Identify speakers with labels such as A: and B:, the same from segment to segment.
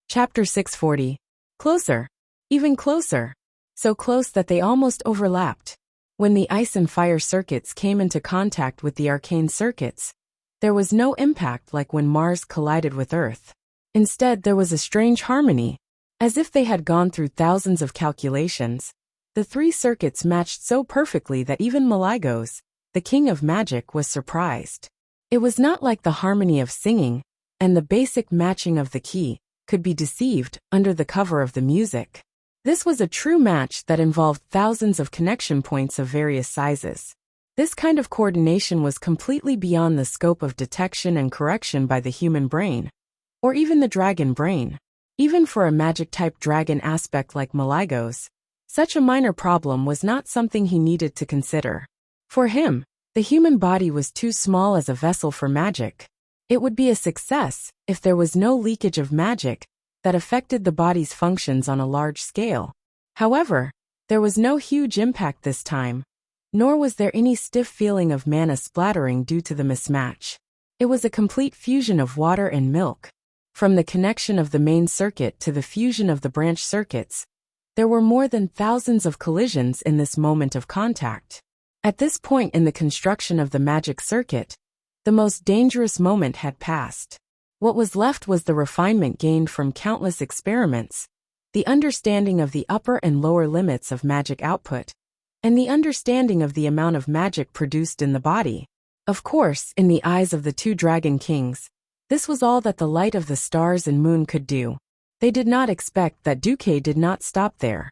A: Chapter 640. Closer. Even closer. So close that they almost overlapped. When the ice and fire circuits came into contact with the arcane circuits, there was no impact like when Mars collided with Earth. Instead, there was a strange harmony. As if they had gone through thousands of calculations, the three circuits matched so perfectly that even Malygos, the king of magic, was surprised. It was not like the harmony of singing, and the basic matching of the key could be deceived under the cover of the music. This was a true match that involved thousands of connection points of various sizes. This kind of coordination was completely beyond the scope of detection and correction by the human brain, or even the dragon brain. Even for a magic-type dragon aspect like Malygos, such a minor problem was not something he needed to consider. For him, the human body was too small as a vessel for magic. It would be a success if there was no leakage of magic that affected the body's functions on a large scale. However, there was no huge impact this time, nor was there any stiff feeling of mana splattering due to the mismatch. It was a complete fusion of water and milk. From the connection of the main circuit to the fusion of the branch circuits, there were more than thousands of collisions in this moment of contact. At this point in the construction of the magic circuit, the most dangerous moment had passed. What was left was the refinement gained from countless experiments, the understanding of the upper and lower limits of magic output, and the understanding of the amount of magic produced in the body. Of course, in the eyes of the two dragon kings, this was all that the light of the stars and moon could do. They did not expect that Duque did not stop there.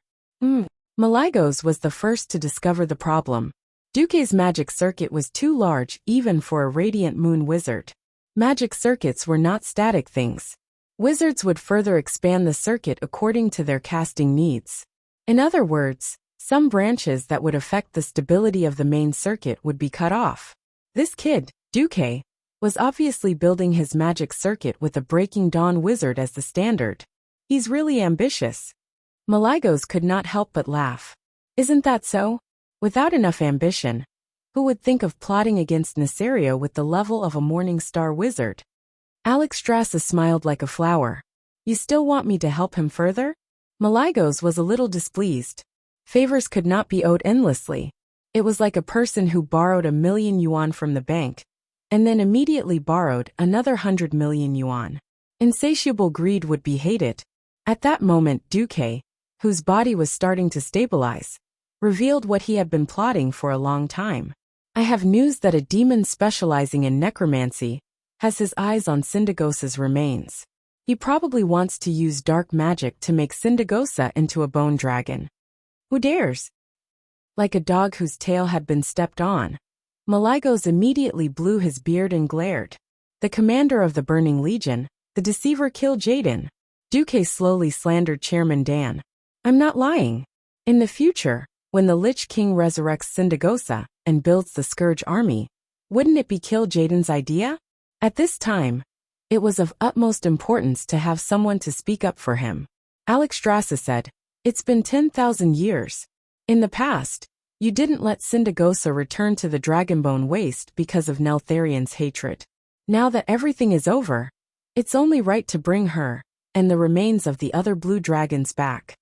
A: Malygos was the first to discover the problem. Duque's magic circuit was too large even for a radiant moon wizard. Magic circuits were not static things. Wizards would further expand the circuit according to their casting needs. In other words, some branches that would affect the stability of the main circuit would be cut off. This kid, Duque, was obviously building his magic circuit with a Breaking Dawn wizard as the standard. He's really ambitious. Malygos could not help but laugh. Isn't that so? Without enough ambition, who would think of plotting against Nesario with the level of a Morning Star wizard? Alexstrasza smiled like a flower. You still want me to help him further? Malygos was a little displeased. Favors could not be owed endlessly. It was like a person who borrowed 1,000,000 yuan from the bank, and then immediately borrowed another 100 million yuan. Insatiable greed would be hated. At that moment, Duque, whose body was starting to stabilize, revealed what he had been plotting for a long time. I have news that a demon specializing in necromancy has his eyes on Syndagosa's remains. He probably wants to use dark magic to make Syndagosa into a bone dragon. Who dares? Like a dog whose tail had been stepped on, Malygos immediately blew his beard and glared. The commander of the Burning Legion, the deceiver Kil Jaden. Duque slowly slandered Chairman Dan. I'm not lying. In the future, when the Lich King resurrects Syndagosa and builds the Scourge army, wouldn't it be Kil Jaden's idea? At this time, it was of utmost importance to have someone to speak up for him. Alexstrasza said, It's been 10,000 years. In the past, you didn't let Syndagosa return to the Dragonbone Waste because of Neltharion's hatred. Now that everything is over, it's only right to bring her and the remains of the other blue dragons back.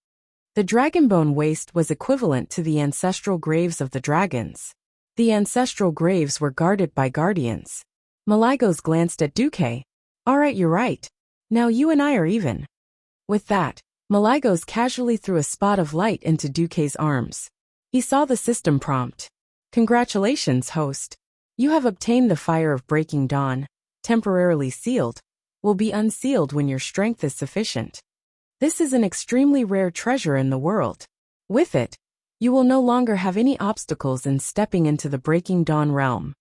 A: The Dragonbone Waste was equivalent to the ancestral graves of the dragons. The ancestral graves were guarded by guardians. Malygos glanced at Duque. All right, you're right. Now you and I are even. With that, Malygos casually threw a spot of light into Duque's arms. He saw the system prompt. Congratulations, host. You have obtained the Fire of Breaking Dawn, temporarily sealed, will be unsealed when your strength is sufficient. This is an extremely rare treasure in the world. With it, you will no longer have any obstacles in stepping into the Breaking Dawn realm.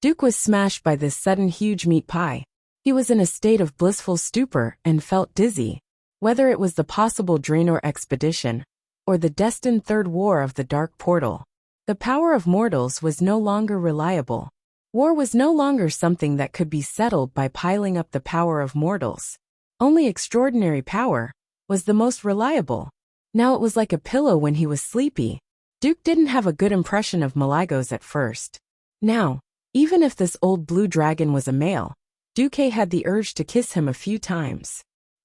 A: Duque was smashed by this sudden huge meat pie. He was in a state of blissful stupor and felt dizzy. Whether it was the possible Draenor expedition, or the destined third war of the Dark Portal, the power of mortals was no longer reliable. War was no longer something that could be settled by piling up the power of mortals. Only extraordinary power was the most reliable. Now it was like a pillow when he was sleepy. Duque didn't have a good impression of Malygos at first. Now, even if this old blue dragon was a male, Duque had the urge to kiss him a few times.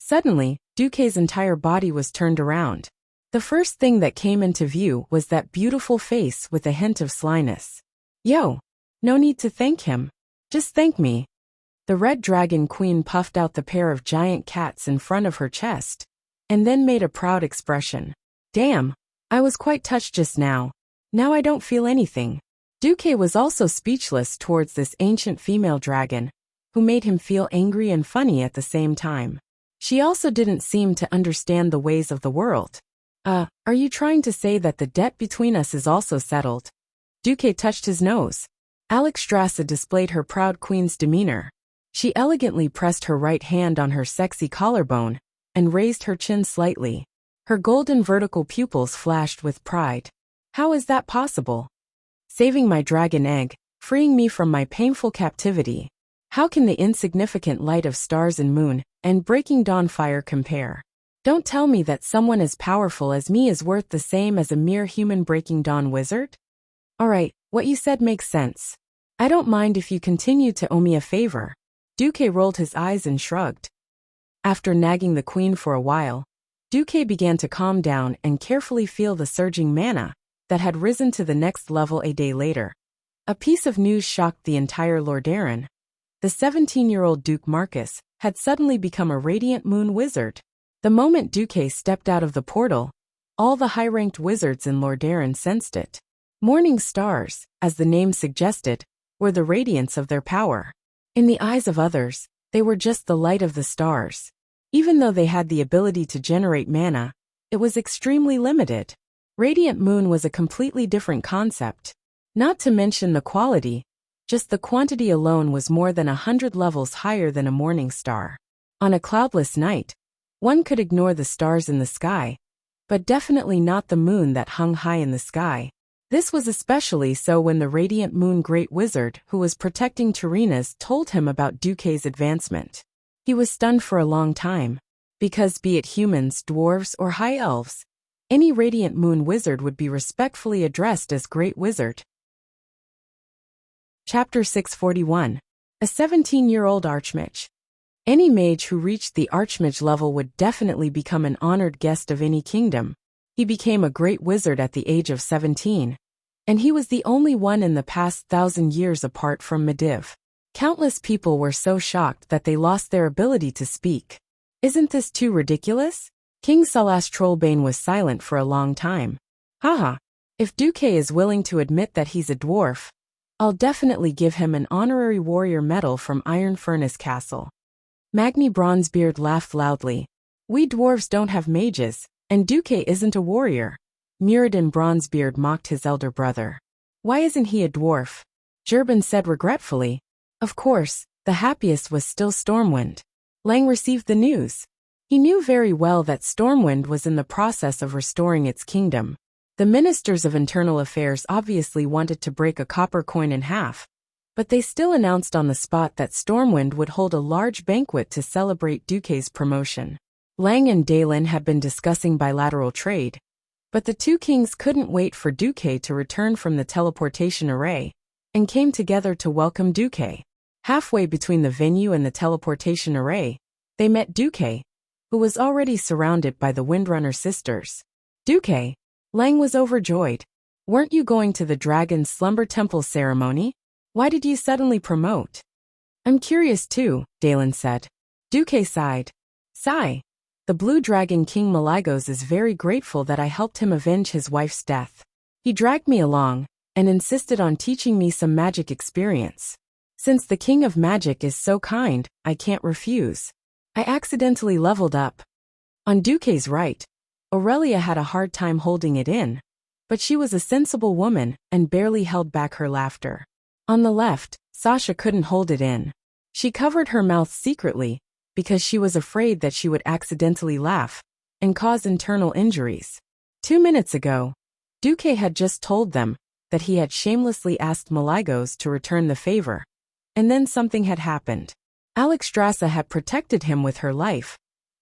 A: Suddenly, Duque's entire body was turned around. The first thing that came into view was that beautiful face with a hint of slyness. Yo! No need to thank him. Just thank me. The Red Dragon Queen puffed out the pair of giant cats in front of her chest, and then made a proud expression. Damn! I was quite touched just now. Now I don't feel anything. Duque was also speechless towards this ancient female dragon, who made him feel angry and funny at the same time. She also didn't seem to understand the ways of the world. Are you trying to say that the debt between us is also settled? Duque touched his nose. Alexstrasza displayed her proud queen's demeanor. She elegantly pressed her right hand on her sexy collarbone and raised her chin slightly. Her golden vertical pupils flashed with pride. How is that possible? Saving my dragon egg, freeing me from my painful captivity. How can the insignificant light of stars and moon and breaking dawn fire compare? Don't tell me that someone as powerful as me is worth the same as a mere human breaking dawn wizard? Alright, what you said makes sense. I don't mind if you continue to owe me a favor. Duque rolled his eyes and shrugged. After nagging the queen for a while, Duque began to calm down and carefully feel the surging mana that had risen to the next level a day later. A piece of news shocked the entire Lordaeron. The 17-year-old Duke Marcus had suddenly become a radiant moon wizard. The moment Duque stepped out of the portal, all the high-ranked wizards in Lordaeron sensed it. Morning stars, as the name suggested, were the radiance of their power. In the eyes of others, they were just the light of the stars. Even though they had the ability to generate mana, it was extremely limited. Radiant moon was a completely different concept. Not to mention the quality, just the quantity alone was more than 100 levels higher than a morning star. On a cloudless night, one could ignore the stars in the sky, but definitely not the moon that hung high in the sky. This was especially so when the Radiant Moon Great Wizard who was protecting Tyrrhena's told him about Duque's advancement. He was stunned for a long time, because be it humans, dwarves, or high elves, any Radiant Moon Wizard would be respectfully addressed as Great Wizard. Chapter 641. A 17-year-old Archmage. Any mage who reached the Archmage level would definitely become an honored guest of any kingdom. He became a great wizard at the age of 17. And he was the only one in the past 1,000 years apart from Medivh. Countless people were so shocked that they lost their ability to speak. Isn't this too ridiculous? King Salas Trollbane was silent for a long time. Haha. If Duque is willing to admit that he's a dwarf, I'll definitely give him an honorary warrior medal from Iron Furnace Castle. Magni Bronzebeard laughed loudly. We dwarves don't have mages, and Duque isn't a warrior. Muradin Bronzebeard mocked his elder brother. Why isn't he a dwarf? Gerben said regretfully. Of course, the happiest was still Stormwind. Lang received the news. He knew very well that Stormwind was in the process of restoring its kingdom. The ministers of internal affairs obviously wanted to break a copper coin in half, but they still announced on the spot that Stormwind would hold a large banquet to celebrate Duque's promotion. Lang and Dalen had been discussing bilateral trade, but the two kings couldn't wait for Duque to return from the teleportation array, and came together to welcome Duque. Halfway between the venue and the teleportation array, they met Duque, who was already surrounded by the Windrunner sisters. Duque, Lang was overjoyed. Weren't you going to the Dragon's Slumber Temple ceremony? Why did you suddenly promote? I'm curious too, Dalen said. Duque sighed. Sigh. The Blue Dragon King Malygos is very grateful that I helped him avenge his wife's death. He dragged me along, and insisted on teaching me some magic experience. Since the King of Magic is so kind, I can't refuse. I accidentally leveled up. On Duque's right, Aurelia had a hard time holding it in, but she was a sensible woman and barely held back her laughter. On the left, Sasha couldn't hold it in. She covered her mouth secretly, because she was afraid that she would accidentally laugh and cause internal injuries. 2 minutes ago, Duque had just told them that he had shamelessly asked Malygos to return the favor, and then something had happened. Alexstrasza had protected him with her life,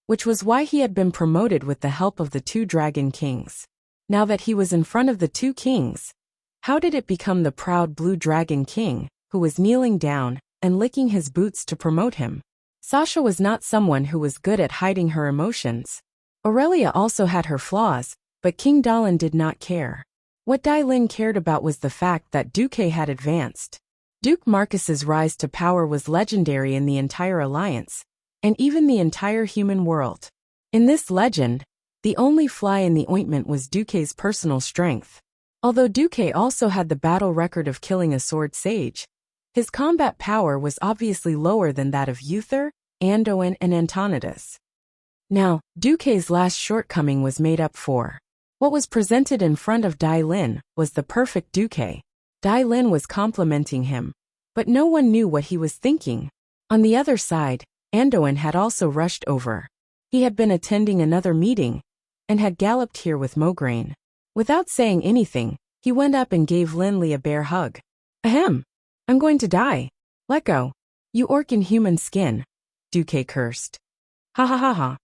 A: which was why he had been promoted with the help of the two Dragon Kings. Now that he was in front of the two kings, how did it become the proud Blue Dragon King, who was kneeling down and licking his boots to promote him? Sasha was not someone who was good at hiding her emotions. Aurelia also had her flaws, but King Dalin did not care. What Dalin cared about was the fact that Duque had advanced. Duke Marcus's rise to power was legendary in the entire alliance, and even the entire human world. In this legend, the only fly in the ointment was Duque's personal strength. Although Duque also had the battle record of killing a sword sage, his combat power was obviously lower than that of Uther, Anduin, and Antonidas. Now, Duque's last shortcoming was made up for. What was presented in front of Dalin was the perfect Duque. Dalin was complimenting him, but no one knew what he was thinking. On the other side, Anduin had also rushed over. He had been attending another meeting, and had galloped here with Mograine. Without saying anything, he went up and gave Linley a bear hug. Ahem! I'm going to die. Let go. You orc in human skin. Duque cursed. Ha ha ha ha.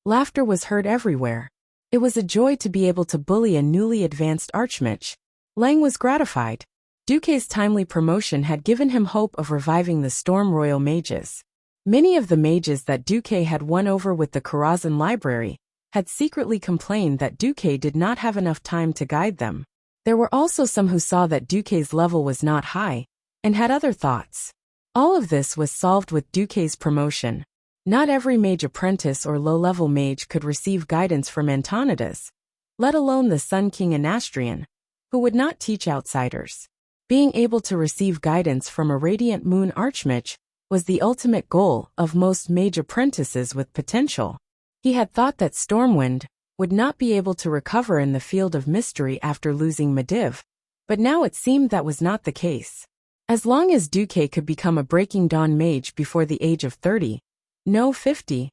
A: Laughter was heard everywhere. It was a joy to be able to bully a newly advanced archmage. Lang was gratified. Duque's timely promotion had given him hope of reviving the Storm Royal mages. Many of the mages that Duque had won over with the Karazhan library had secretly complained that Duque did not have enough time to guide them. There were also some who saw that Duque's level was not high, and had other thoughts. All of this was solved with Duque's promotion. Not every mage apprentice or low-level mage could receive guidance from Antonidas, let alone the Sun King Anastrian, who would not teach outsiders. Being able to receive guidance from a Radiant Moon Archmage was the ultimate goal of most mage apprentices with potential. He had thought that Stormwind would not be able to recover in the field of mystery after losing Medivh, but now it seemed that was not the case. As long as Duque could become a Breaking Dawn mage before the age of 30, no 50,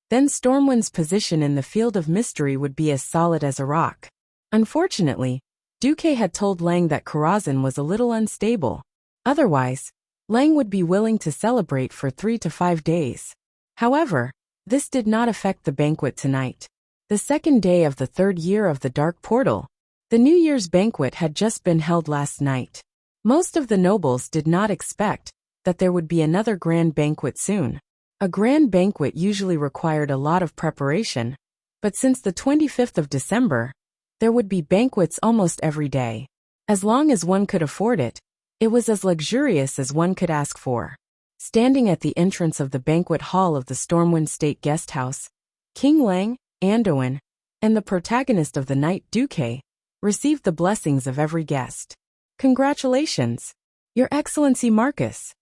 A: then Stormwind's position in the field of mystery would be as solid as a rock. Unfortunately, Duque had told Lang that Karazhan was a little unstable. Otherwise, Lang would be willing to celebrate for 3 to 5 days. However, this did not affect the banquet tonight. The second day of the third year of the Dark Portal, the New Year's banquet had just been held last night. Most of the nobles did not expect that there would be another grand banquet soon. A grand banquet usually required a lot of preparation, but since the 25th of December, there would be banquets almost every day. As long as one could afford it, it was as luxurious as one could ask for. Standing at the entrance of the banquet hall of the Stormwind State Guesthouse, King Lang, Anduin, and the protagonist of the night, Duque, received the blessings of every guest. Congratulations, Your Excellency Marcus.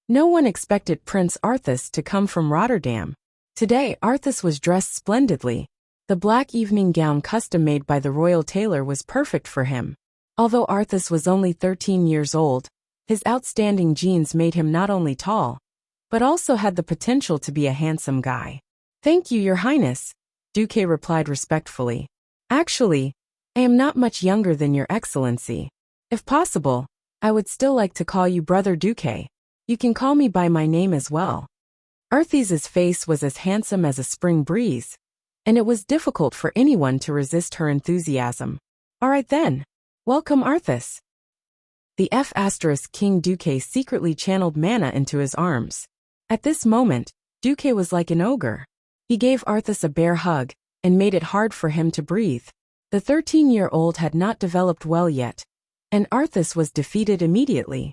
A: No one expected Prince Arthas to come from Rotterdam. Today, Arthas was dressed splendidly. The black evening gown custom-made by the royal tailor was perfect for him. Although Arthas was only 13 years old, his outstanding genes made him not only tall, but also had the potential to be a handsome guy. Thank you, Your Highness, Duque replied respectfully. Actually, I am not much younger than Your Excellency. If possible, I would still like to call you Brother Duque. You can call me by my name as well. Arthas's face was as handsome as a spring breeze, and it was difficult for anyone to resist her enthusiasm. All right then. Welcome, Arthas. The King Duque secretly channeled mana into his arms. At this moment, Duque was like an ogre. He gave Arthas a bear hug, and made it hard for him to breathe. The 13-year-old had not developed well yet, and Arthas was defeated immediately.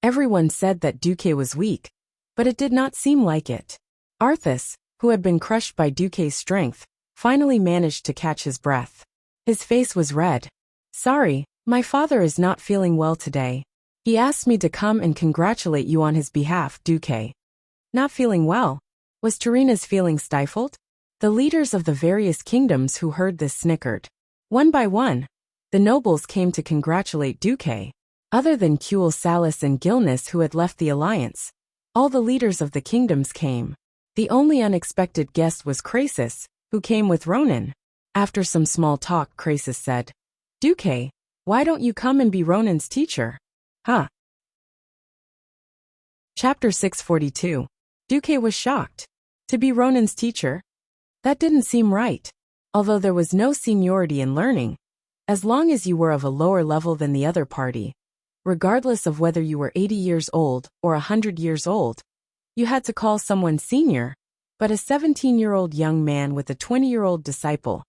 A: Everyone said that Duque was weak, but it did not seem like it. Arthas, who had been crushed by Duque's strength, finally managed to catch his breath. His face was red. Sorry, my father is not feeling well today. He asked me to come and congratulate you on his behalf, Duque. Not feeling well? Was Tarina's feeling stifled? The leaders of the various kingdoms who heard this snickered. One by one, the nobles came to congratulate Duque. Other than Kuel Salis and Gilnis who had left the alliance, all the leaders of the kingdoms came. The only unexpected guest was Krasus, who came with Ronan. After some small talk, Krasus said, Duque, why don't you come and be Ronan's teacher? Huh? Chapter 642. Duque was shocked. To be Ronan's teacher? That didn't seem right. Although there was no seniority in learning, as long as you were of a lower level than the other party, regardless of whether you were 80 years old or 100 years old, You had to call someone senior, but a 17-year-old young man with a 20-year-old disciple.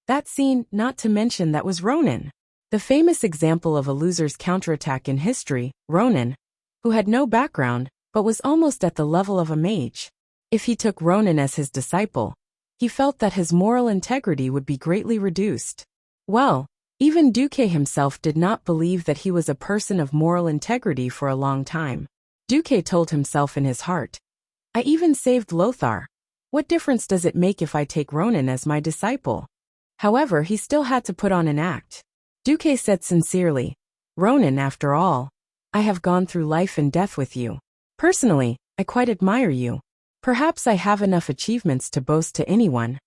A: That scene, not to mention that was Ronan. The famous example of a loser's counterattack in history, Ronan, who had no background, but was almost at the level of a mage. If he took Ronan as his disciple, he felt that his moral integrity would be greatly reduced. Well, even Duque himself did not believe that he was a person of moral integrity for a long time. Duque told himself in his heart, I even saved Lothar. What difference does it make if I take Ronan as my disciple? However, he still had to put on an act. Duque said sincerely, Ronan, after all, I have gone through life and death with you. Personally, I quite admire you. Perhaps I have enough achievements to boast to anyone.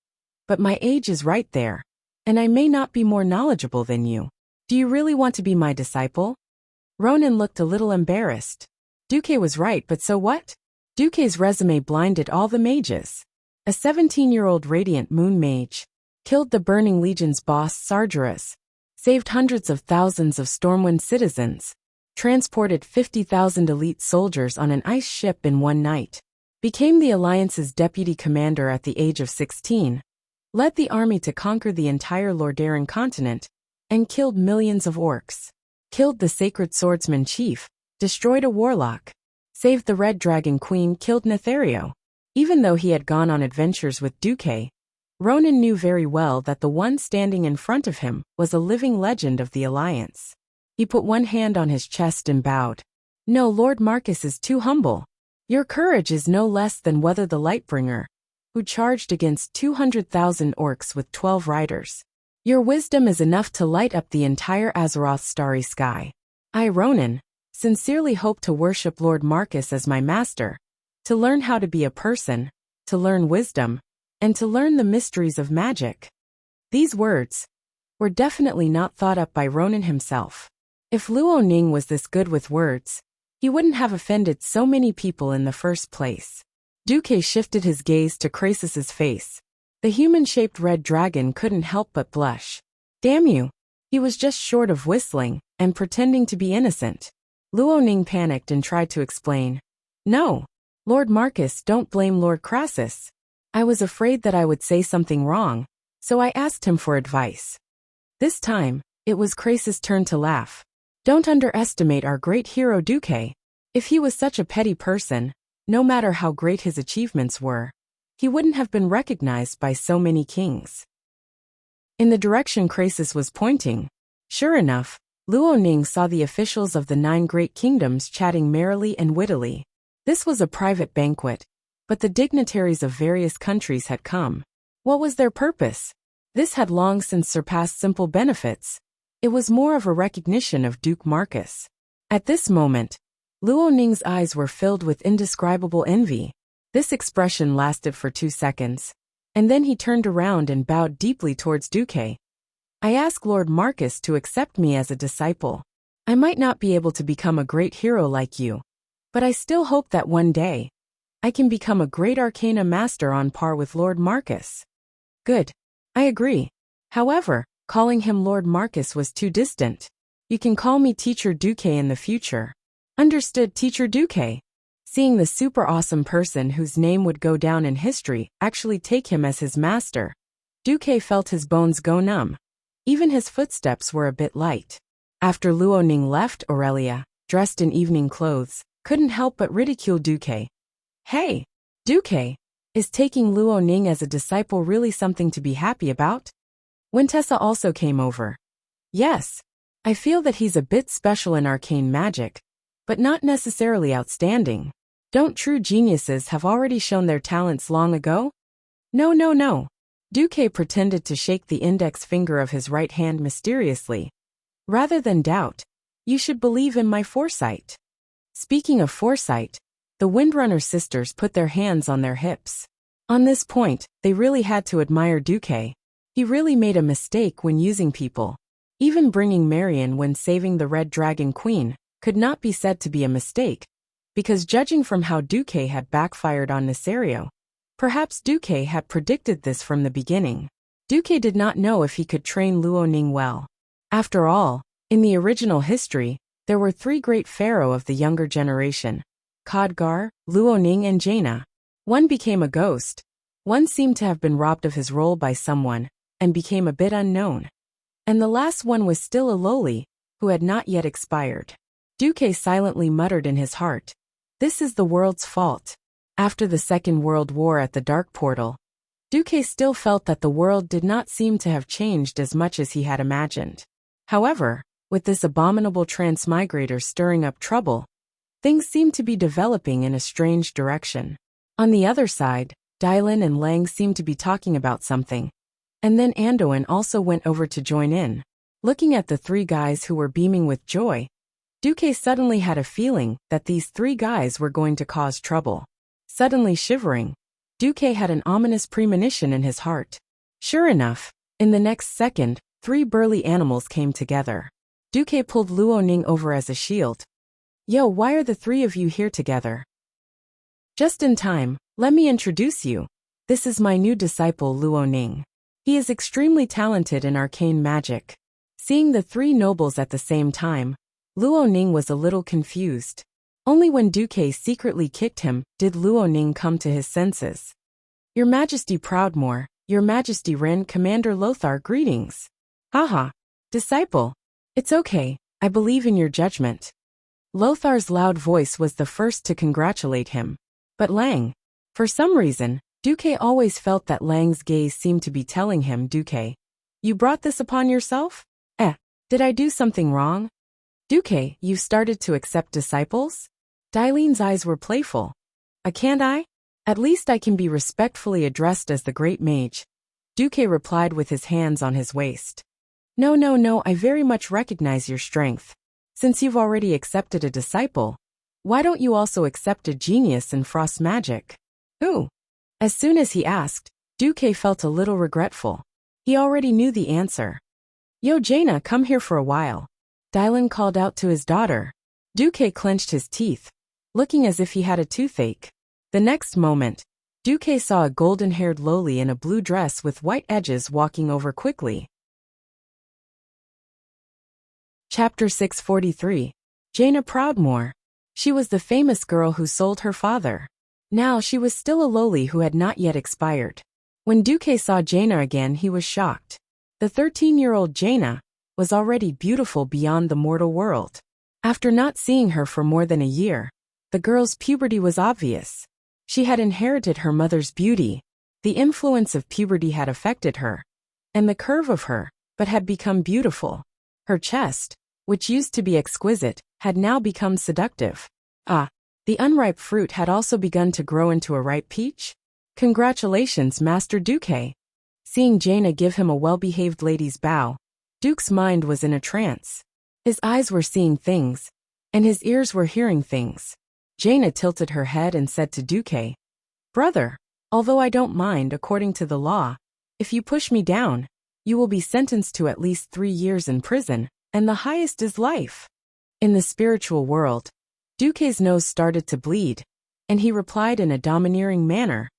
A: But my age is right there, and I may not be more knowledgeable than you. Do you really want to be my disciple? Ronan looked a little embarrassed. Duque was right, but so what? Duque's resume blinded all the mages. A 17-year-old radiant moon mage, killed the Burning Legion's boss Sargeras, saved hundreds of thousands of Stormwind citizens, transported 50,000 elite soldiers on an ice ship in one night, became the Alliance's deputy commander at the age of 16, led the army to conquer the entire Lordaeron continent, and killed millions of orcs, killed the Sacred Swordsman chief, destroyed a warlock, saved the Red Dragon Queen, killed Nethario. Even though he had gone on adventures with Duque, Ronan knew very well that the one standing in front of him was a living legend of the Alliance. He put one hand on his chest and bowed. No, Lord Marcus is too humble. Your courage is no less than Weather the Lightbringer, who charged against 200,000 orcs with 12 riders. Your wisdom is enough to light up the entire Azeroth's starry sky. I, Ronan, sincerely hope to worship Lord Marcus as my master, to learn how to be a person, to learn wisdom, and to learn the mysteries of magic. These words were definitely not thought up by Ronan himself. If Luo Ning was this good with words, he wouldn't have offended so many people in the first place. Duque shifted his gaze to Krasus's face. The human-shaped red dragon couldn't help but blush. Damn you! He was just short of whistling and pretending to be innocent. Luo Ning panicked and tried to explain. No, Lord Marcus, don't blame Lord Krasus. I was afraid that I would say something wrong, so I asked him for advice. This time, it was Krasus' turn to laugh. Don't underestimate our great hero Duque. If he was such a petty person, no matter how great his achievements were, he wouldn't have been recognized by so many kings. In the direction Krasus was pointing, sure enough, Luo Ning saw the officials of the 9 great kingdoms chatting merrily and wittily. This was a private banquet, but the dignitaries of various countries had come. What was their purpose? This had long since surpassed simple benefits. It was more of a recognition of Duke Marcus. At this moment, Luo Ning's eyes were filled with indescribable envy. This expression lasted for 2 seconds, and then he turned around and bowed deeply towards Duque. I ask Lord Marcus to accept me as a disciple. I might not be able to become a great hero like you, but I still hope that one day, I can become a great arcana master on par with Lord Marcus. Good. I agree. However, calling him Lord Marcus was too distant. You can call me Teacher Duque in the future. Understood, Teacher Duque. Seeing the super awesome person whose name would go down in history actually take him as his master, Duque felt his bones go numb. Even his footsteps were a bit light. After Luo Ning left, Aurelia, dressed in evening clothes, couldn't help but ridicule Duque. Hey, Duque, is taking Luo Ning as a disciple really something to be happy about? Wintessa also came over. Yes, I feel that he's a bit special in arcane magic, but not necessarily outstanding. Don't true geniuses have already shown their talents long ago? No. Duque pretended to shake the index finger of his right hand mysteriously. Rather than doubt, you should believe in my foresight. Speaking of foresight, the Windrunner sisters put their hands on their hips. On this point, they really had to admire Duque. He really made a mistake when using people. Even bringing Marion when saving the Red Dragon Queen could not be said to be a mistake, because judging from how Duque had backfired on Nesario, perhaps Duque had predicted this from the beginning. Duque did not know if he could train Luo Ning well. After all, in the original history, there were 3 great pharaoh of the younger generation. Khadgar, Luoning and Jaina. One became a ghost. One seemed to have been robbed of his role by someone, and became a bit unknown. And the last one was still a lowly, who had not yet expired. Duque silently muttered in his heart, "This is the world's fault." After the Second World War at the Dark Portal, Duque still felt that the world did not seem to have changed as much as he had imagined. However, with this abominable transmigrator stirring up trouble, things seemed to be developing in a strange direction. On the other side, Dylan and Lang seemed to be talking about something, and then Anduin also went over to join in. Looking at the three guys who were beaming with joy, Duque suddenly had a feeling that these three guys were going to cause trouble. Suddenly shivering, Duque had an ominous premonition in his heart. Sure enough, in the next second, three burly animals came together. Duque pulled Luoning over as a shield. "Yo, why are the three of you here together?" "Just in time, let me introduce you. This is my new disciple Luoning. He is extremely talented in arcane magic." Seeing the three nobles at the same time, Luoning was a little confused. Only when Duque secretly kicked him did Luoning come to his senses. "Your Majesty Proudmoore, Your Majesty Rin Commander Lothar, greetings." "Haha, disciple. It's okay, I believe in your judgment." Lothar's loud voice was the first to congratulate him. But Lang, for some reason, Duque always felt that Lang's gaze seemed to be telling him, "Duque, you brought this upon yourself? Did I do something wrong? Duque, you've started to accept disciples?" Dylene's eyes were playful. Can't I? At least I can be respectfully addressed as the Great Mage," Duque replied with his hands on his waist. No, I very much recognize your strength. Since you've already accepted a disciple, why don't you also accept a genius in frost magic?" "Who?" As soon as he asked, Duque felt a little regretful. He already knew the answer. "Yo, Jaina, come here for a while," Dylan called out to his daughter. Duque clenched his teeth, looking as if he had a toothache. The next moment, Duque saw a golden-haired lowly in a blue dress with white edges walking over quickly. Chapter 643. Jaina Proudmoore. She was the famous girl who sold her father. Now she was still a lowly who had not yet expired. When Duque saw Jaina again, he was shocked. The 13-year-old Jaina was already beautiful beyond the mortal world. After not seeing her for more than a year, the girl's puberty was obvious. She had inherited her mother's beauty. The influence of puberty had affected her, and the curve of her, but had become beautiful. Her chest, which used to be exquisite, had now become seductive. The unripe fruit had also begun to grow into a ripe peach? Congratulations, Master Duque. Seeing Jaina give him a well-behaved lady's bow, Duke's mind was in a trance. His eyes were seeing things, and his ears were hearing things. Jaina tilted her head and said to Duque, "Brother, although I don't mind according to the law, if you push me down, you will be sentenced to at least 3 years in prison, and the highest is life." In the spiritual world, Duque's nose started to bleed, and he replied in a domineering manner,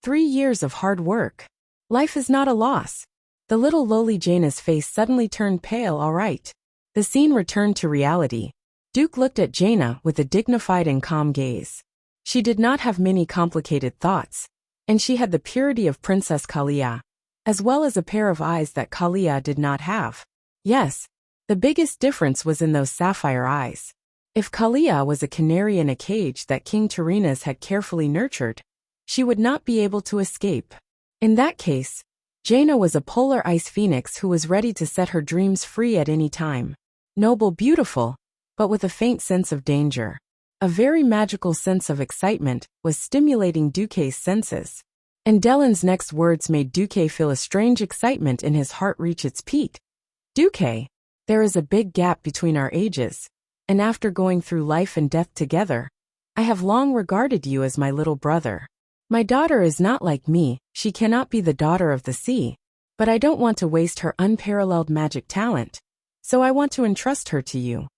A: 3 years of hard work. Life is not a loss. The little lowly Jaina's face suddenly turned pale. All right. The scene returned to reality. Duke looked at Jaina with a dignified and calm gaze. She did not have many complicated thoughts, and she had the purity of Princess Kalia, as well as a pair of eyes that Kalia did not have. Yes, the biggest difference was in those sapphire eyes. If Kalia was a canary in a cage that King Tyrrhenas had carefully nurtured, she would not be able to escape. In that case, Jaina was a polar ice phoenix who was ready to set her dreams free at any time. Noble, beautiful, but with a faint sense of danger. A very magical sense of excitement was stimulating Duque's senses. And Dellen's next words made Duque feel a strange excitement in his heart reach its peak. "Duque, there is a big gap between our ages, and after going through life and death together, I have long regarded you as my little brother. My daughter is not like me, she cannot be the daughter of the sea, but I don't want to waste her unparalleled magic talent, so I want to entrust her to you."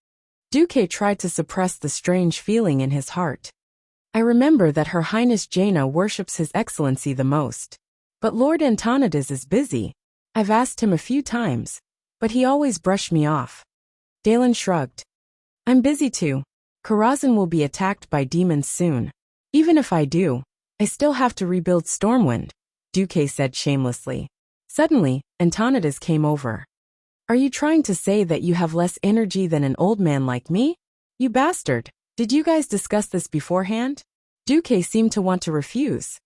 A: Duque tried to suppress the strange feeling in his heart. "I remember that Her Highness Jaina worships His Excellency the most. But Lord Antonides is busy. I've asked him a few times, but he always brushed me off." Dalen shrugged. "I'm busy too. Karazhan will be attacked by demons soon. Even if I do, I still have to rebuild Stormwind, Duque said shamelessly. Suddenly, Antonidas came over. Are you trying to say that you have less energy than an old man like me? You bastard! Did you guys discuss this beforehand? Duque seemed to want to refuse.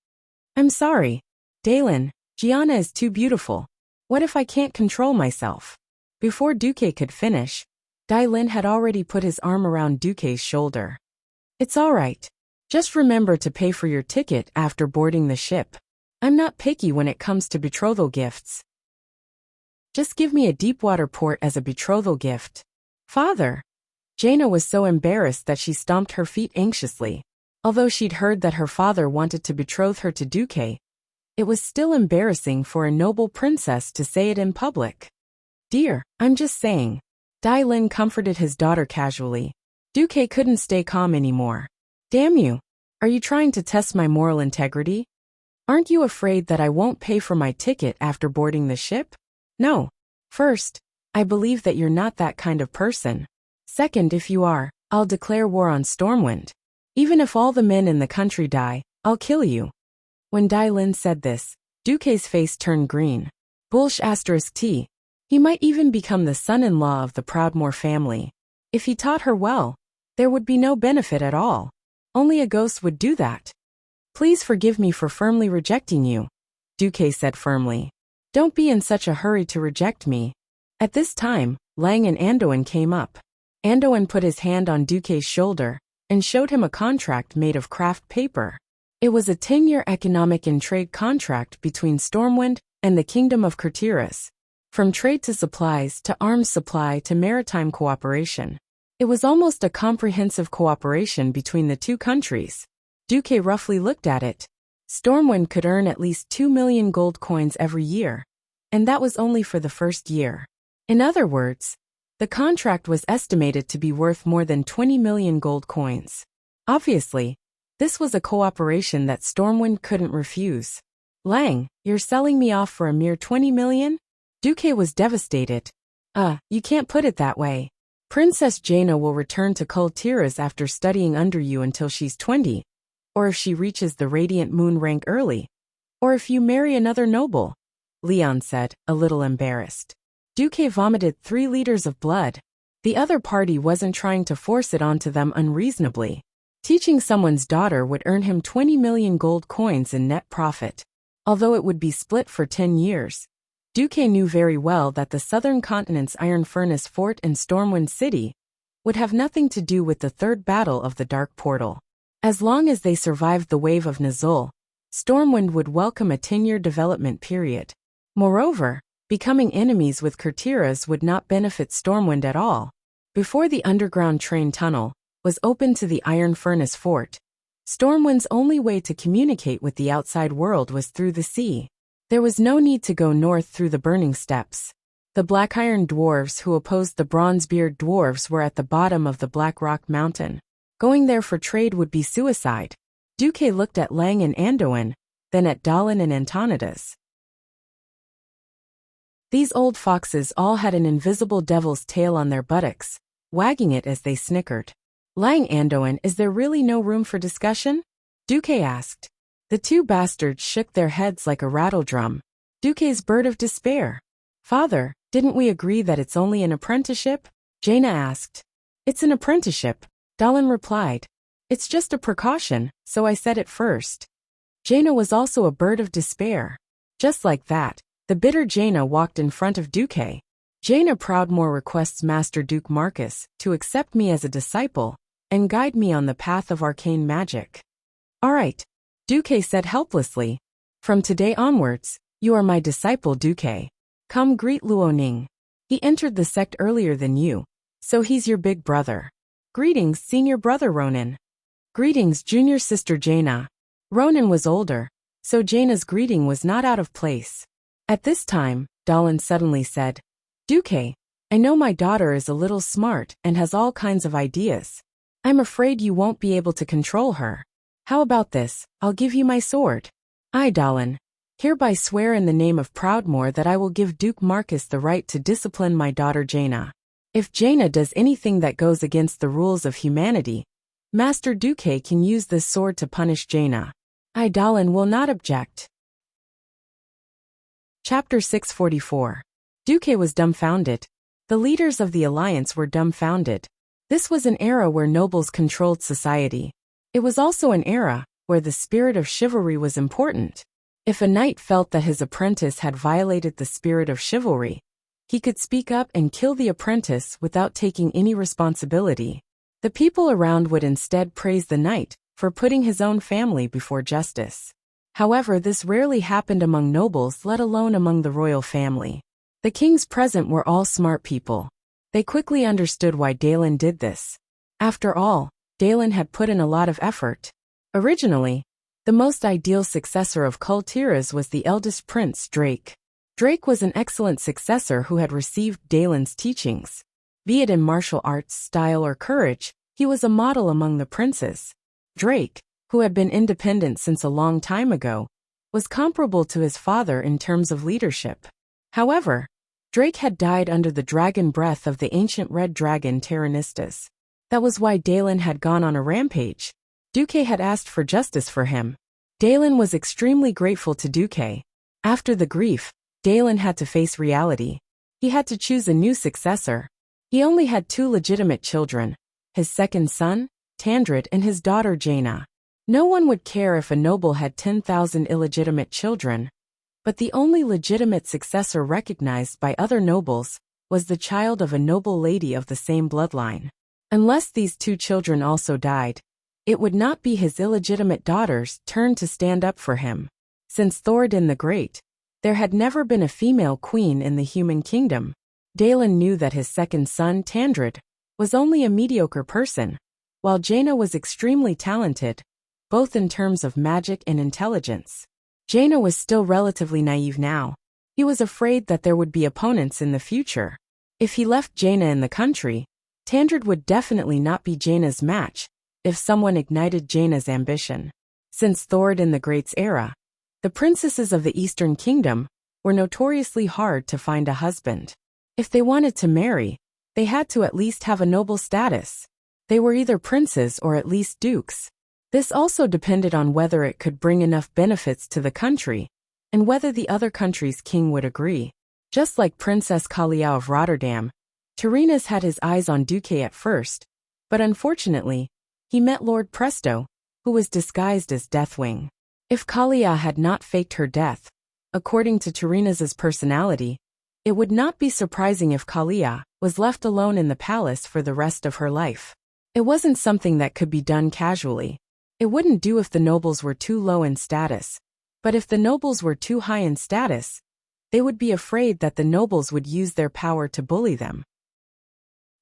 A: I'm sorry. Dalen, Gianna is too beautiful. What if I can't control myself? Before Duque could finish, Dalen had already put his arm around Duque's shoulder. It's all right. Just remember to pay for your ticket after boarding the ship. I'm not picky when it comes to betrothal gifts. Just give me a deepwater port as a betrothal gift. Father! Jaina was so embarrassed that she stomped her feet anxiously. Although she'd heard that her father wanted to betroth her to Duque, it was still embarrassing for a noble princess to say it in public. Dear, I'm just saying. Dai Lin comforted his daughter casually. Duque couldn't stay calm anymore. Damn you! Are you trying to test my moral integrity? Aren't you afraid that I won't pay for my ticket after boarding the ship? No. First, I believe that you're not that kind of person. Second, if you are, I'll declare war on Stormwind. Even if all the men in the country die, I'll kill you. When Dai Lin said this, Duque's face turned green. Bullsh *T. He might even become the son-in-law of the Proudmoore family. If he taught her well, there would be no benefit at all. Only a ghost would do that. Please forgive me for firmly rejecting you, Duque said firmly. Don't be in such a hurry to reject me. At this time, Lang and Andoin came up. Andoin put his hand on Duque's shoulder and showed him a contract made of craft paper. It was a 10-year economic and trade contract between Stormwind and the Kingdom of Kurtiras. From trade to supplies to arms supply to maritime cooperation. It was almost a comprehensive cooperation between the two countries. Duque roughly looked at it. Stormwind could earn at least 2 million gold coins every year. And that was only for the first year. In other words, the contract was estimated to be worth more than 20 million gold coins. Obviously, this was a cooperation that Stormwind couldn't refuse. Lang, you're selling me off for a mere 20 million? Duque was devastated. You can't put it that way. Princess Jaina will return to Kultiras after studying under you until she's 20. Or if she reaches the Radiant Moon rank early. Or if you marry another noble, Leon said, a little embarrassed. Duque vomited 3 liters of blood. The other party wasn't trying to force it onto them unreasonably. Teaching someone's daughter would earn him 20 million gold coins in net profit. Although it would be split for 10 years. Duque knew very well that the southern continent's Iron Furnace Fort and Stormwind City would have nothing to do with the third battle of the Dark Portal. As long as they survived the wave of Nazul, Stormwind would welcome a 10-year development period. Moreover, becoming enemies with Kurtiras would not benefit Stormwind at all. Before the underground train tunnel was open to the Iron Furnace Fort, Stormwind's only way to communicate with the outside world was through the sea. There was no need to go north through the burning steppes. The Black Iron Dwarves who opposed the Bronzebeard Dwarves were at the bottom of the Black Rock Mountain. Going there for trade would be suicide. Duque looked at Lang and Andoin, then at Dalen and Antonidas. These old foxes all had an invisible devil's tail on their buttocks, wagging it as they snickered. Lang Andoin, is there really no room for discussion? Duque asked. The 2 bastards shook their heads like a rattledrum. Duque's bird of despair. Father, didn't we agree that it's only an apprenticeship? Jaina asked. It's an apprenticeship, Dalen replied. It's just a precaution, so I said it first. Jaina was also a bird of despair. Just like that, the bitter Jaina walked in front of Duque. Jaina Proudmoore requests Master Duke Marcus to accept me as a disciple and guide me on the path of arcane magic. All right, Duque said helplessly. From today onwards, you are my disciple Duque. Come greet Luoning. He entered the sect earlier than you, so he's your big brother. Greetings, senior brother Ronan. Greetings, junior sister Jaina. Ronan was older, so Jaina's greeting was not out of place. At this time, Dalen suddenly said, Duque, I know my daughter is a little smart and has all kinds of ideas. I'm afraid you won't be able to control her. How about this, I'll give you my sword. I, Dalen, hereby swear in the name of Proudmoore that I will give Duke Marcus the right to discipline my daughter Jaina. If Jaina does anything that goes against the rules of humanity, Master Duque can use this sword to punish Jaina. Idalin will not object. Chapter 644. Duque was dumbfounded. The leaders of the alliance were dumbfounded. This was an era where nobles controlled society. It was also an era where the spirit of chivalry was important. If a knight felt that his apprentice had violated the spirit of chivalry, he could speak up and kill the apprentice without taking any responsibility. The people around would instead praise the knight for putting his own family before justice. However, this rarely happened among nobles, let alone among the royal family. The kings present were all smart people. They quickly understood why Dalen did this. After all, Dalen had put in a lot of effort. Originally, the most ideal successor of Kultiras was the eldest prince, Drake. Drake was an excellent successor who had received Dalen's teachings. Be it in martial arts, style, or courage, he was a model among the princes. Drake, who had been independent since a long time ago, was comparable to his father in terms of leadership. However, Drake had died under the dragon breath of the ancient red dragon Tyrannistus. That was why Dalen had gone on a rampage. Duque had asked for justice for him. Dalen was extremely grateful to Duque. After the grief, Dalen had to face reality. He had to choose a new successor. He only had 2 legitimate children, his second son, Tandred, and his daughter Jaina. No one would care if a noble had 10,000 illegitimate children, but the only legitimate successor recognized by other nobles was the child of a noble lady of the same bloodline. Unless these 2 children also died, it would not be his illegitimate daughter's turn to stand up for him. Since Thoradin the Great, there had never been a female queen in the human kingdom. Dalen knew that his second son, Tandred, was only a mediocre person, while Jaina was extremely talented, both in terms of magic and intelligence. Jaina was still relatively naive now. He was afraid that there would be opponents in the future. If he left Jaina in the country, Tandred would definitely not be Jaina's match if someone ignited Jaina's ambition. Since Thoradin the Great's era, the princesses of the Eastern Kingdom were notoriously hard to find a husband. If they wanted to marry, they had to at least have a noble status. They were either princes or at least dukes. This also depended on whether it could bring enough benefits to the country, and whether the other country's king would agree. Just like Princess Kalia of Rotterdam, Tyrannis had his eyes on Duque at first, but unfortunately, he met Lord Presto, who was disguised as Deathwing. If Kalia had not faked her death, according to Tyrannis's personality, it would not be surprising if Kalia was left alone in the palace for the rest of her life. It wasn't something that could be done casually. It wouldn't do if the nobles were too low in status, but if the nobles were too high in status, they would be afraid that the nobles would use their power to bully them.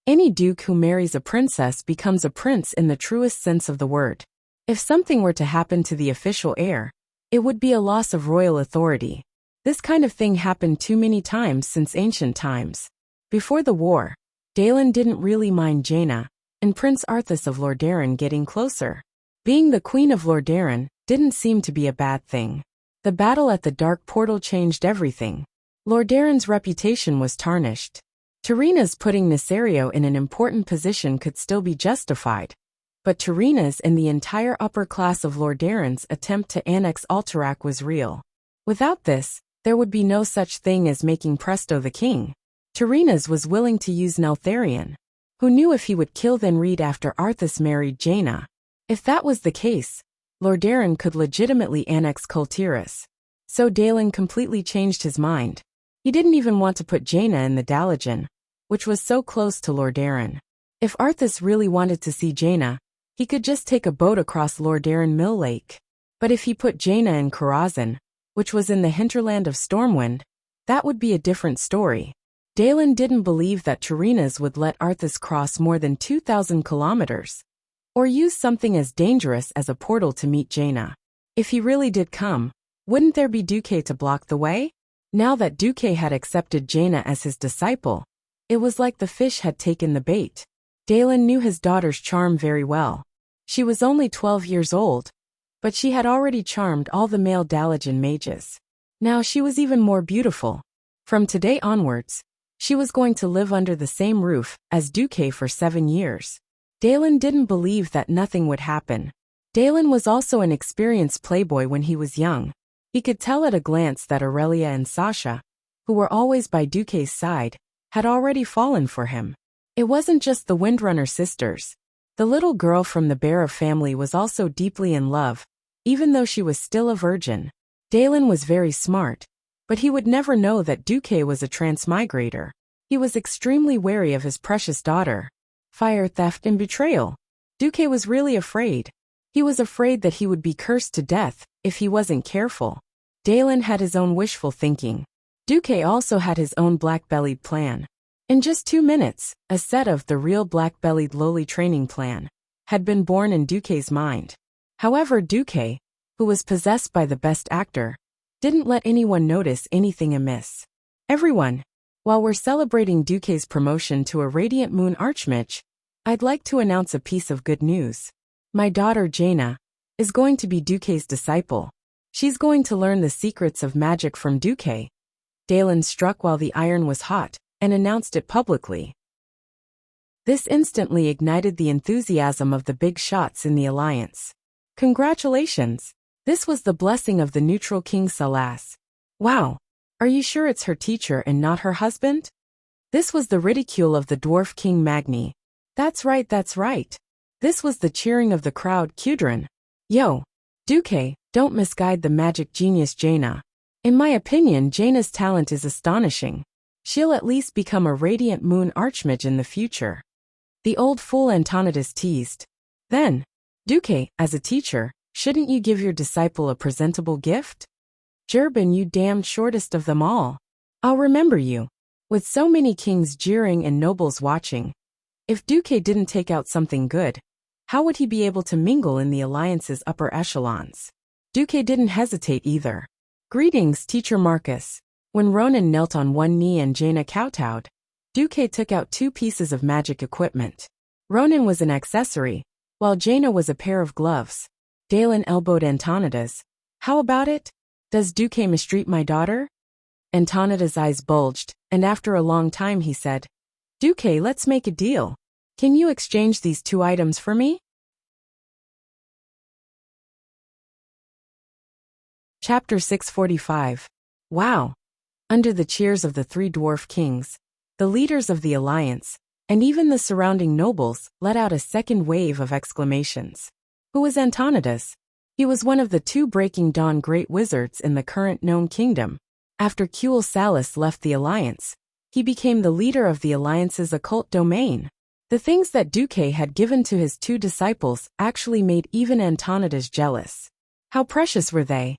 A: Any duke who marries a princess becomes a prince in the truest sense of the word. If something were to happen to the official heir, it would be a loss of royal authority. This kind of thing happened too many times since ancient times. Before the war, Dalen didn't really mind Jaina and Prince Arthas of Lordaeron getting closer. Being the Queen of Lordaeron didn't seem to be a bad thing. The battle at the Dark Portal changed everything. Lordaeron's reputation was tarnished. Tyrannis putting Nesario in an important position could still be justified, but Tyrannis and the entire upper class of Lordaeron's attempt to annex Alterac was real. Without this, there would be no such thing as making Presto the king. Tyrannis was willing to use Neltharion, who knew if he would kill Thenred after Arthas married Jaina. If that was the case, Lordaeron could legitimately annex Kultiras. So Dalen completely changed his mind. He didn't even want to put Jaina in the Dalagen, which was so close to Lordaeron. If Arthas really wanted to see Jaina, he could just take a boat across Lordaeron Mill Lake. But if he put Jaina in Karazhan, which was in the hinterland of Stormwind, that would be a different story. Dalen didn't believe that Tyrannis would let Arthas cross more than 2,000 kilometers, or use something as dangerous as a portal to meet Jaina. If he really did come, wouldn't there be Duque to block the way? Now that Duque had accepted Jaina as his disciple, it was like the fish had taken the bait. Dalen knew his daughter's charm very well. She was only 12 years old, but she had already charmed all the male Dalagen mages. Now she was even more beautiful. From today onwards, She was going to live under the same roof as Duque for 7 years. Dalen didn't believe that nothing would happen. Dalen was also an experienced playboy when he was young. He could tell at a glance that Aurelia and Sasha, who were always by Duque's side, had already fallen for him. It wasn't just the Windrunner sisters. The little girl from the Bearer family was also deeply in love, even though she was still a virgin. Dalen was very smart, but he would never know that Duque was a transmigrator. He was extremely wary of his precious daughter. Fire, theft, and betrayal. Duque was really afraid. He was afraid that he would be cursed to death if he wasn't careful. Dalen had his own wishful thinking. Duque also had his own black-bellied plan. In just 2 minutes, a set of the real black-bellied lowly training plan had been born in Duque's mind. However, Duque, who was possessed by the best actor, didn't let anyone notice anything amiss. Everyone, while we're celebrating Duque's promotion to a Radiant Moon Archmage, I'd like to announce a piece of good news. My daughter Jaina is going to be Duque's disciple. She's going to learn the secrets of magic from Duque. Dalen struck while the iron was hot and announced it publicly. This instantly ignited the enthusiasm of the big shots in the alliance. Congratulations! This was the blessing of the neutral King Salas. Wow! Are you sure it's her teacher and not her husband? This was the ridicule of the dwarf King Magni. That's right, that's right. This was the cheering of the crowd. Kudrin. Yo! Duque, don't misguide the magic genius Jaina. In my opinion, Jaina's talent is astonishing. She'll at least become a Radiant Moon Archmage in the future. The old fool Antonidas teased. Then, Duque, as a teacher, shouldn't you give your disciple a presentable gift? Jerbin, you damned shortest of them all. I'll remember you. With so many kings jeering and nobles watching, if Duque didn't take out something good, how would he be able to mingle in the alliance's upper echelons? Duque didn't hesitate either. Greetings, Teacher Marcus. When Ronan knelt on one knee and Jaina kowtowed, Duque took out 2 pieces of magic equipment. Ronan was an accessory, while Jaina was a pair of gloves. Dalen elbowed Antonidas. How about it? Does Duque mistreat my daughter? Antonidas' eyes bulged, and after a long time he said, Duque, let's make a deal. Can you exchange these 2 items for me? Chapter 645. Wow! Under the cheers of the 3 dwarf kings, the leaders of the alliance, and even the surrounding nobles, let out a second wave of exclamations. Who was Antonidas? He was one of the 2 Breaking Dawn great wizards in the current known kingdom. After Kuel Salus left the alliance, he became the leader of the alliance's occult domain. The things that Duque had given to his 2 disciples actually made even Antonidas jealous. How precious were they?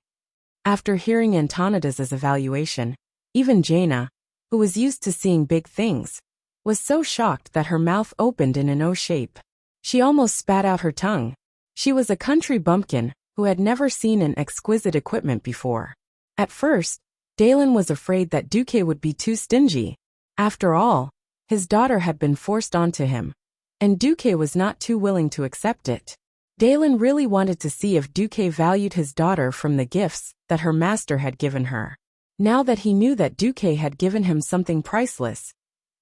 A: After hearing Antonidas' evaluation, even Jaina, who was used to seeing big things, was so shocked that her mouth opened in an O shape. She almost spat out her tongue. She was a country bumpkin who had never seen an exquisite equipment before. At first, Dalen was afraid that Duque would be too stingy. After all, his daughter had been forced onto him, and Duque was not too willing to accept it. Dalen really wanted to see if Duque valued his daughter from the gifts that her master had given her. Now that he knew that Duque had given him something priceless,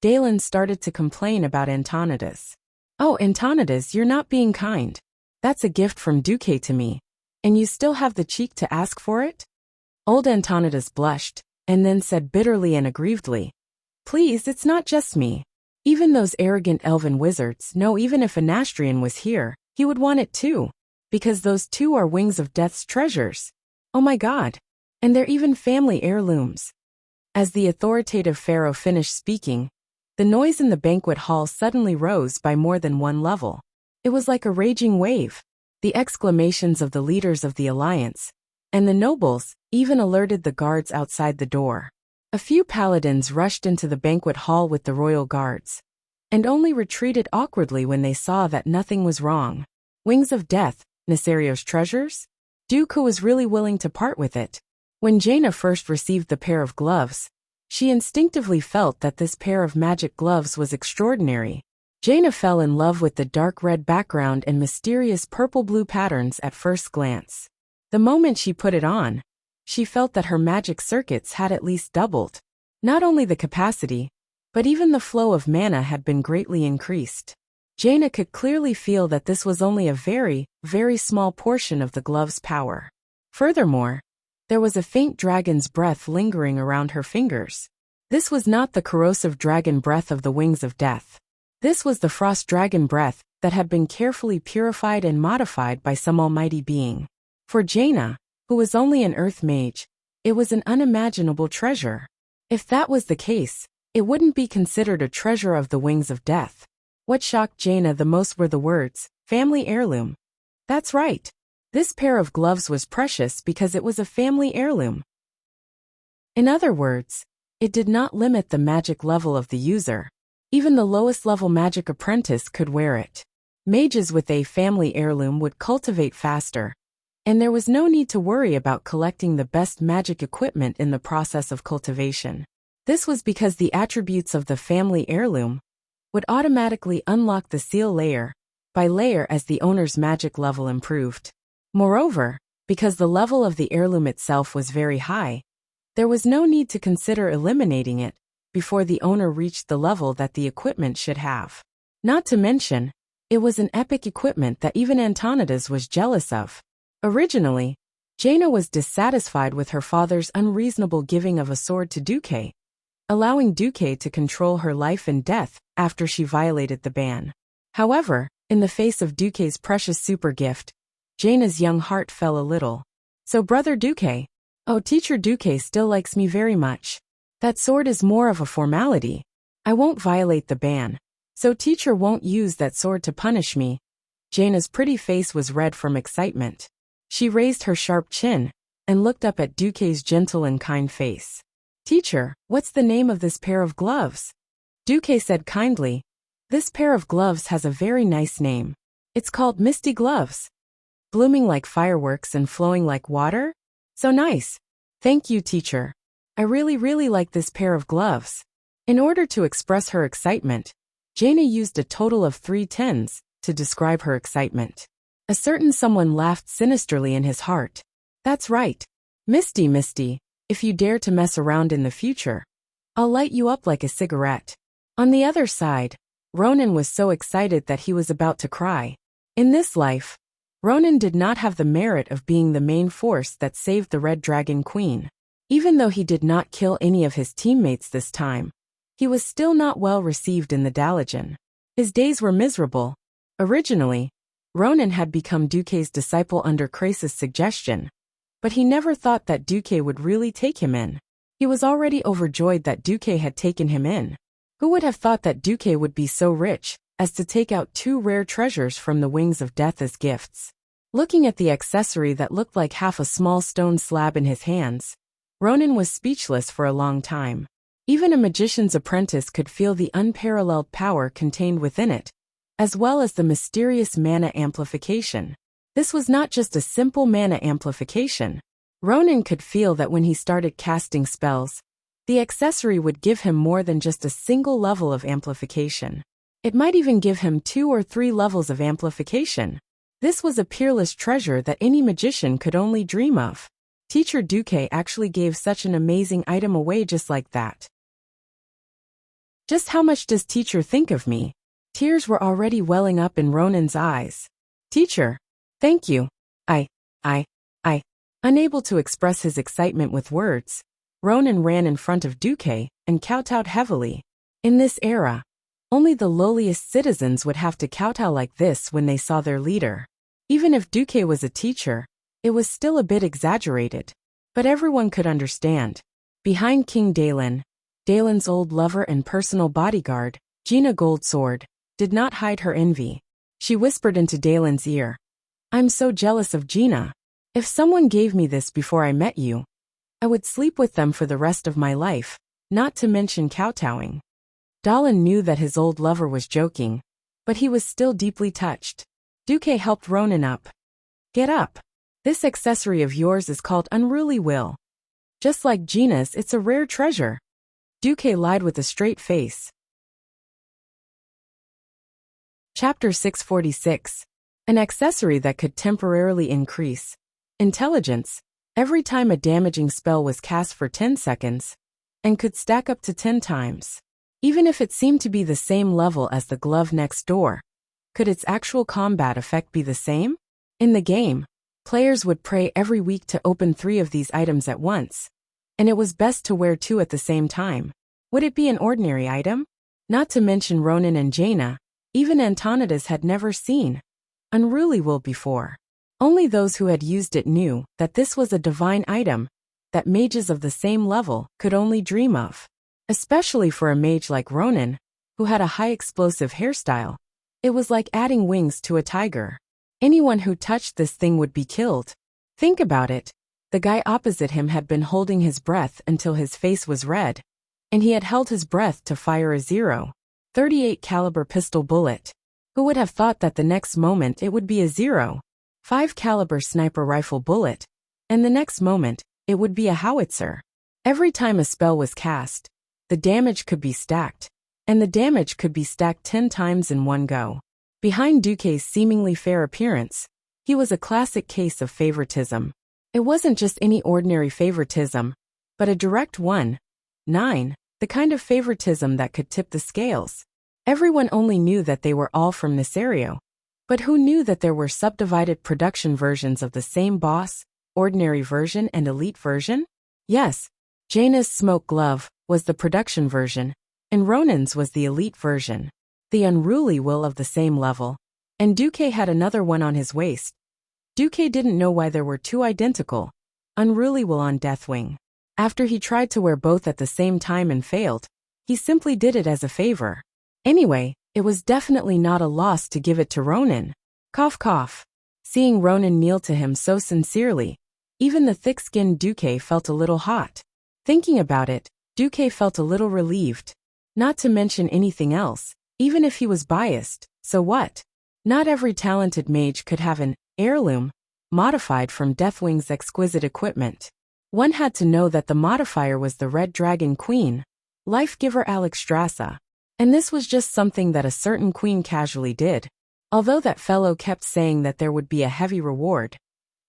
A: Dalen started to complain about Antonidas. Oh, Antonidas, you're not being kind. That's a gift from Duque to me, and you still have the cheek to ask for it? Old Antonidas blushed, and then said bitterly and aggrievedly, Please, it's not just me. Even those arrogant elven wizards know even if Anastrian was here, he would want it too, because those 2 are Wings of Death's treasures. Oh my God. And they're even family heirlooms. As the authoritative pharaoh finished speaking, the noise in the banquet hall suddenly rose by more than 1 level. It was like a raging wave. The exclamations of the leaders of the alliance, and the nobles, even alerted the guards outside the door. A few paladins rushed into the banquet hall with the royal guards, and only retreated awkwardly when they saw that nothing was wrong. Wings of Death, Nesario's treasures? Duque was really willing to part with it. When Jaina first received the pair of gloves, she instinctively felt that this pair of magic gloves was extraordinary. Jaina fell in love with the dark red background and mysterious purple-blue patterns at first glance. The moment she put it on, she felt that her magic circuits had at least doubled. Not only the capacity, But even the flow of mana had been greatly increased. Jaina could clearly feel that this was only a very, very small portion of the glove's power. Furthermore, there was a faint dragon's breath lingering around her fingers. This was not the corrosive dragon breath of the wings of death. This was the frost dragon breath that had been carefully purified and modified by some almighty being. For Jaina, who was only an earth mage, it was an unimaginable treasure. If that was the case, it wouldn't be considered a treasure of the wings of death. What shocked Jaina the most were the words, family heirloom. That's right. This pair of gloves was precious because it was a family heirloom. In other words, it did not limit the magic level of the user. Even the lowest level magic apprentice could wear it. Mages with a family heirloom would cultivate faster, and there was no need to worry about collecting the best magic equipment in the process of cultivation. This was because the attributes of the family heirloom would automatically unlock the seal layer by layer as the owner's magic level improved. Moreover, because the level of the heirloom itself was very high, there was no need to consider eliminating it before the owner reached the level that the equipment should have. Not to mention, it was an epic equipment that even Antonidas was jealous of. Originally, Jaina was dissatisfied with her father's unreasonable giving of a sword to Duque, allowing Duque to control her life and death after she violated the ban. However, in the face of Duque's precious super gift, Jaina's young heart fell a little. So Brother Duque, oh Teacher Duque still likes me very much. That sword is more of a formality. I won't violate the ban, so Teacher won't use that sword to punish me. Jaina's pretty face was red from excitement. She raised her sharp chin and looked up at Duque's gentle and kind face. Teacher, what's the name of this pair of gloves? Duque said kindly, this pair of gloves has a very nice name. It's called Misty Gloves. Blooming like fireworks and flowing like water? So nice. Thank you, Teacher. I really like this pair of gloves. In order to express her excitement, Jaina used a total of 3 tens to describe her excitement. A certain someone laughed sinisterly in his heart. That's right. Misty, if you dare to mess around in the future, I'll light you up like a cigarette. On the other side, Ronan was so excited that he was about to cry. In this life, Ronan did not have the merit of being the main force that saved the Red Dragon Queen. Even though he did not kill any of his teammates this time, he was still not well received in the Dalajan. His days were miserable. Originally, Ronan had become Duque's disciple under Krasis' suggestion, but he never thought that Duque would really take him in. He was already overjoyed that Duque had taken him in. Who would have thought that Duque would be so rich as to take out 2 rare treasures from the wings of death as gifts? Looking at the accessory that looked like half a small stone slab in his hands, Ronan was speechless for a long time. Even a magician's apprentice could feel the unparalleled power contained within it, as well as the mysterious mana amplification. This was not just a simple mana amplification. Ronan could feel that when he started casting spells, the accessory would give him more than just a single level of amplification. It might even give him 2 or 3 levels of amplification. This was a peerless treasure that any magician could only dream of. Teacher Duque actually gave such an amazing item away just like that. Just how much does Teacher think of me? Tears were already welling up in Ronan's eyes. Teacher, thank you. I. Unable to express his excitement with words, Ronan ran in front of Duque and kowtowed heavily. In this era, only the lowliest citizens would have to kowtow like this when they saw their leader. Even if Duque was a teacher, it was still a bit exaggerated. But everyone could understand. Behind King Dalen, Dalen's old lover and personal bodyguard, Jaina Goldsword, did not hide her envy. She whispered into Dalen's ear, I'm so jealous of Jaina. If someone gave me this before I met you, I would sleep with them for the rest of my life, not to mention kowtowing. Dalen knew that his old lover was joking, but he was still deeply touched. Duque helped Ronan up. Get up. This accessory of yours is called Unruly Will. Just like Jaina's, it's a rare treasure. Duque lied with a straight face. Chapter 646. An accessory that could temporarily increase intelligence every time a damaging spell was cast for 10 seconds, and could stack up to 10 times. Even if it seemed to be the same level as the glove next door, could its actual combat effect be the same? In the game, players would pray every week to open 3 of these items at once, and it was best to wear 2 at the same time. Would it be an ordinary item? Not to mention Ronan and Jaina, even Antonidas had never seen unruly wool before. Only those who had used it knew that this was a divine item that mages of the same level could only dream of. Especially for a mage like Ronan, who had a high explosive hairstyle. It was like adding wings to a tiger. Anyone who touched this thing would be killed. Think about it. The guy opposite him had been holding his breath until his face was red, and he had held his breath to fire a .38 caliber pistol bullet. Who would have thought that the next moment it would be a .5 caliber sniper rifle bullet, and the next moment it would be a howitzer? Every time a spell was cast, the damage could be stacked, and the damage could be stacked 10 times in one go. Behind Duque's seemingly fair appearance, he was a classic case of favoritism. It wasn't just any ordinary favoritism, but a direct one. 9. The kind of favoritism that could tip the scales. Everyone only knew that they were all from Nisario. But who knew that there were subdivided production versions of the same boss, ordinary version and elite version? Yes, Jaina's smoke glove was the production version, and Ronan's was the elite version. The unruly will of the same level, and Duque had another one on his waist. Duque didn't know why there were 2 identical unruly will on Deathwing. After he tried to wear both at the same time and failed, he simply did it as a favor. Anyway, it was definitely not a loss to give it to Ronan. Cough cough. Seeing Ronan kneel to him so sincerely, even the thick-skinned Duque felt a little hot. Thinking about it, Duque felt a little relieved. Not to mention anything else, even if he was biased, so what? Not every talented mage could have an heirloom modified from Deathwing's exquisite equipment. One had to know that the modifier was the Red Dragon Queen, life-giver Alexstrasza. And this was just something that a certain queen casually did. Although that fellow kept saying that there would be a heavy reward,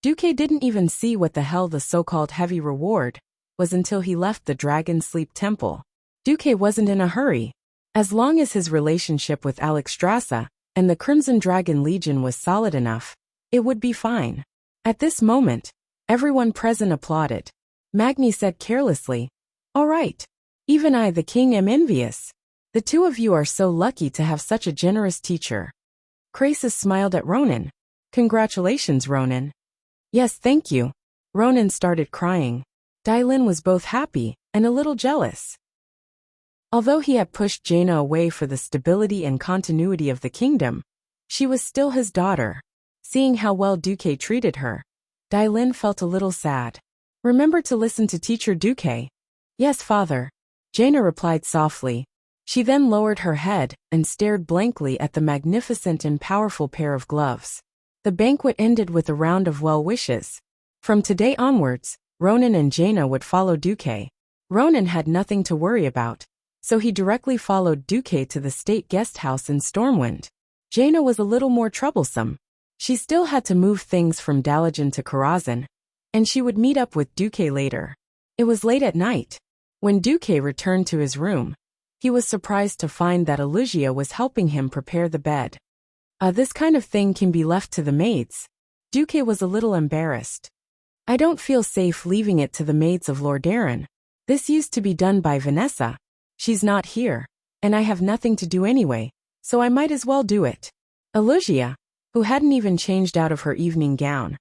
A: Duque didn't even see what the hell the so-called heavy reward was until he left the Dragon Sleep Temple. Duque wasn't in a hurry. As long as his relationship with Alexstrasza and the Crimson Dragon Legion was solid enough, it would be fine. At this moment, everyone present applauded. Magni said carelessly, "All right. Even I, the king, am envious. The 2 of you are so lucky to have such a generous teacher." Krasus smiled at Ronan. "Congratulations, Ronan." "Yes, thank you." Ronan started crying. Dylan was both happy and a little jealous. Although he had pushed Jaina away for the stability and continuity of the kingdom, she was still his daughter. Seeing how well Duque treated her, Dylan felt a little sad. "Remember to listen to Teacher Duque." "Yes, father," Jaina replied softly. She then lowered her head and stared blankly at the magnificent and powerful pair of gloves. The banquet ended with a round of well wishes. From today onwards, Ronan and Jaina would follow Duque. Ronan had nothing to worry about, so he directly followed Duque to the state guest house in Stormwind. Jaina was a little more troublesome. She still had to move things from Dalajan to Karazhan, and she would meet up with Duque later. It was late at night. When Duque returned to his room, he was surprised to find that Alugia was helping him prepare the bed. This kind of thing can be left to the maids." Duque was a little embarrassed. "I don't feel safe leaving it to the maids of Lord Aaron. This used to be done by Vanessa. She's not here, and I have nothing to do anyway, so I might as well do it." Alugia, who hadn't even changed out of her evening gown,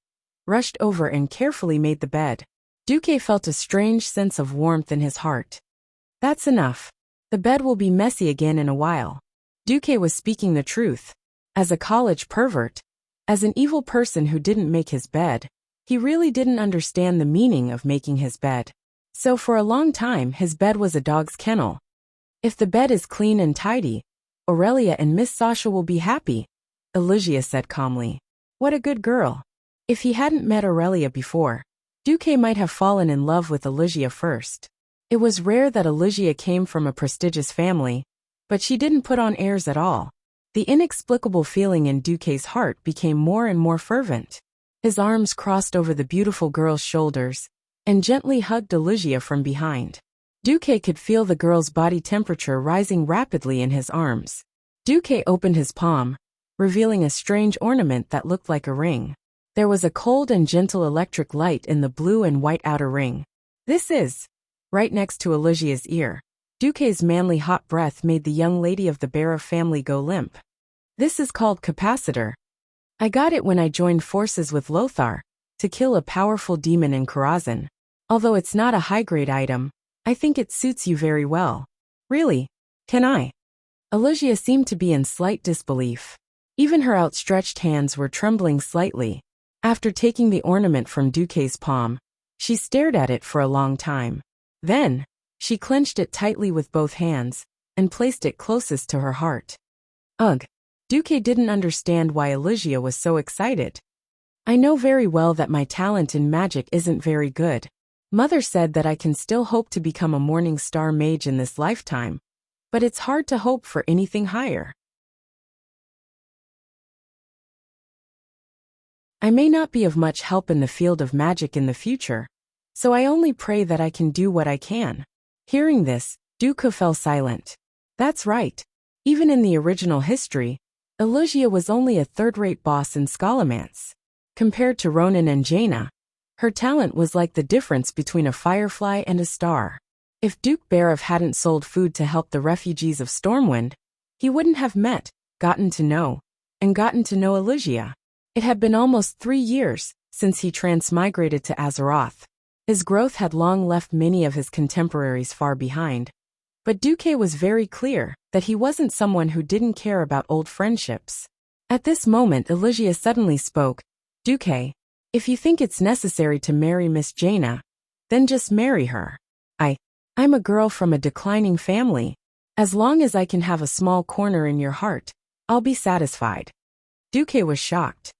A: rushed over and carefully made the bed. Duque felt a strange sense of warmth in his heart. "That's enough. The bed will be messy again in a while." Duque was speaking the truth. As a college pervert, as an evil person who didn't make his bed, he really didn't understand the meaning of making his bed. So for a long time his bed was a dog's kennel. "If the bed is clean and tidy, Aurelia and Miss Sasha will be happy," Alugia said calmly. What a good girl. If he hadn't met Aurelia before, Duque might have fallen in love with Alugia first. It was rare that Alugia came from a prestigious family, but she didn't put on airs at all. The inexplicable feeling in Duque's heart became more and more fervent. His arms crossed over the beautiful girl's shoulders and gently hugged Alugia from behind. Duque could feel the girl's body temperature rising rapidly in his arms. Duque opened his palm, revealing a strange ornament that looked like a ring. There was a cold and gentle electric light in the blue and white outer ring. This is right next to Olivia's ear. Duque's manly hot breath made the young lady of the Bearer family go limp. This is called capacitor. I got it when I joined forces with Lothar to kill a powerful demon in Karazhan. Although it's not a high-grade item, I think it suits you very well. Really? Can I? Olivia seemed to be in slight disbelief. Even her outstretched hands were trembling slightly. After taking the ornament from Duque's palm, she stared at it for a long time. Then, she clenched it tightly with both hands and placed it closest to her heart. Ugh! Duque didn't understand why Olivia was so excited. I know very well that my talent in magic isn't very good. Mother said that I can still hope to become a morning star mage in this lifetime, but it's hard to hope for anything higher. I may not be of much help in the field of magic in the future, so I only pray that I can do what I can. Hearing this, Duque fell silent. That's right. Even in the original history, Olivia was only a third-rate boss in scholomance. Compared to Ronan and Jaina, her talent was like the difference between a firefly and a star. If Duke Barev hadn't sold food to help the refugees of Stormwind, he wouldn't have met, gotten to know Olivia. It had been almost 3 years since he transmigrated to Azeroth. His growth had long left many of his contemporaries far behind. But Duque was very clear that he wasn't someone who didn't care about old friendships. At this moment Olivia suddenly spoke. Duque, if you think it's necessary to marry Miss Jaina, then just marry her. I'm a girl from a declining family. As long as I can have a small corner in your heart, I'll be satisfied. Duque was shocked.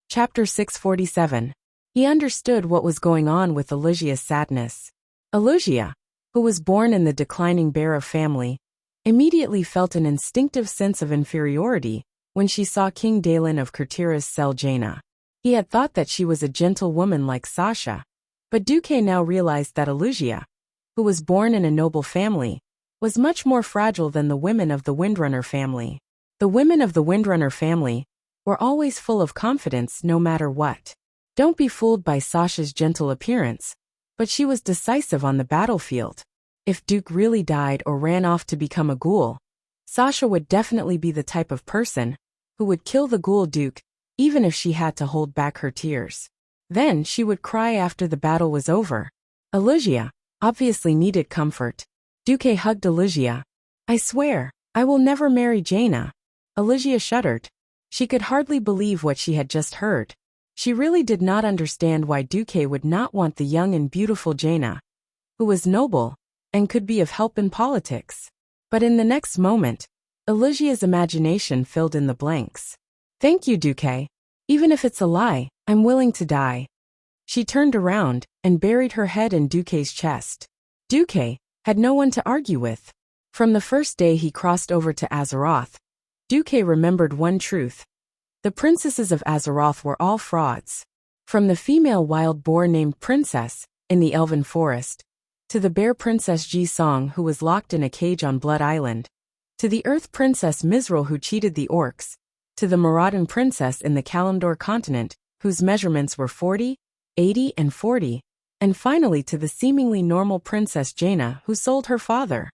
A: Chapter 647. He understood what was going on with Olivia's sadness. Olivia, who was born in the declining Bearer family, immediately felt an instinctive sense of inferiority when she saw King Dalen of Kurtira's cell Jaina. He had thought that she was a gentle woman like Sasha, but Duque now realized that Olivia, who was born in a noble family, was much more fragile than the women of the Windrunner family. The women of the Windrunner family were always full of confidence no matter what. Don't be fooled by Sasha's gentle appearance, but she was decisive on the battlefield. If Duke really died or ran off to become a ghoul, Sasha would definitely be the type of person who would kill the ghoul Duke, even if she had to hold back her tears. Then she would cry after the battle was over. Olivia obviously needed comfort. Duque hugged Olivia. I swear, I will never marry Jaina. Olivia shuddered. She could hardly believe what she had just heard. She really did not understand why Duque would not want the young and beautiful Jaina, who was noble and could be of help in politics. But in the next moment, Olivia's imagination filled in the blanks. Thank you, Duque. Even if it's a lie, I'm willing to die. She turned around and buried her head in Duque's chest. Duque had no one to argue with. From the first day he crossed over to Azeroth, Duque remembered one truth. The princesses of Azeroth were all frauds. From the female wild boar named Princess in the Elven Forest, to the bear princess Ji Song who was locked in a cage on Blood Island, to the earth princess Mizral who cheated the orcs, to the Moradin princess in the Kalimdor continent whose measurements were 40, 80 and 40, and finally to the seemingly normal princess Jaina who sold her father.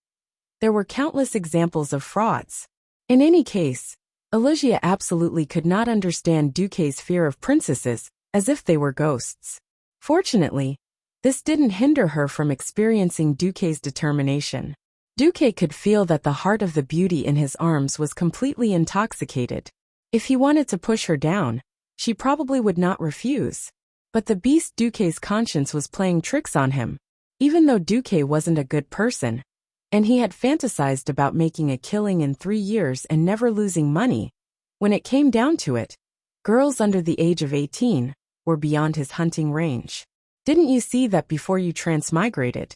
A: There were countless examples of frauds. In any case, Olivia absolutely could not understand Duque's fear of princesses, as if they were ghosts. Fortunately, this didn't hinder her from experiencing Duque's determination. Duque could feel that the heart of the beauty in his arms was completely intoxicated. If he wanted to push her down, she probably would not refuse. But the beast Duque's conscience was playing tricks on him. Even though Duque wasn't a good person, and he had fantasized about making a killing in 3 years and never losing money, when it came down to it, girls under the age of 18 were beyond his hunting range. Didn't you see that before you transmigrated?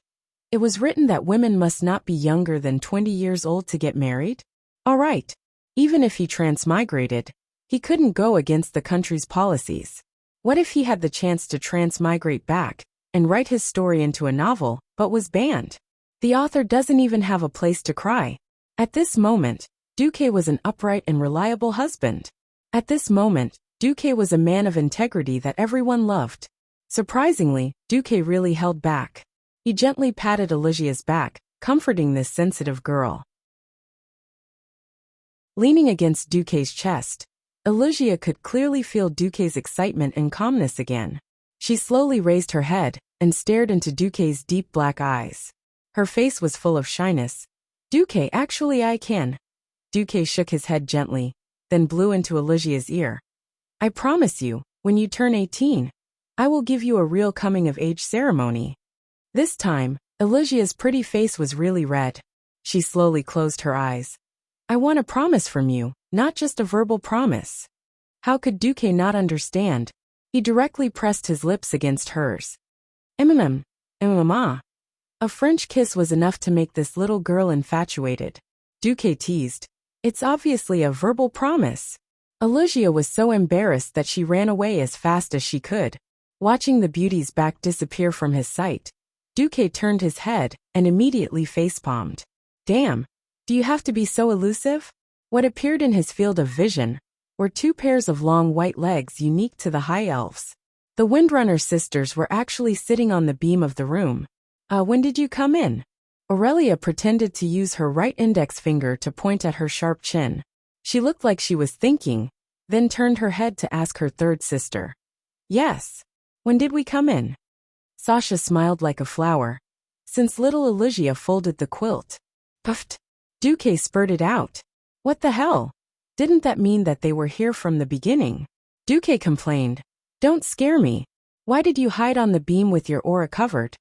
A: It was written that women must not be younger than 20 years old to get married? All right. Even if he transmigrated, he couldn't go against the country's policies. What if he had the chance to transmigrate back, and write his story into a novel, but was banned. The author doesn't even have a place to cry. At this moment, Duque was an upright and reliable husband. At this moment, Duque was a man of integrity that everyone loved. Surprisingly, Duque really held back. He gently patted Olivia's back, comforting this sensitive girl. Leaning against Duque's chest, Olivia could clearly feel Duque's excitement and calmness again. She slowly raised her head and stared into Duque's deep black eyes. Her face was full of shyness. "Duque, actually I can." Duque shook his head gently, then blew into Olivia's ear. "I promise you, when you turn 18, I will give you a real coming-of-age ceremony." This time, Olivia's pretty face was really red. She slowly closed her eyes. "I want a promise from you, not just a verbal promise." How could Duque not understand? He directly pressed his lips against hers. "Mama." A French kiss was enough to make this little girl infatuated. Duque teased. "It's obviously a verbal promise." Olivia was so embarrassed that she ran away as fast as she could. Watching the beauty's back disappear from his sight, Duque turned his head and immediately facepalmed. "Damn, do you have to be so elusive?" What appeared in his field of vision were two pairs of long white legs unique to the High Elves. The Windrunner sisters were actually sitting on the beam of the room. When did you come in?" Aurelia pretended to use her right index finger to point at her sharp chin. She looked like she was thinking, then turned her head to ask her third sister. "Yes. When did we come in?" Sasha smiled like a flower, since little Olivia folded the quilt. "Puffed." Duque spurted out. "What the hell? Didn't that mean that they were here from the beginning?" Duque complained. "Don't scare me. Why did you hide on the beam with your aura covered?"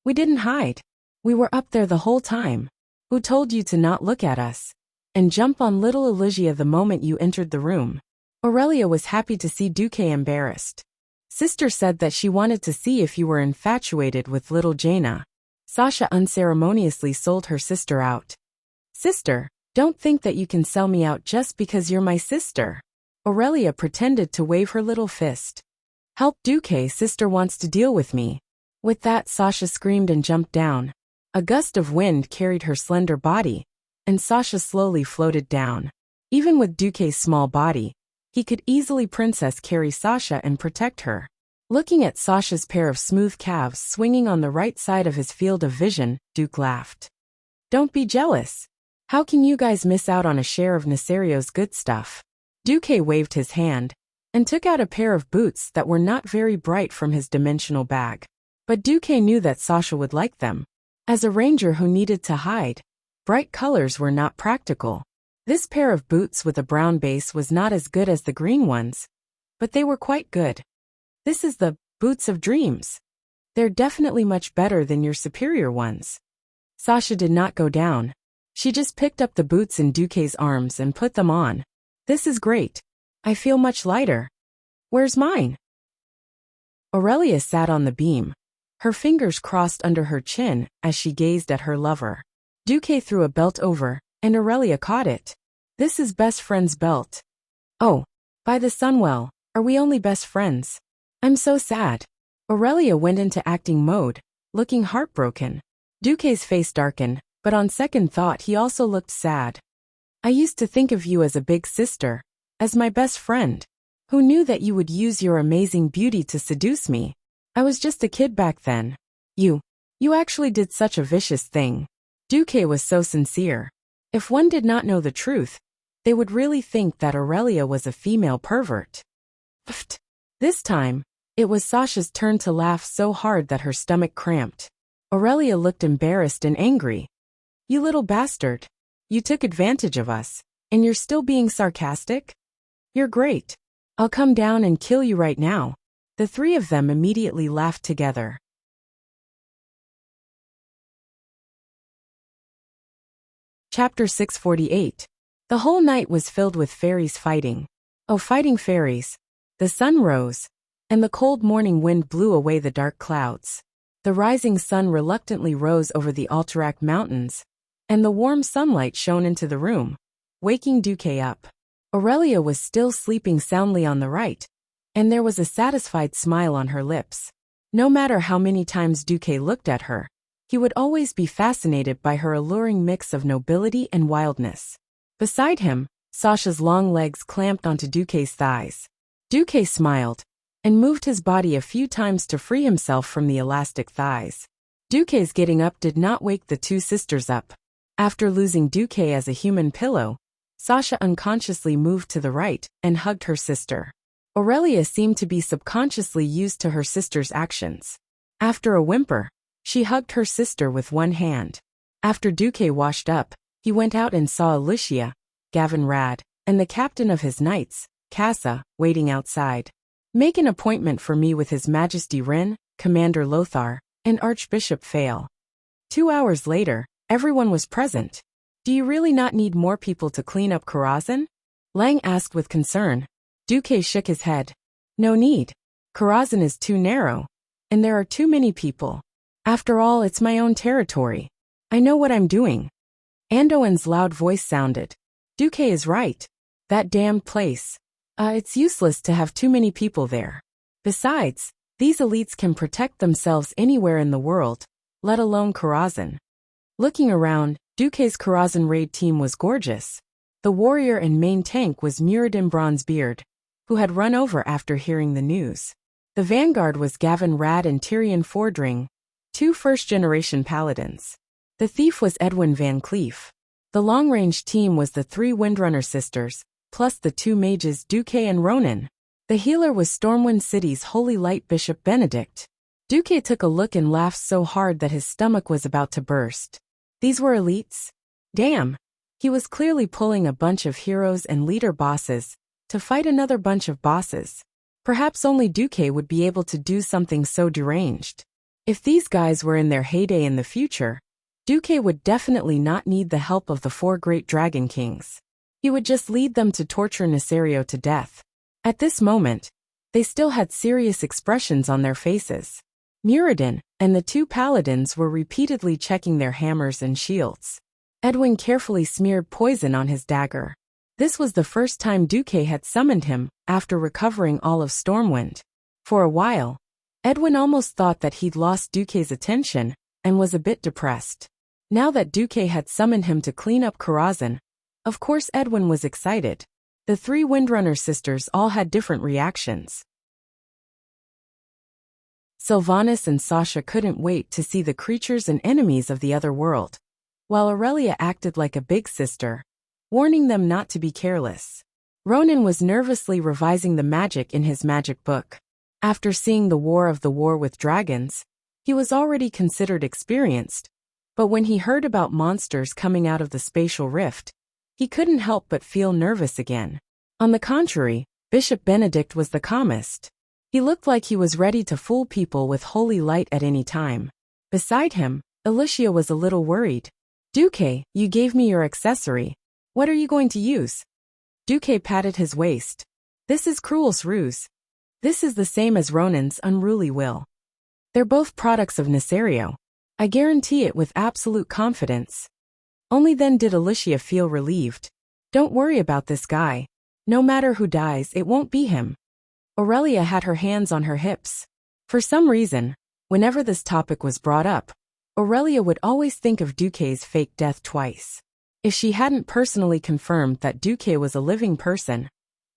A: "We didn't hide. We were up there the whole time. Who told you to not look at us and jump on little Olivia the moment you entered the room?" Aurelia was happy to see Duque embarrassed. "Sister said that she wanted to see if you were infatuated with little Jaina." Sasha unceremoniously sold her sister out. "Sister, don't think that you can sell me out just because you're my sister." Aurelia pretended to wave her little fist. "Help Duque, sister wants to deal with me." With that, Sasha screamed and jumped down. A gust of wind carried her slender body, and Sasha slowly floated down. Even with Duque's small body, he could easily princess carry Sasha and protect her. Looking at Sasha's pair of smooth calves swinging on the right side of his field of vision, Duque laughed. "Don't be jealous. How can you guys miss out on a share of Nasario's good stuff?" Duque waved his hand and took out a pair of boots that were not very bright from his dimensional bag. But Duque knew that Sasha would like them. As a ranger who needed to hide, bright colors were not practical. This pair of boots with a brown base was not as good as the green ones, but they were quite good. "This is the boots of dreams. They're definitely much better than your superior ones." Sasha did not go down. She just picked up the boots in Duque's arms and put them on. "This is great. I feel much lighter. Where's mine?" Aurelia sat on the beam, her fingers crossed under her chin as she gazed at her lover. Duque threw a belt over, and Aurelia caught it. "This is best friend's belt." "Oh, by the Sunwell, are we only best friends? I'm so sad." Aurelia went into acting mode, looking heartbroken. Duque's face darkened, but on second thought he also looked sad. "I used to think of you as a big sister, as my best friend. Who knew that you would use your amazing beauty to seduce me? I was just a kid back then. You actually did such a vicious thing." Duque was so sincere. If one did not know the truth, they would really think that Aurelia was a female pervert. Pfft. This time, it was Sasha's turn to laugh so hard that her stomach cramped. Aurelia looked embarrassed and angry. "You little bastard. You took advantage of us, and you're still being sarcastic? You're great. I'll come down and kill you right now." The three of them immediately laughed together. Chapter 648. The whole night was filled with fairies fighting. Oh, fighting fairies. The sun rose, and the cold morning wind blew away the dark clouds. The rising sun reluctantly rose over the Alterac Mountains, and the warm sunlight shone into the room, waking Duque up. Aurelia was still sleeping soundly on the right, and there was a satisfied smile on her lips. No matter how many times Duque looked at her, he would always be fascinated by her alluring mix of nobility and wildness. Beside him, Sasha's long legs clamped onto Duque's thighs. Duque smiled and moved his body a few times to free himself from the elastic thighs. Duque's getting up did not wake the two sisters up. After losing Duque as a human pillow, Sasha unconsciously moved to the right and hugged her sister. Aurelia seemed to be subconsciously used to her sister's actions. After a whimper, she hugged her sister with one hand. After Duque washed up, he went out and saw Alicia, Gavin Rad, and the captain of his knights, Casa, waiting outside. Make an appointment for me with His Majesty Rin, Commander Lothar, and Archbishop Fail. 2 hours later, everyone was present. Do you really not need more people to clean up Karazhan? Lang asked with concern. Duque shook his head. No need. Karazhan is too narrow, and there are too many people. After all, it's my own territory. I know what I'm doing. Anduin's loud voice sounded. Duque is right. That damned place. It's useless to have too many people there. Besides, these elites can protect themselves anywhere in the world, let alone Karazhan. Looking around, Duque's Karazhan raid team was gorgeous. The warrior and main tank was Muradin Bronzebeard, who had run over after hearing the news. The vanguard was Gavin Rad and Tyrion Fordring, 2 first-generation paladins. The thief was Edwin Van Cleef. The long-range team was the 3 Windrunner sisters, plus the 2 mages Duque and Ronan. The healer was Stormwind City's Holy Light Bishop Benedict. Duque took a look and laughed so hard that his stomach was about to burst. These were elites? Damn! He was clearly pulling a bunch of heroes and leader bosses to fight another bunch of bosses. Perhaps only Duque would be able to do something so deranged. If these guys were in their heyday in the future, Duque would definitely not need the help of the 4 great dragon kings. He would just lead them to torture Nesario to death. At this moment, they still had serious expressions on their faces. Muradin and the 2 paladins were repeatedly checking their hammers and shields. Edwin carefully smeared poison on his dagger. This was the first time Duque had summoned him after recovering all of Stormwind. For a while, Edwin almost thought that he'd lost Duque's attention and was a bit depressed. Now that Duque had summoned him to clean up Karazhan, of course Edwin was excited. The 3 Windrunner sisters all had different reactions. Sylvanas and Sasha couldn't wait to see the creatures and enemies of the other world, while Aurelia acted like a big sister, warning them not to be careless. Ronan was nervously revising the magic in his magic book. After seeing the War with Dragons, he was already considered experienced, but when he heard about monsters coming out of the spatial rift, he couldn't help but feel nervous again. On the contrary, Bishop Benedict was the calmest. He looked like he was ready to fool people with holy light at any time. Beside him, Alicia was a little worried. Duque, you gave me your accessory. What are you going to use? Duque patted his waist. This is Cruel's ruse. This is the same as Ronan's unruly will. They're both products of Nesario. I guarantee it with absolute confidence. Only then did Alicia feel relieved. Don't worry about this guy. No matter who dies, it won't be him. Aurelia had her hands on her hips. For some reason, whenever this topic was brought up, Aurelia would always think of Duque's fake death twice. If she hadn't personally confirmed that Duque was a living person,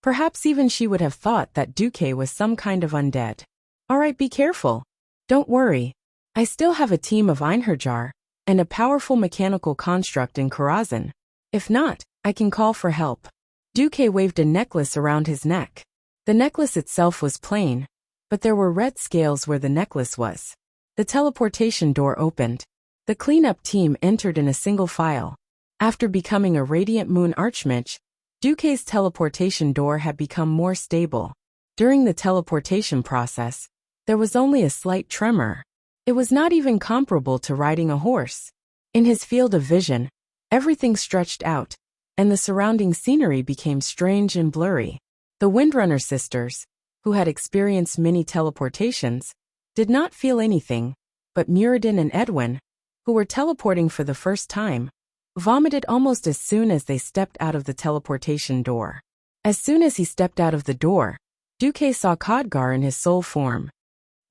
A: perhaps even she would have thought that Duque was some kind of undead. Alright, be careful. Don't worry. I still have a team of Einherjar and a powerful mechanical construct in Karazhan. If not, I can call for help. Duque waved a necklace around his neck. The necklace itself was plain, but there were red scales where the necklace was. The teleportation door opened. The cleanup team entered in a single file. After becoming a Radiant Moon Archmage, Duque's teleportation door had become more stable. During the teleportation process, there was only a slight tremor. It was not even comparable to riding a horse. In his field of vision, everything stretched out, and the surrounding scenery became strange and blurry. The Windrunner sisters, who had experienced many teleportations, did not feel anything, but Muradin and Edwin, who were teleporting for the first time, vomited almost as soon as they stepped out of the teleportation door. As soon as he stepped out of the door, Duque saw Khadgar in his soul form.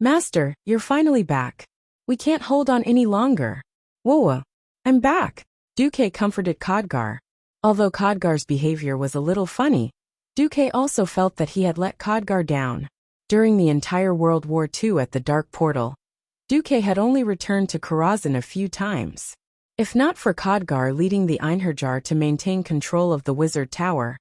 A: Master, you're finally back. We can't hold on any longer. Whoa, I'm back, Duque comforted Khadgar. Although Khadgar's behavior was a little funny, Duque also felt that he had let Khadgar down. During the entire World War II at the Dark Portal, Duque had only returned to Karazhan a few times. If not for Khadgar leading the Einherjar to maintain control of the Wizard Tower,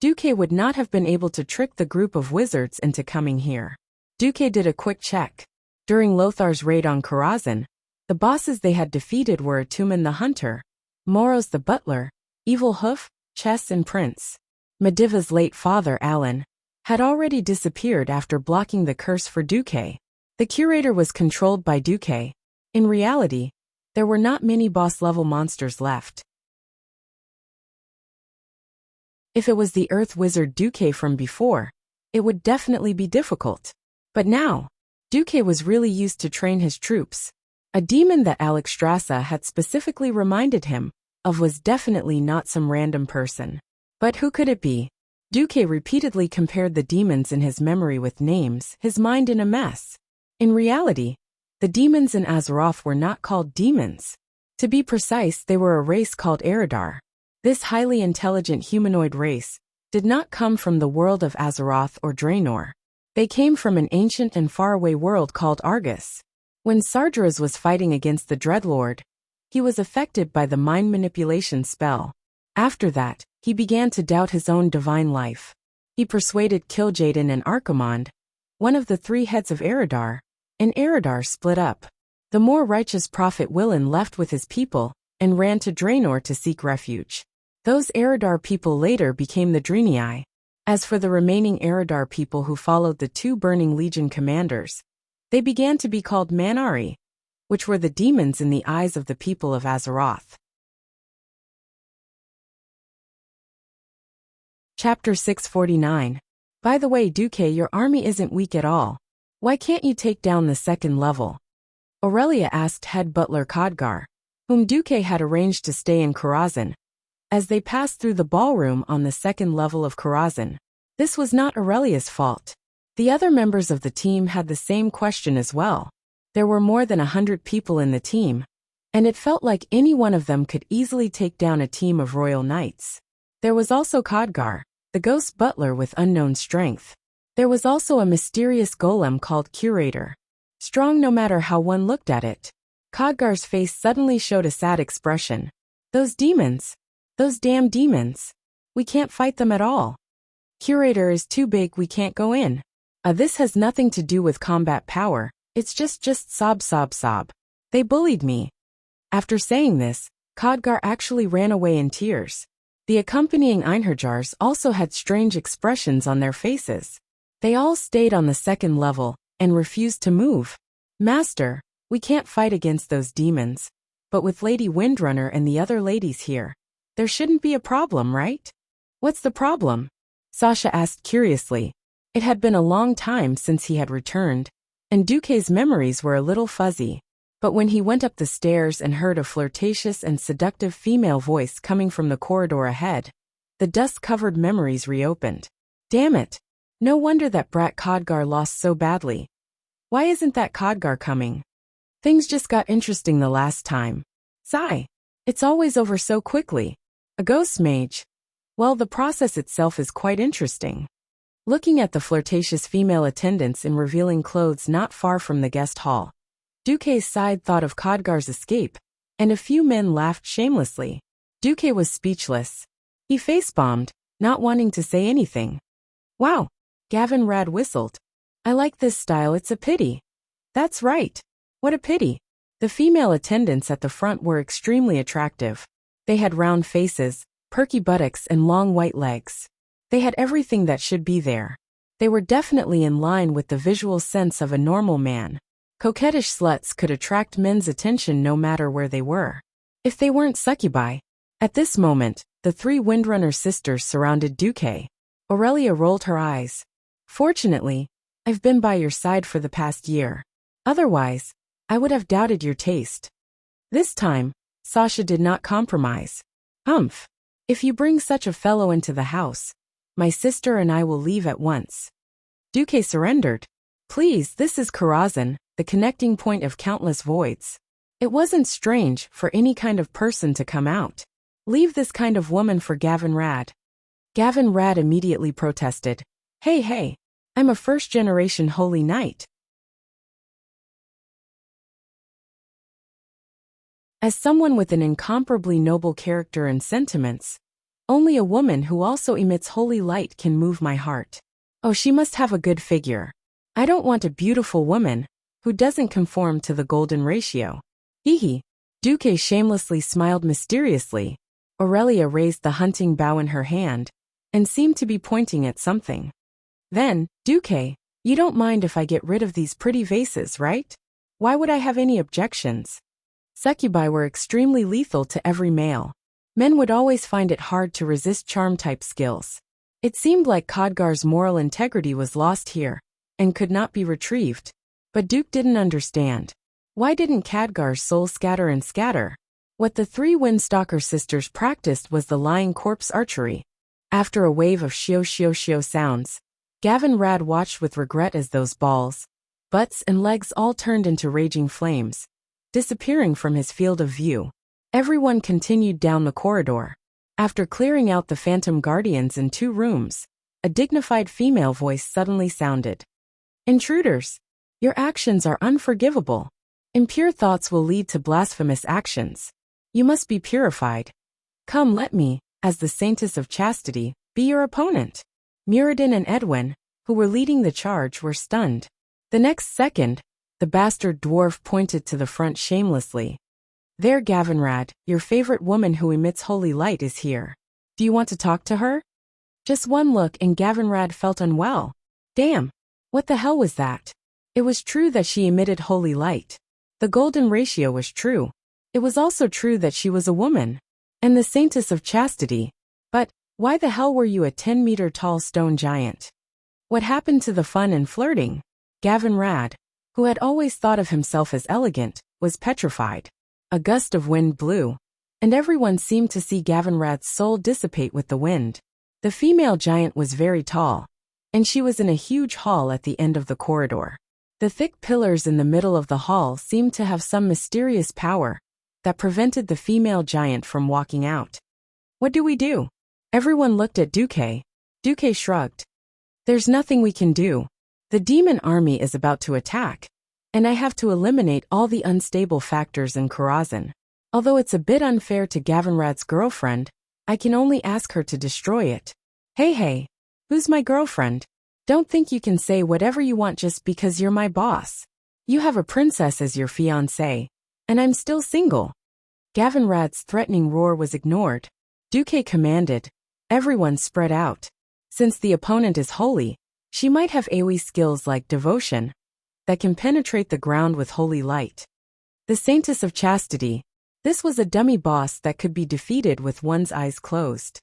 A: Duque would not have been able to trick the group of wizards into coming here. Duque did a quick check. During Lothar's raid on Karazhan, the bosses they had defeated were Atuman the Hunter, Moros the Butler, Evil Hoof, Chess and Prince. Mediva's late father, Alan, had already disappeared after blocking the curse for Duque. The curator was controlled by Duque. In reality, there were not many boss-level monsters left. If it was the Earth Wizard Duque from before, it would definitely be difficult. But now, Duque was really used to train his troops. A demon that Alexstrasza had specifically reminded him of was definitely not some random person. But who could it be? Duque repeatedly compared the demons in his memory with names, his mind in a mess. In reality, the demons in Azeroth were not called demons. To be precise, they were a race called Eridar. This highly intelligent humanoid race did not come from the world of Azeroth or Draenor. They came from an ancient and faraway world called Argus. When Sargeras was fighting against the Dreadlord, he was affected by the mind manipulation spell. After that, he began to doubt his own divine life. He persuaded Kil'jaeden and Archimonde, one of the three heads of Eridar, and Eridar split up. The more righteous prophet Willan left with his people and ran to Draenor to seek refuge. Those Eridar people later became the Draenei. As for the remaining Eridar people who followed the two Burning Legion commanders, they began to be called Man'ari, which were the demons in the eyes of the people of Azeroth. Chapter 649. By the way, Duque, your army isn't weak at all. Why can't you take down the second level? Aurelia asked head butler Khadgar, whom Duque had arranged to stay in Karazhan. As they passed through the ballroom on the second level of Karazhan, this was not Aurelia's fault. The other members of the team had the same question as well. There were more than 100 people in the team, and it felt like any one of them could easily take down a team of royal knights. There was also Khadgar, the ghost butler with unknown strength. There was also a mysterious golem called Curator, strong no matter how one looked at it. Khadgar's face suddenly showed a sad expression. Those demons! Those damn demons! We can't fight them at all. Curator is too big, we can't go in. This has nothing to do with combat power, it's just sob. They bullied me. After saying this, Khadgar actually ran away in tears. The accompanying Einherjars also had strange expressions on their faces. They all stayed on the second level and refused to move. Master, we can't fight against those demons, but with Lady Windrunner and the other ladies here, there shouldn't be a problem, right? What's the problem? Sasha asked curiously. It had been a long time since he had returned, and Duque's memories were a little fuzzy. But when he went up the stairs and heard a flirtatious and seductive female voice coming from the corridor ahead, the dust-covered memories reopened. Damn it! No wonder that brat Khadgar lost so badly. Why isn't that Khadgar coming? Things just got interesting the last time. Sigh. It's always over so quickly. A ghost mage. Well, the process itself is quite interesting. Looking at the flirtatious female attendants in revealing clothes not far from the guest hall, Duque's side thought of Khadgar's escape, and a few men laughed shamelessly. Duque was speechless. He face-bombed, not wanting to say anything. Wow! Gavin Rad whistled. I like this style, it's a pity. That's right. What a pity. The female attendants at the front were extremely attractive. They had round faces, perky buttocks and long white legs. They had everything that should be there. They were definitely in line with the visual sense of a normal man. Coquettish sluts could attract men's attention no matter where they were. If they weren't succubi. At this moment, the three Windrunner sisters surrounded Duque. Aurelia rolled her eyes. Fortunately, I've been by your side for the past year. Otherwise, I would have doubted your taste. This time, Sasha did not compromise. Humph. If you bring such a fellow into the house, my sister and I will leave at once. Duque surrendered. Please, this is Karazhan, the connecting point of countless voids. It wasn't strange for any kind of person to come out. Leave this kind of woman for Gavin Rad. Gavin Rad immediately protested. Hey, I'm a first-generation holy knight. As someone with an incomparably noble character and sentiments, only a woman who also emits holy light can move my heart. Oh, she must have a good figure. I don't want a beautiful woman who doesn't conform to the golden ratio. Hee. Duque shamelessly smiled mysteriously. Aurelia raised the hunting bow in her hand and seemed to be pointing at something. Then, Duque, you don't mind if I get rid of these pretty vases, right? Why would I have any objections? Succubi were extremely lethal to every male. Men would always find it hard to resist charm-type skills. It seemed like Khadgar's moral integrity was lost here and could not be retrieved. But Duke didn't understand. Why didn't Khadgar's soul scatter and scatter? What the three Windstalker sisters practiced was the lying corpse archery. After a wave of shio sounds, Gavin Rad watched with regret as those balls, butts and legs all turned into raging flames, disappearing from his field of view. Everyone continued down the corridor. After clearing out the phantom guardians in 2 rooms, a dignified female voice suddenly sounded. Intruders! Your actions are unforgivable. Impure thoughts will lead to blasphemous actions. You must be purified. Come, let me, as the Saintess of Chastity, be your opponent. Muradin and Edwin, who were leading the charge, were stunned. The next second, the bastard dwarf pointed to the front shamelessly. There, Gavinrad, your favorite woman who emits holy light is here. Do you want to talk to her? Just one look and Gavinrad felt unwell. Damn! What the hell was that? It was true that she emitted holy light. The golden ratio was true. It was also true that she was a woman. And the Saintess of Chastity. But, why the hell were you a 10-meter tall stone giant? What happened to the fun and flirting? Gavinrad, who had always thought of himself as elegant, was petrified. A gust of wind blew, and everyone seemed to see Gavinrad's soul dissipate with the wind. The female giant was very tall, and she was in a huge hall at the end of the corridor. The thick pillars in the middle of the hall seemed to have some mysterious power that prevented the female giant from walking out. What do we do? Everyone looked at Duque. Duque shrugged. There's nothing we can do. The demon army is about to attack, and I have to eliminate all the unstable factors in Karazhan. Although it's a bit unfair to Gavinrad's girlfriend, I can only ask her to destroy it. Hey, who's my girlfriend? Don't think you can say whatever you want just because you're my boss. You have a princess as your fiancé, and I'm still single. Gavinrad's threatening roar was ignored. Duque commanded. Everyone spread out. Since the opponent is holy, she might have AoE skills like devotion that can penetrate the ground with holy light. The Saintess of Chastity. This was a dummy boss that could be defeated with one's eyes closed.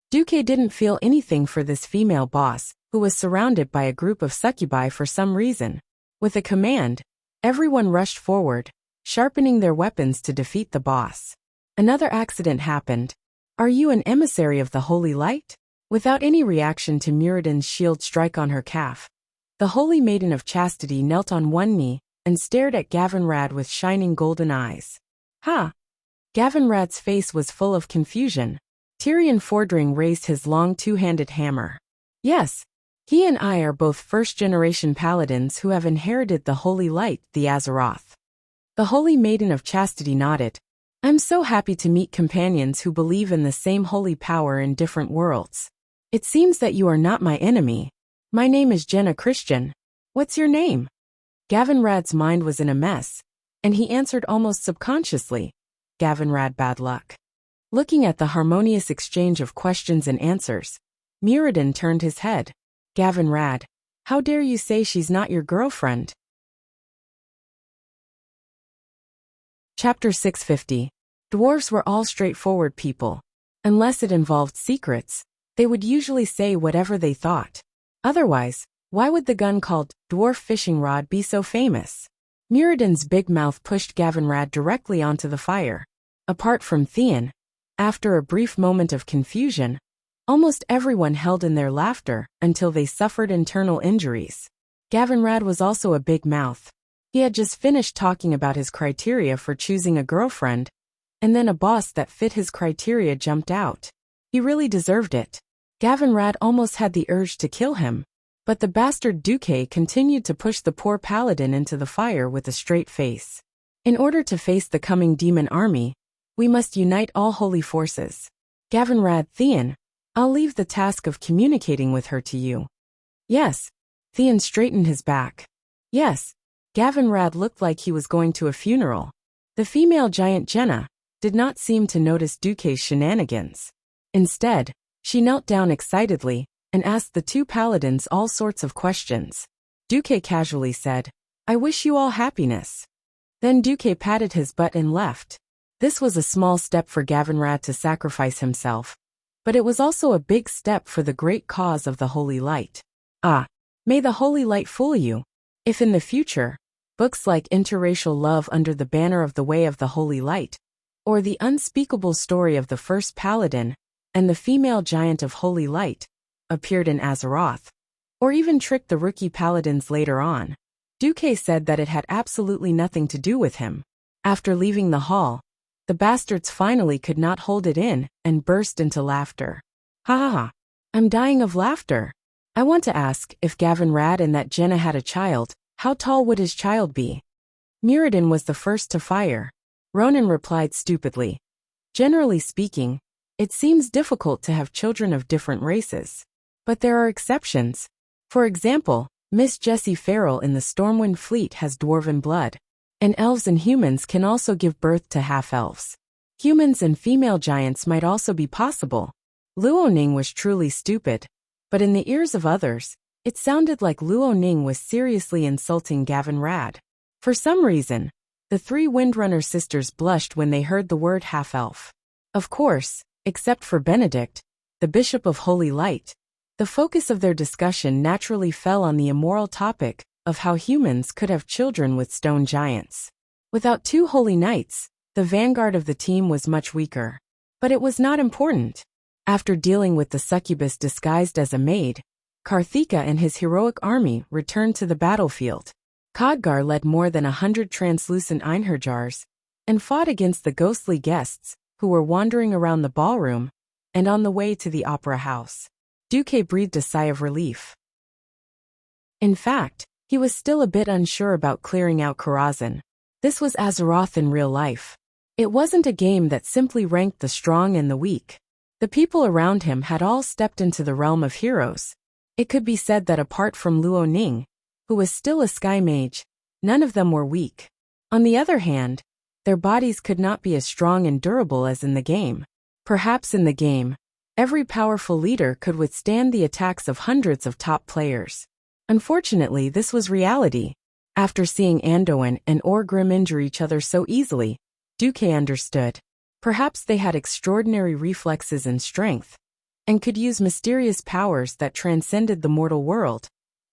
A: Duque didn't feel anything for this female boss, who was surrounded by a group of succubi for some reason. With a command, everyone rushed forward, sharpening their weapons to defeat the boss. Another accident happened. Are you an emissary of the holy light? Without any reaction to Muradin's shield strike on her calf, the Holy Maiden of Chastity knelt on one knee and stared at Gavinrad with shining golden eyes. Ha! Gavinrad's face was full of confusion. Tyrion Fordring raised his long 2-handed hammer. Yes, he and I are both first-generation paladins who have inherited the holy light, the Azeroth. The Holy Maiden of Chastity nodded. I'm so happy to meet companions who believe in the same holy power in different worlds. It seems that you are not my enemy. My name is Jenna Christian. What's your name? Gavinrad's mind was in a mess, and he answered almost subconsciously. Gavinrad bad luck. Looking at the harmonious exchange of questions and answers, Muradin turned his head. Gavinrad, how dare you say she's not your girlfriend? Chapter 650. Dwarves were all straightforward people. Unless it involved secrets, they would usually say whatever they thought. Otherwise, why would the gun called Dwarf Fishing Rod be so famous? Muradin's big mouth pushed Gavinrad directly onto the fire. Apart from Theon, after a brief moment of confusion, almost everyone held in their laughter until they suffered internal injuries. Gavinrad was also a big mouth. He had just finished talking about his criteria for choosing a girlfriend, and then a boss that fit his criteria jumped out. He really deserved it. Gavinrad almost had the urge to kill him, but the bastard Duque continued to push the poor paladin into the fire with a straight face. In order to face the coming demon army, we must unite all holy forces. Gavinrad, Theon, I'll leave the task of communicating with her to you. Yes. Theon straightened his back. Yes. Gavinrad looked like he was going to a funeral. The female giant Jenna did not seem to notice Duque's shenanigans. Instead, she knelt down excitedly and asked the two paladins all sorts of questions. Duque casually said, "I wish you all happiness." Then Duque patted his butt and left. This was a small step for Gavinrad to sacrifice himself, but it was also a big step for the great cause of the Holy Light. Ah, may the Holy Light fool you. If in the future, books like Interracial Love Under the Banner of the Way of the Holy Light, or The Unspeakable Story of the First Paladin and the Female Giant of Holy Light, appeared in Azeroth, or even tricked the rookie paladins later on, Duque said that it had absolutely nothing to do with him. After leaving the hall, the bastards finally could not hold it in and burst into laughter. Ha ha ha. I'm dying of laughter. I want to ask, if Gavinrad and that Jenna had a child, how tall would his child be? Muradin was the first to fire. Ronan replied stupidly. Generally speaking, it seems difficult to have children of different races. But there are exceptions. For example, Miss Jessie Farrell in the Stormwind Fleet has dwarven blood, and elves and humans can also give birth to half-elves. Humans and female giants might also be possible. Luoning was truly stupid, but in the ears of others, it sounded like Luoning was seriously insulting Gavinrad. For some reason, the three Windrunner sisters blushed when they heard the word half-elf. Of course, except for Benedict, the Bishop of Holy Light, the focus of their discussion naturally fell on the immoral topic of how humans could have children with stone giants. Without two holy knights, the vanguard of the team was much weaker. But it was not important. After dealing with the succubus disguised as a maid, Karthika and his heroic army returned to the battlefield. Khadgar led more than 100 translucent Einherjars and fought against the ghostly guests who were wandering around the ballroom and on the way to the opera house. Duque breathed a sigh of relief. In fact, he was still a bit unsure about clearing out Karazhan. This was Azeroth in real life. It wasn't a game that simply ranked the strong and the weak. The people around him had all stepped into the realm of heroes. It could be said that apart from Luoning, who was still a sky mage, none of them were weak. On the other hand, their bodies could not be as strong and durable as in the game. Perhaps in the game, every powerful leader could withstand the attacks of hundreds of top players. Unfortunately, this was reality. After seeing Anduin and Orgrim injure each other so easily, Duque understood. Perhaps they had extraordinary reflexes and strength, and could use mysterious powers that transcended the mortal world.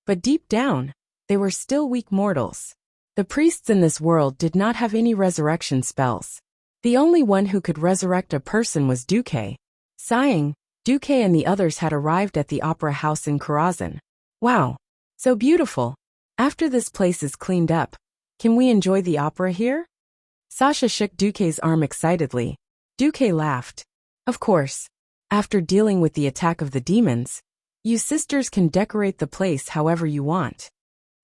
A: But deep down, they were still weak mortals. The priests in this world did not have any resurrection spells. The only one who could resurrect a person was Duque. Sighing, Duque and the others had arrived at the opera house in Karazhan. Wow, so beautiful. After this place is cleaned up, can we enjoy the opera here? Sasha shook Duque's arm excitedly. Duque laughed. Of course. After dealing with the attack of the demons, you sisters can decorate the place however you want.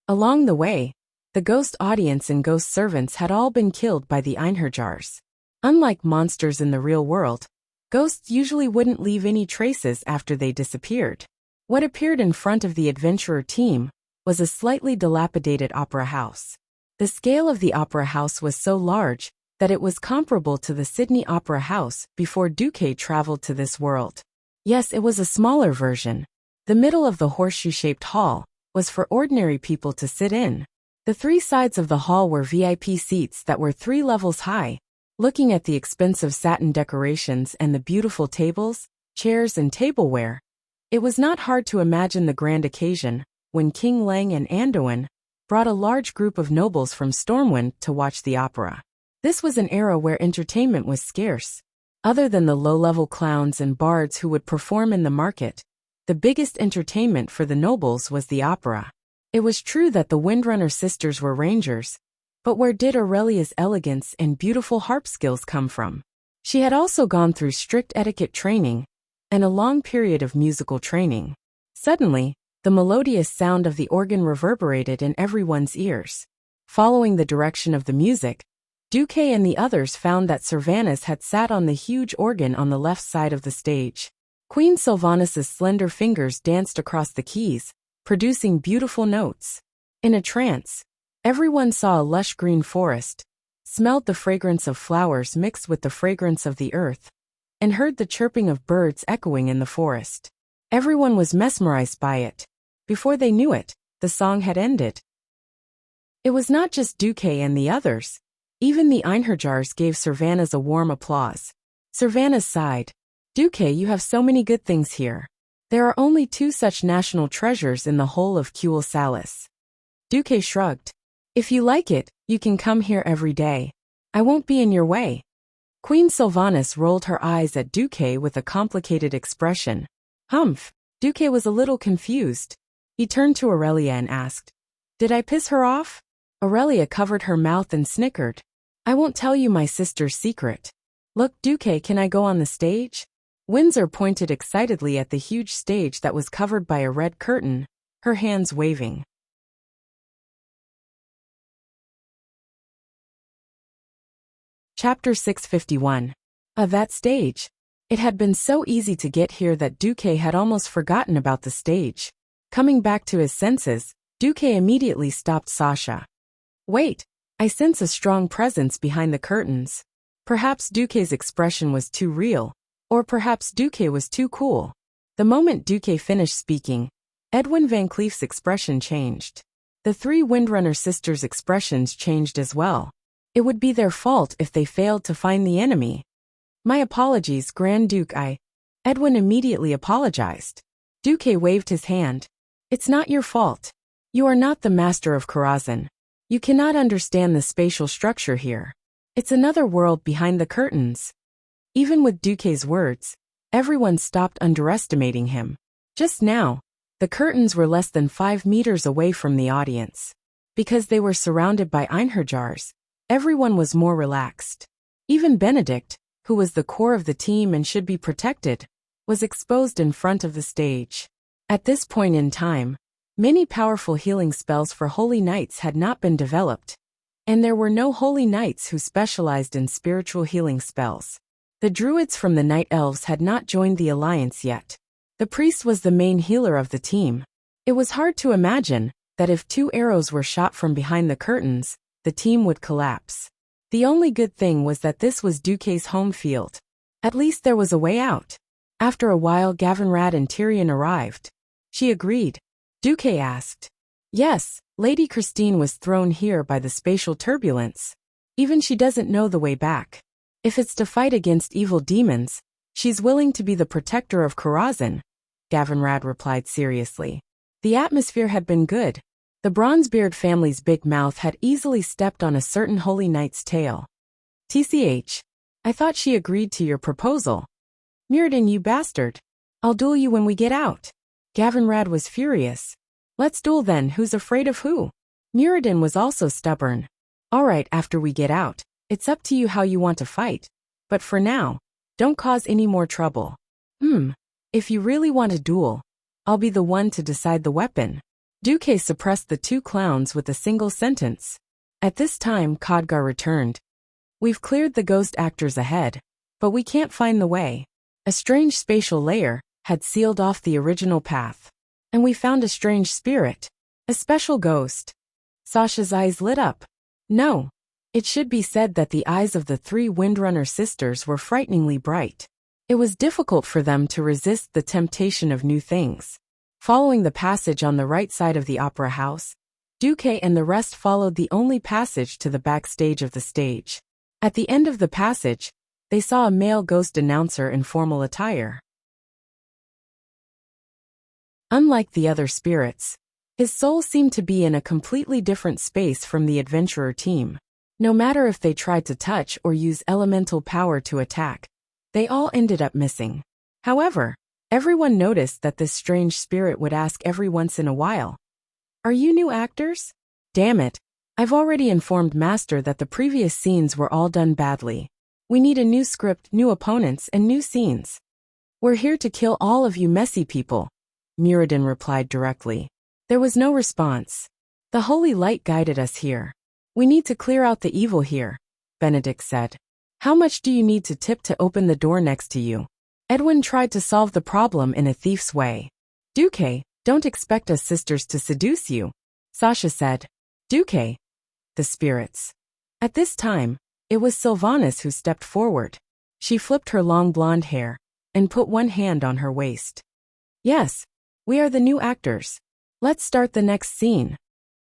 A: Along the way, the ghost audience and ghost servants had all been killed by the Einherjars. Unlike monsters in the real world, ghosts usually wouldn't leave any traces after they disappeared. What appeared in front of the adventurer team was a slightly dilapidated opera house. The scale of the opera house was so large that it was comparable to the Sydney Opera House before Duque traveled to this world. Yes, it was a smaller version. The middle of the horseshoe-shaped hall was for ordinary people to sit in. The three sides of the hall were VIP seats that were 3 levels high. Looking at the expensive satin decorations and the beautiful tables, chairs and tableware, it was not hard to imagine the grand occasion when King Lang and Anduin brought a large group of nobles from Stormwind to watch the opera. This was an era where entertainment was scarce. Other than the low-level clowns and bards who would perform in the market, the biggest entertainment for the nobles was the opera. It was true that the Windrunner sisters were rangers, but where did Aurelia's elegance and beautiful harp skills come from? She had also gone through strict etiquette training and a long period of musical training. Suddenly, the melodious sound of the organ reverberated in everyone's ears. Following the direction of the music, Duque and the others found that Servanas had sat on the huge organ on the left side of the stage. Queen Sylvanas's slender fingers danced across the keys, producing beautiful notes. In a trance, everyone saw a lush green forest, smelled the fragrance of flowers mixed with the fragrance of the earth, and heard the chirping of birds echoing in the forest. Everyone was mesmerized by it. Before they knew it, the song had ended. It was not just Duque and the others. Even the Einherjars gave Servanas a warm applause. Servanas sighed. Duque, you have so many good things here. There are only 2 such national treasures in the whole of Cuel Salis. Duque shrugged. If you like it, you can come here every day. I won't be in your way. Queen Sylvanas rolled her eyes at Duque with a complicated expression. Humph. Duque was a little confused. He turned to Aurelia and asked, Did I piss her off? Aurelia covered her mouth and snickered. I won't tell you my sister's secret. Look, Duque, can I go on the stage? Windsor pointed excitedly at the huge stage that was covered by a red curtain, her hands waving. Chapter 651. Of that stage. It had been so easy to get here that Duque had almost forgotten about the stage. Coming back to his senses, Duque immediately stopped Sasha. Wait, I sense a strong presence behind the curtains. Perhaps Duque's expression was too real, or perhaps Duque was too cool. The moment Duque finished speaking, Edwin Van Cleef's expression changed. The 3 Windrunner sisters' expressions changed as well. It would be their fault if they failed to find the enemy. My apologies, Grand Duke. Edwin immediately apologized. Duque waved his hand. It's not your fault. You are not the master of Karazhan. You cannot understand the spatial structure here. It's another world behind the curtains. Even with Duque's words, everyone stopped underestimating him. Just now, the curtains were less than 5 meters away from the audience. Because they were surrounded by Einherjars, everyone was more relaxed. Even Benedict, who was the core of the team and should be protected, was exposed in front of the stage. At this point in time, many powerful healing spells for holy knights had not been developed, and there were no holy knights who specialized in spiritual healing spells. The druids from the Night Elves had not joined the alliance yet. The priest was the main healer of the team. It was hard to imagine that if 2 arrows were shot from behind the curtains, the team would collapse. The only good thing was that this was Duque's home field. At least there was a way out. After a while, Gavinrad and Tyrion arrived. She agreed. Duque asked. Yes, Lady Christine was thrown here by the spatial turbulence. Even she doesn't know the way back. If it's to fight against evil demons, she's willing to be the protector of Karazhan, Gavinrad replied seriously. The atmosphere had been good. The Bronzebeard family's big mouth had easily stepped on a certain holy knight's tail. TCH. I thought she agreed to your proposal. Mirrodin, you bastard. I'll duel you when we get out. Gavinrad was furious. Let's duel then, who's afraid of who? Mirrodin was also stubborn. Alright, after we get out, it's up to you how you want to fight. But for now, don't cause any more trouble. If you really want a duel, I'll be the one to decide the weapon. Duque suppressed the 2 clowns with a single sentence. At this time, Khadgar returned. We've cleared the ghost actors ahead, but we can't find the way. A strange spatial layer had sealed off the original path. And we found a strange spirit. A special ghost. Sasha's eyes lit up. No. It should be said that the eyes of the 3 Windrunner sisters were frighteningly bright. It was difficult for them to resist the temptation of new things. Following the passage on the right side of the opera house, Duque and the rest followed the only passage to the backstage of the stage. At the end of the passage, they saw a male ghost announcer in formal attire. Unlike the other spirits, his soul seemed to be in a completely different space from the adventurer team. No matter if they tried to touch or use elemental power to attack, they all ended up missing. However, everyone noticed that this strange spirit would ask every once in a while, Are you new actors? Damn it. I've already informed Master that the previous scenes were all done badly. We need a new script, new opponents, and new scenes. We're here to kill all of you messy people, Muradin replied directly. There was no response. The holy light guided us here. We need to clear out the evil here, Benedict said. How much do you need to tip to open the door next to you? Edwin tried to solve the problem in a thief's way. Duque, don't expect us sisters to seduce you, Sasha said. Duque. The spirits. At this time, it was Sylvanas who stepped forward. She flipped her long blonde hair and put one hand on her waist. Yes, we are the new actors. Let's start the next scene.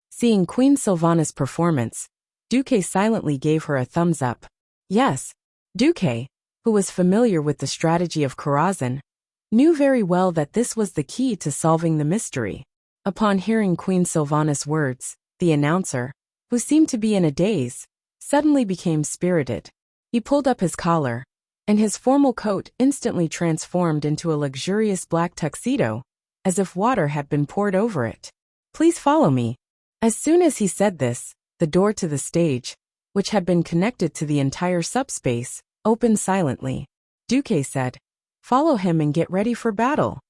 A: Seeing Queen Sylvanas' performance, Duque silently gave her a thumbs up. Yes, Duque, who was familiar with the strategy of Karazhan, knew very well that this was the key to solving the mystery. Upon hearing Queen Sylvanas' words, the announcer, who seemed to be in a daze, suddenly became spirited. He pulled up his collar, and his formal coat instantly transformed into a luxurious black tuxedo, as if water had been poured over it. Please follow me. As soon as he said this, the door to the stage, which had been connected to the entire subspace, opened silently. Duque said, Follow him and get ready for battle.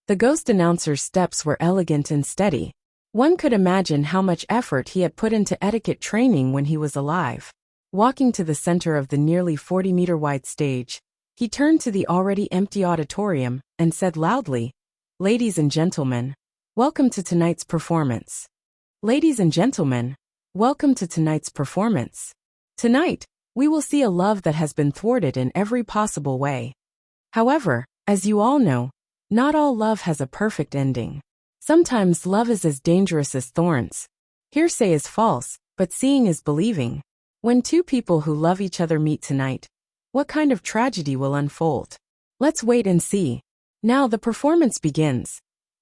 A: The ghost announcer's steps were elegant and steady. One could imagine how much effort he had put into etiquette training when he was alive. Walking to the center of the nearly 40-meter-wide stage, he turned to the already empty auditorium and said loudly, Ladies and gentlemen, welcome to tonight's performance. Ladies and gentlemen, welcome to tonight's performance. Tonight, we will see a love that has been thwarted in every possible way. However, as you all know, not all love has a perfect ending. Sometimes love is as dangerous as thorns. Hearsay is false, but seeing is believing. When two people who love each other meet tonight, what kind of tragedy will unfold? Let's wait and see. Now the performance begins.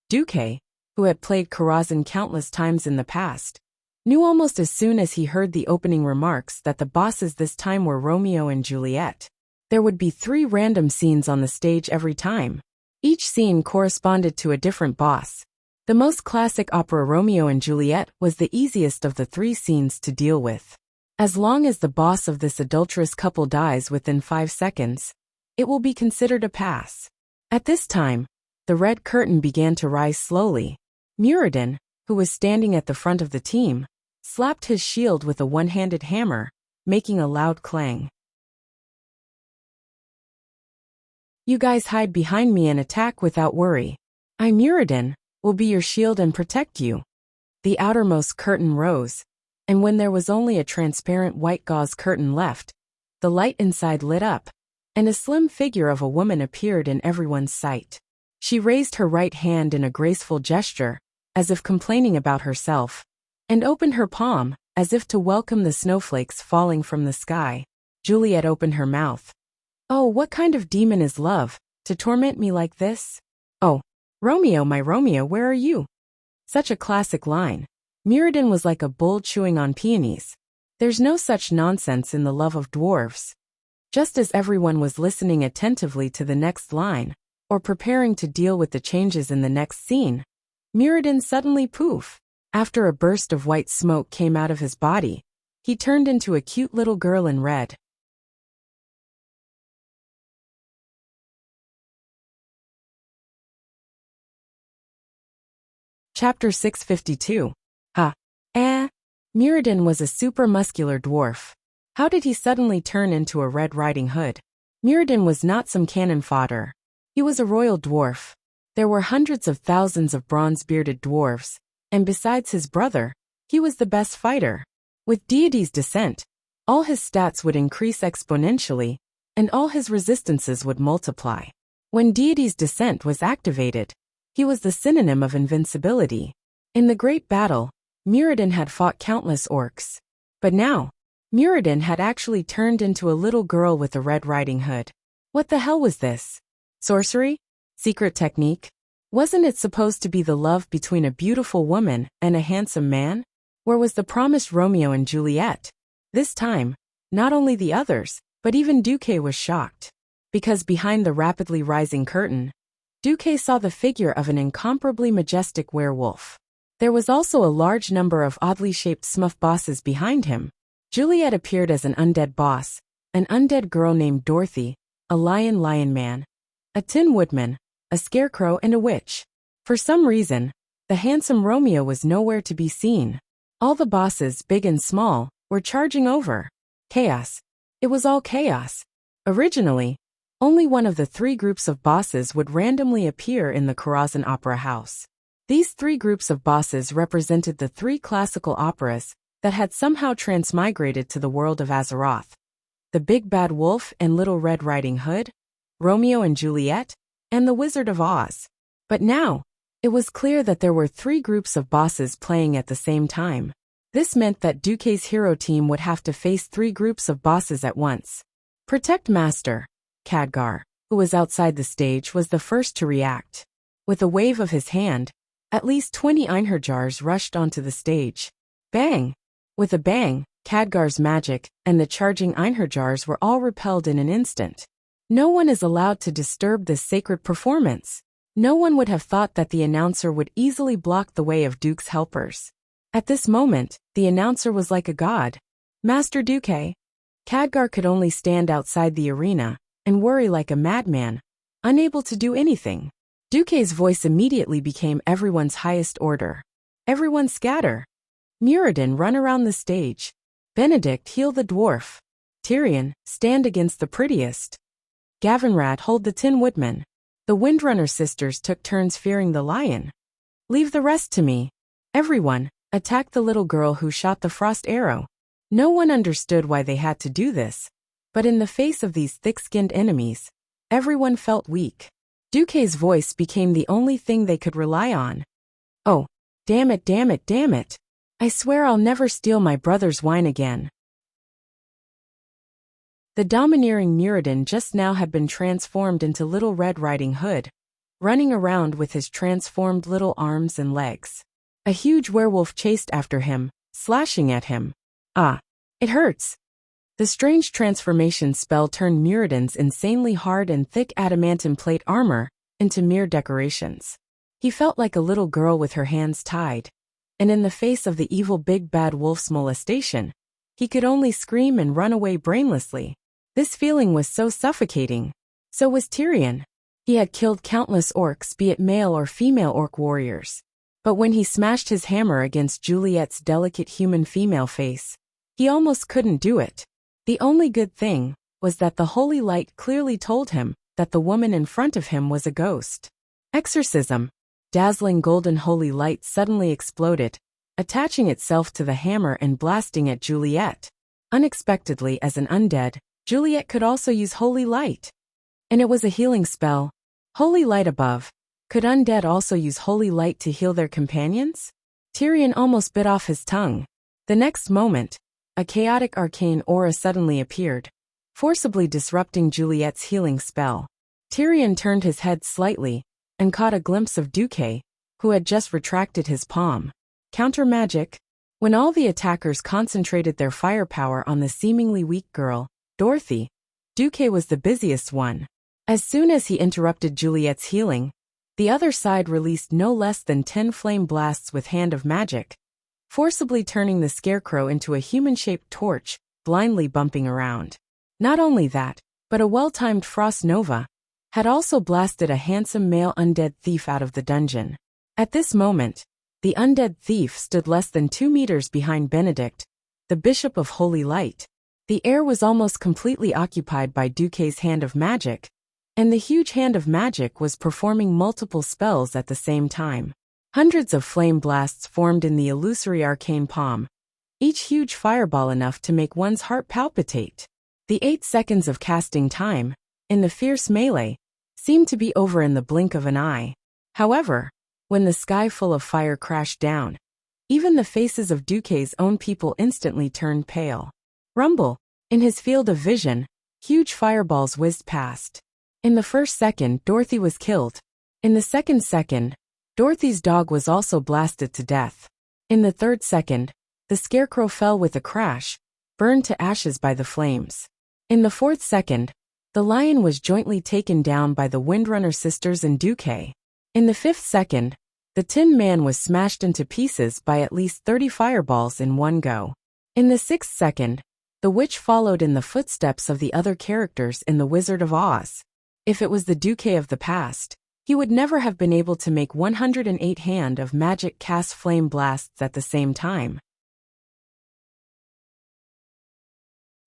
A: Duque, who had played Karazhan countless times in the past, knew almost as soon as he heard the opening remarks that the bosses this time were Romeo and Juliet. There would be 3 random scenes on the stage every time. Each scene corresponded to a different boss. The most classic opera Romeo and Juliet was the easiest of the 3 scenes to deal with. As long as the boss of this adulterous couple dies within 5 seconds, it will be considered a pass. At this time, the red curtain began to rise slowly. Muradin, who was standing at the front of the team, slapped his shield with a one-handed hammer, making a loud clang. You guys hide behind me and attack without worry. I, Muradin, will be your shield and protect you. The outermost curtain rose, and when there was only a transparent white gauze curtain left, the light inside lit up, and a slim figure of a woman appeared in everyone's sight. She raised her right hand in a graceful gesture, as if complaining about herself, and opened her palm, as if to welcome the snowflakes falling from the sky. Juliet opened her mouth. Oh, what kind of demon is love, to torment me like this? Oh, Romeo, my Romeo, where are you? Such a classic line. Muradin was like a bull chewing on peonies. There's no such nonsense in the love of dwarves. Just as everyone was listening attentively to the next line, or preparing to deal with the changes in the next scene, Muradin suddenly poof. After a burst of white smoke came out of his body, he turned into a cute little girl in red. Chapter 652. Muradin was a super muscular dwarf. How did he suddenly turn into a Red Riding Hood? Muradin was not some cannon fodder. He was a royal dwarf. There were hundreds of thousands of bronze-bearded dwarves, and besides his brother, he was the best fighter. With deity's descent, all his stats would increase exponentially, and all his resistances would multiply. When deity's descent was activated, he was the synonym of invincibility. In the great battle, Muradin had fought countless orcs. But now, Muradin had actually turned into a little girl with a Red Riding Hood. What the hell was this? Sorcery? Secret technique? Wasn't it supposed to be the love between a beautiful woman and a handsome man? Where was the promised Romeo and Juliet? This time, not only the others, but even Duque was shocked. Because behind the rapidly rising curtain, Duque saw the figure of an incomparably majestic werewolf. There was also a large number of oddly shaped smurf bosses behind him. Juliet appeared as an undead boss, an undead girl named Dorothy, a lion man, a tin woodman, a scarecrow and a witch. For some reason, the handsome Romeo was nowhere to be seen. All the bosses, big and small, were charging over. Chaos. It was all chaos. Originally, only one of the 3 groups of bosses would randomly appear in the Karazhan Opera House. These 3 groups of bosses represented the 3 classical operas that had somehow transmigrated to the world of Azeroth. The Big Bad Wolf and Little Red Riding Hood, Romeo and Juliet, and the Wizard of Oz. But now, it was clear that there were 3 groups of bosses playing at the same time. This meant that Duque's hero team would have to face 3 groups of bosses at once. Protect Master Khadgar, who was outside the stage, was the first to react. With a wave of his hand, at least 20 Einherjars rushed onto the stage. Bang! With a bang, Khadgar's magic and the charging Einherjars were all repelled in an instant. No one is allowed to disturb this sacred performance. No one would have thought that the announcer would easily block the way of Duke's helpers. At this moment, the announcer was like a god. Master Duque. Khadgar could only stand outside the arena and worry like a madman, unable to do anything. Duque's voice immediately became everyone's highest order. Everyone scatter. Muradin, run around the stage. Benedict, heal the dwarf. Tyrion, stand against the prettiest. Gavinrad, hold the Tin Woodman. The Windrunner sisters took turns fearing the lion. Leave the rest to me. Everyone, attack the little girl who shot the frost arrow. No one understood why they had to do this, but in the face of these thick-skinned enemies, everyone felt weak. Duque's voice became the only thing they could rely on. Oh, damn it, damn it, damn it. I swear I'll never steal my brother's wine again. The domineering Muradin just now had been transformed into Little Red Riding Hood, running around with his transformed little arms and legs. A huge werewolf chased after him, slashing at him. Ah, it hurts. The strange transformation spell turned Muradin's insanely hard and thick adamantine plate armor into mere decorations. He felt like a little girl with her hands tied, and in the face of the evil Big Bad Wolf's molestation, he could only scream and run away brainlessly. This feeling was so suffocating. So was Tyrion. He had killed countless orcs, be it male or female orc warriors. But when he smashed his hammer against Juliet's delicate human female face, he almost couldn't do it. The only good thing was that the holy light clearly told him that the woman in front of him was a ghost. Exorcism. Dazzling golden holy light suddenly exploded, attaching itself to the hammer and blasting at Juliet. Unexpectedly, as an undead, Juliet could also use holy light. And it was a healing spell. Holy light above. Could undead also use holy light to heal their companions? Tyrion almost bit off his tongue. The next moment, a chaotic arcane aura suddenly appeared, forcibly disrupting Juliet's healing spell. Tyrion turned his head slightly and caught a glimpse of Duque, who had just retracted his palm. Counter magic. When all the attackers concentrated their firepower on the seemingly weak girl, Dorothy, Duque was the busiest one. As soon as he interrupted Juliet's healing, the other side released no less than 10 flame blasts with Hand of Magic, forcibly turning the scarecrow into a human-shaped torch, blindly bumping around. Not only that, but a well-timed frost nova had also blasted a handsome male undead thief out of the dungeon. At this moment, the undead thief stood less than 2 meters behind Benedict, the Bishop of Holy Light. The air was almost completely occupied by Duque's Hand of Magic, and the huge Hand of Magic was performing multiple spells at the same time. Hundreds of flame blasts formed in the illusory arcane palm, each huge fireball enough to make one's heart palpitate. The 8 seconds of casting time, in the fierce melee, seemed to be over in the blink of an eye. However, when the sky full of fire crashed down, even the faces of Duque's own people instantly turned pale. Rumble. In his field of vision, huge fireballs whizzed past. In the first second, Dorothy was killed. In the second second, Dorothy's dog was also blasted to death. In the third second, the scarecrow fell with a crash, burned to ashes by the flames. In the fourth second, the lion was jointly taken down by the Windrunner sisters and Duque. In the fifth second, The Tin Man was smashed into pieces by at least 30 fireballs in one go. In the 6th second, the witch followed in the footsteps of the other characters in The Wizard of Oz. If it was the Duque of the past, he would never have been able to make 108 hand of magic cast flame blasts at the same time.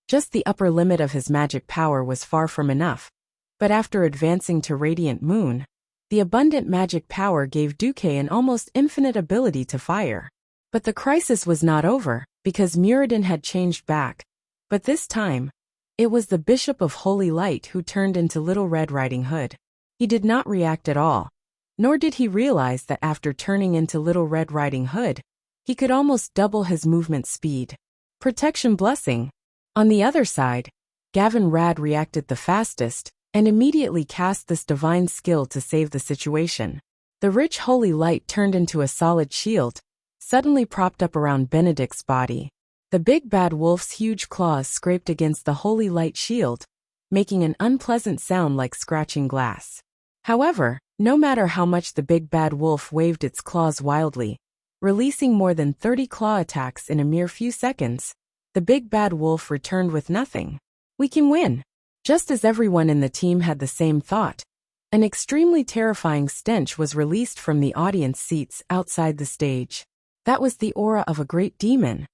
A: Just the upper limit of his magic power was far from enough, but after advancing to Radiant Moon, the abundant magic power gave Duque an almost infinite ability to fire. But the crisis was not over, because Muradin had changed back. But this time, it was the Bishop of Holy Light who turned into Little Red Riding Hood. He did not react at all, nor did he realize that after turning into Little Red Riding Hood, he could almost double his movement speed. Protection blessing. On the other side, Gavin Rad reacted the fastest, and immediately cast this divine skill to save the situation. The rich holy light turned into a solid shield, suddenly propped up around Benedict's body. The big bad wolf's huge claws scraped against the holy light shield, making an unpleasant sound like scratching glass. However, no matter how much the big bad wolf waved its claws wildly, releasing more than 30 claw attacks in a mere few seconds, the big bad wolf returned with nothing. We can win. Just as everyone in the team had the same thought, an extremely terrifying stench was released from the audience seats outside the stage. That was the aura of a great demon.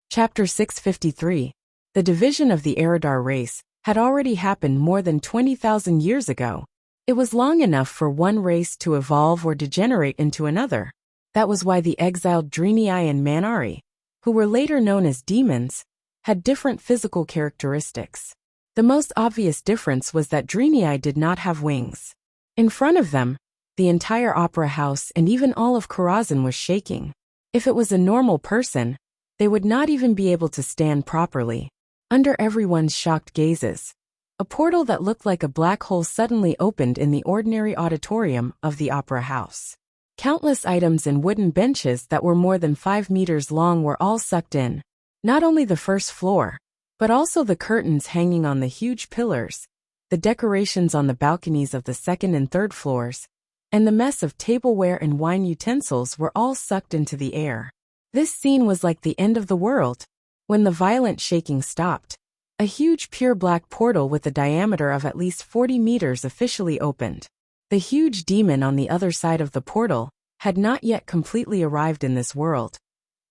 A: Chapter 653. The division of the Eridar race had already happened more than 20,000 years ago. It was long enough for one race to evolve or degenerate into another. That was why the exiled Drenii and Manari, who were later known as demons, had different physical characteristics. The most obvious difference was that Drenii did not have wings. In front of them, the entire opera house and even all of Karazhan was shaking. If it was a normal person, they would not even be able to stand properly. Under everyone's shocked gazes, a portal that looked like a black hole suddenly opened in the ordinary auditorium of the opera house. Countless items and wooden benches that were more than 5 meters long were all sucked in. Not only the first floor, but also the curtains hanging on the huge pillars, the decorations on the balconies of the 2nd and 3rd floors, and the mess of tableware and wine utensils were all sucked into the air. This scene was like the end of the world. When the violent shaking stopped, a huge pure black portal with a diameter of at least 40 meters officially opened. The huge demon on the other side of the portal had not yet completely arrived in this world,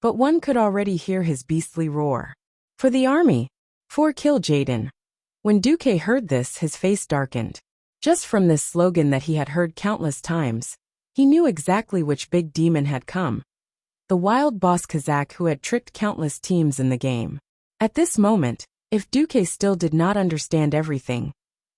A: but one could already hear his beastly roar. For the army, 4 kill Jaden. When Duque heard this, his face darkened. Just from this slogan that he had heard countless times, he knew exactly which big demon had come. The wild boss Kazak who had tricked countless teams in the game. At this moment, if Duque still did not understand everything,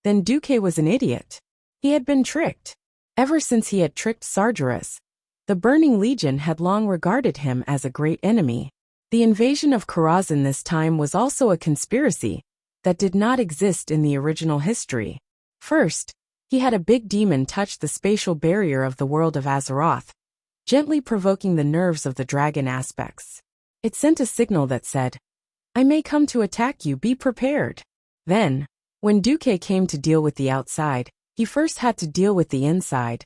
A: then Duque was an idiot. He had been tricked. Ever since he had tricked Sargeras, the Burning Legion had long regarded him as a great enemy. The invasion of Karazhan this time was also a conspiracy that did not exist in the original history. First, he had a big demon touch the spatial barrier of the world of Azeroth, gently provoking the nerves of the dragon aspects. It sent a signal that said, "I may come to attack you, be prepared." Then, when Duque came to deal with the outside, he first had to deal with the inside,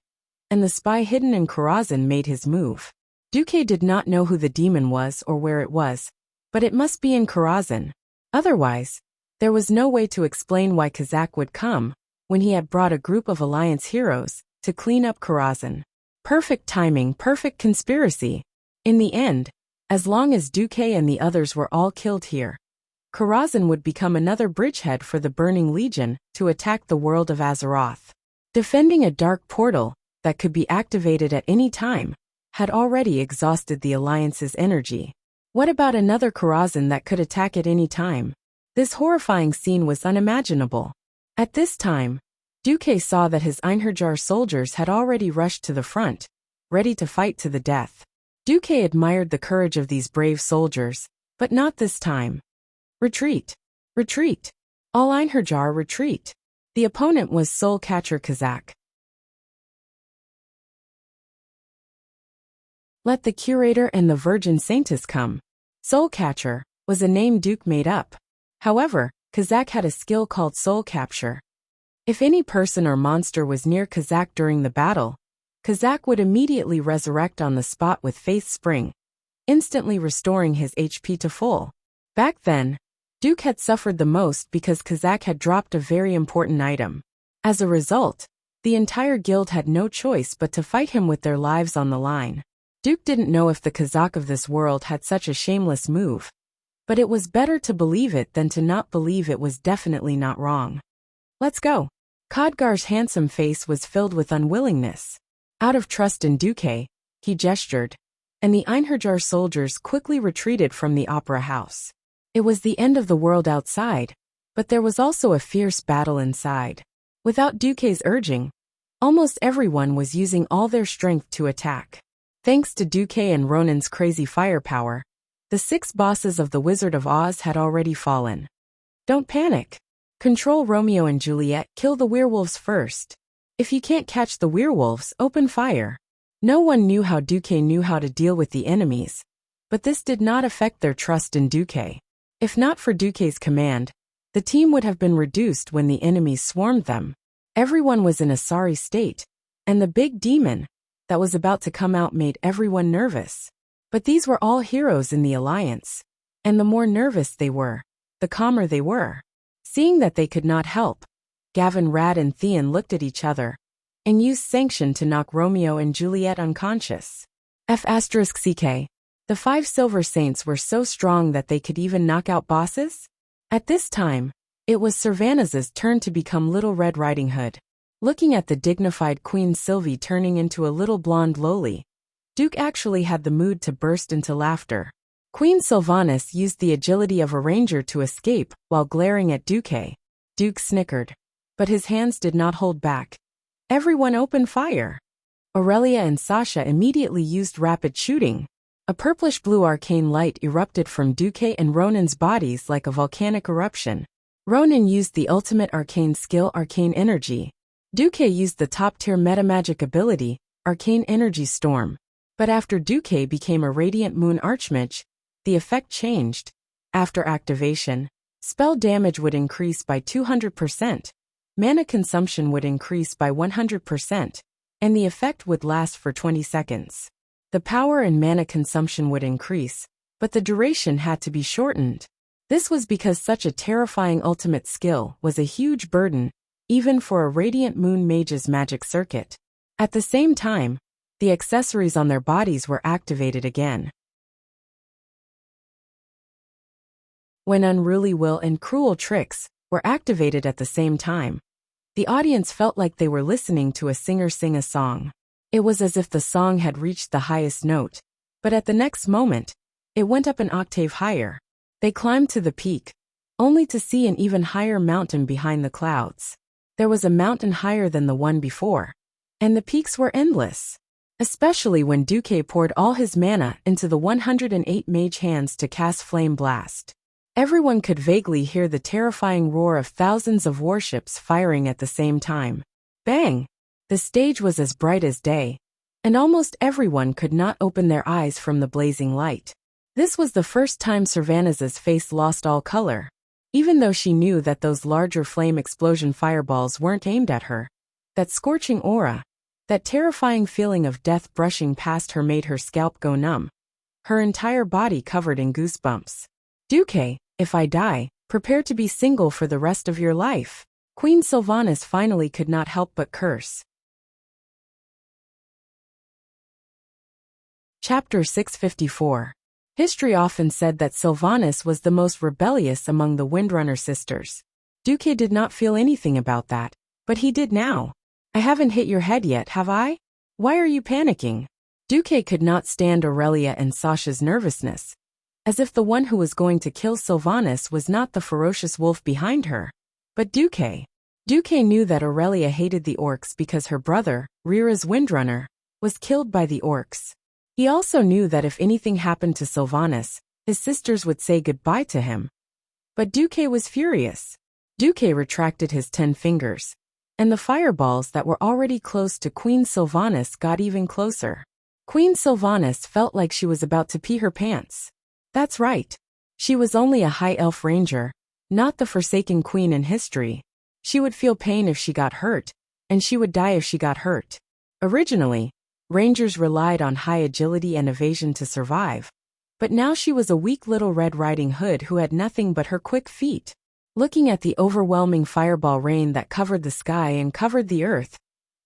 A: and the spy hidden in Karazhan made his move. Duque did not know who the demon was or where it was, but it must be in Karazhan. Otherwise, there was no way to explain why Kazak would come when he had brought a group of Alliance heroes to clean up Karazhan. Perfect timing, perfect conspiracy. In the end, as long as Duque and the others were all killed here, Karazhan would become another bridgehead for the Burning Legion to attack the world of Azeroth. Defending a dark portal that could be activated at any time had already exhausted the Alliance's energy. What about another Karazhan that could attack at any time? This horrifying scene was unimaginable. At this time, Duque saw that his Einherjar soldiers had already rushed to the front, ready to fight to the death. Duque admired the courage of these brave soldiers, but not this time. Retreat! Retreat! All Einherjar retreat! The opponent was Soul Catcher Kazak. Let the Curator and the Virgin Saintess come. Soul Catcher was a name Duke made up. However, Kazak had a skill called soul capture. If any person or monster was near Kazak during the battle, Kazak would immediately resurrect on the spot with Faith Spring, instantly restoring his HP to full. Back then, Duke had suffered the most because Kazak had dropped a very important item. As a result, the entire guild had no choice but to fight him with their lives on the line. Duke didn't know if the Kazak of this world had such a shameless move, but it was better to believe it than to not believe it was definitely not wrong. Let's go. Khadgar's handsome face was filled with unwillingness. Out of trust in Duque, he gestured, and the Einherjar soldiers quickly retreated from the opera house. It was the end of the world outside, but there was also a fierce battle inside. Without Duque's urging, almost everyone was using all their strength to attack. Thanks to Duque and Ronin's crazy firepower, the 6 bosses of the Wizard of Oz had already fallen. Don't panic. Control Romeo and Juliet, kill the werewolves first. If you can't catch the werewolves, open fire. No one knew how Duque knew how to deal with the enemies, but this did not affect their trust in Duque. If not for Duque's command, the team would have been reduced when the enemies swarmed them. Everyone was in a sorry state, and the big demon that was about to come out made everyone nervous. But these were all heroes in the alliance, and the more nervous they were, the calmer they were. Seeing that they could not help, Gavin, Rad and Theon looked at each other and used sanction to knock Romeo and Juliet unconscious. F***ck. The 5 Silver Saints were so strong that they could even knock out bosses? At this time, it was Sylvanas' turn to become Little Red Riding Hood. Looking at the dignified Queen Sylvie turning into a little blonde loli, Duke actually had the mood to burst into laughter. Queen Sylvanas used the agility of a ranger to escape while glaring at Duque. Duke snickered, but his hands did not hold back. Everyone opened fire. Aurelia and Sasha immediately used rapid shooting. A purplish-blue arcane light erupted from Duque and Ronin's bodies like a volcanic eruption. Ronin used the ultimate arcane skill, Arcane Energy. Duque used the top-tier metamagic ability, Arcane Energy Storm. But after Duque became a Radiant Moon Archmage, the effect changed. After activation, spell damage would increase by 200%, mana consumption would increase by 100%, and the effect would last for 20 seconds. The power and mana consumption would increase, but the duration had to be shortened. This was because such a terrifying ultimate skill was a huge burden, even for a Radiant Moon Mage's magic circuit. At the same time, the accessories on their bodies were activated again. When unruly will and cruel tricks were activated at the same time, the audience felt like they were listening to a singer sing a song. It was as if the song had reached the highest note, but at the next moment, it went up an octave higher. They climbed to the peak, only to see an even higher mountain behind the clouds. There was a mountain higher than the one before, and the peaks were endless. Especially when Duque poured all his mana into the 108 mage hands to cast Flame Blast. Everyone could vaguely hear the terrifying roar of thousands of warships firing at the same time. Bang! The stage was as bright as day, and almost everyone could not open their eyes from the blazing light. This was the first time Sylvanas' face lost all color, even though she knew that those larger flame explosion fireballs weren't aimed at her. That scorching aura, that terrifying feeling of death brushing past her made her scalp go numb, her entire body covered in goosebumps. Duque, if I die, prepare to be single for the rest of your life. Queen Sylvanas finally could not help but curse. Chapter 654. History often said that Sylvanas was the most rebellious among the Windrunner sisters. Duque did not feel anything about that, but he did now. I haven't hit your head yet, have I? Why are you panicking? Duque could not stand Aurelia and Sasha's nervousness, as if the one who was going to kill Sylvanas was not the ferocious wolf behind her, but Duque. Duque knew that Aurelia hated the orcs because her brother, Rira's Windrunner, was killed by the orcs. He also knew that if anything happened to Sylvanas, his sisters would say goodbye to him. But Duque was furious. Duque retracted his 10 fingers, and the fireballs that were already close to Queen Sylvanas got even closer. Queen Sylvanas felt like she was about to pee her pants. That's right. She was only a high elf ranger, not the forsaken queen in history. She would feel pain if she got hurt, and she would die if she got hurt. Originally, rangers relied on high agility and evasion to survive, but now she was a weak little Red Riding Hood who had nothing but her quick feet. Looking at the overwhelming fireball rain that covered the sky and covered the earth,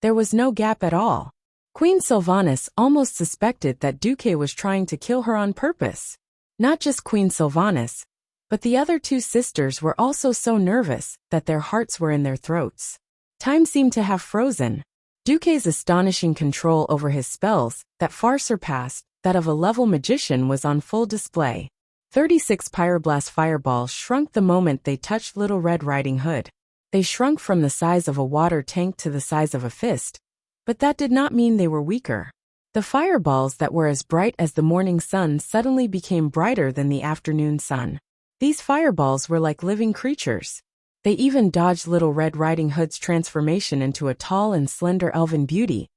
A: there was no gap at all. Queen Sylvanas almost suspected that Duque was trying to kill her on purpose. Not just Queen Sylvanas, but the other two sisters were also so nervous that their hearts were in their throats. Time seemed to have frozen. Duque's astonishing control over his spells, that far surpassed that of a level magician, was on full display. 36 pyroblast fireballs shrunk the moment they touched Little Red Riding Hood. They shrunk from the size of a water tank to the size of a fist, but that did not mean they were weaker. The fireballs that were as bright as the morning sun suddenly became brighter than the afternoon sun. These fireballs were like living creatures. They even dodged Little Red Riding Hood's transformation into a tall and slender elven beauty,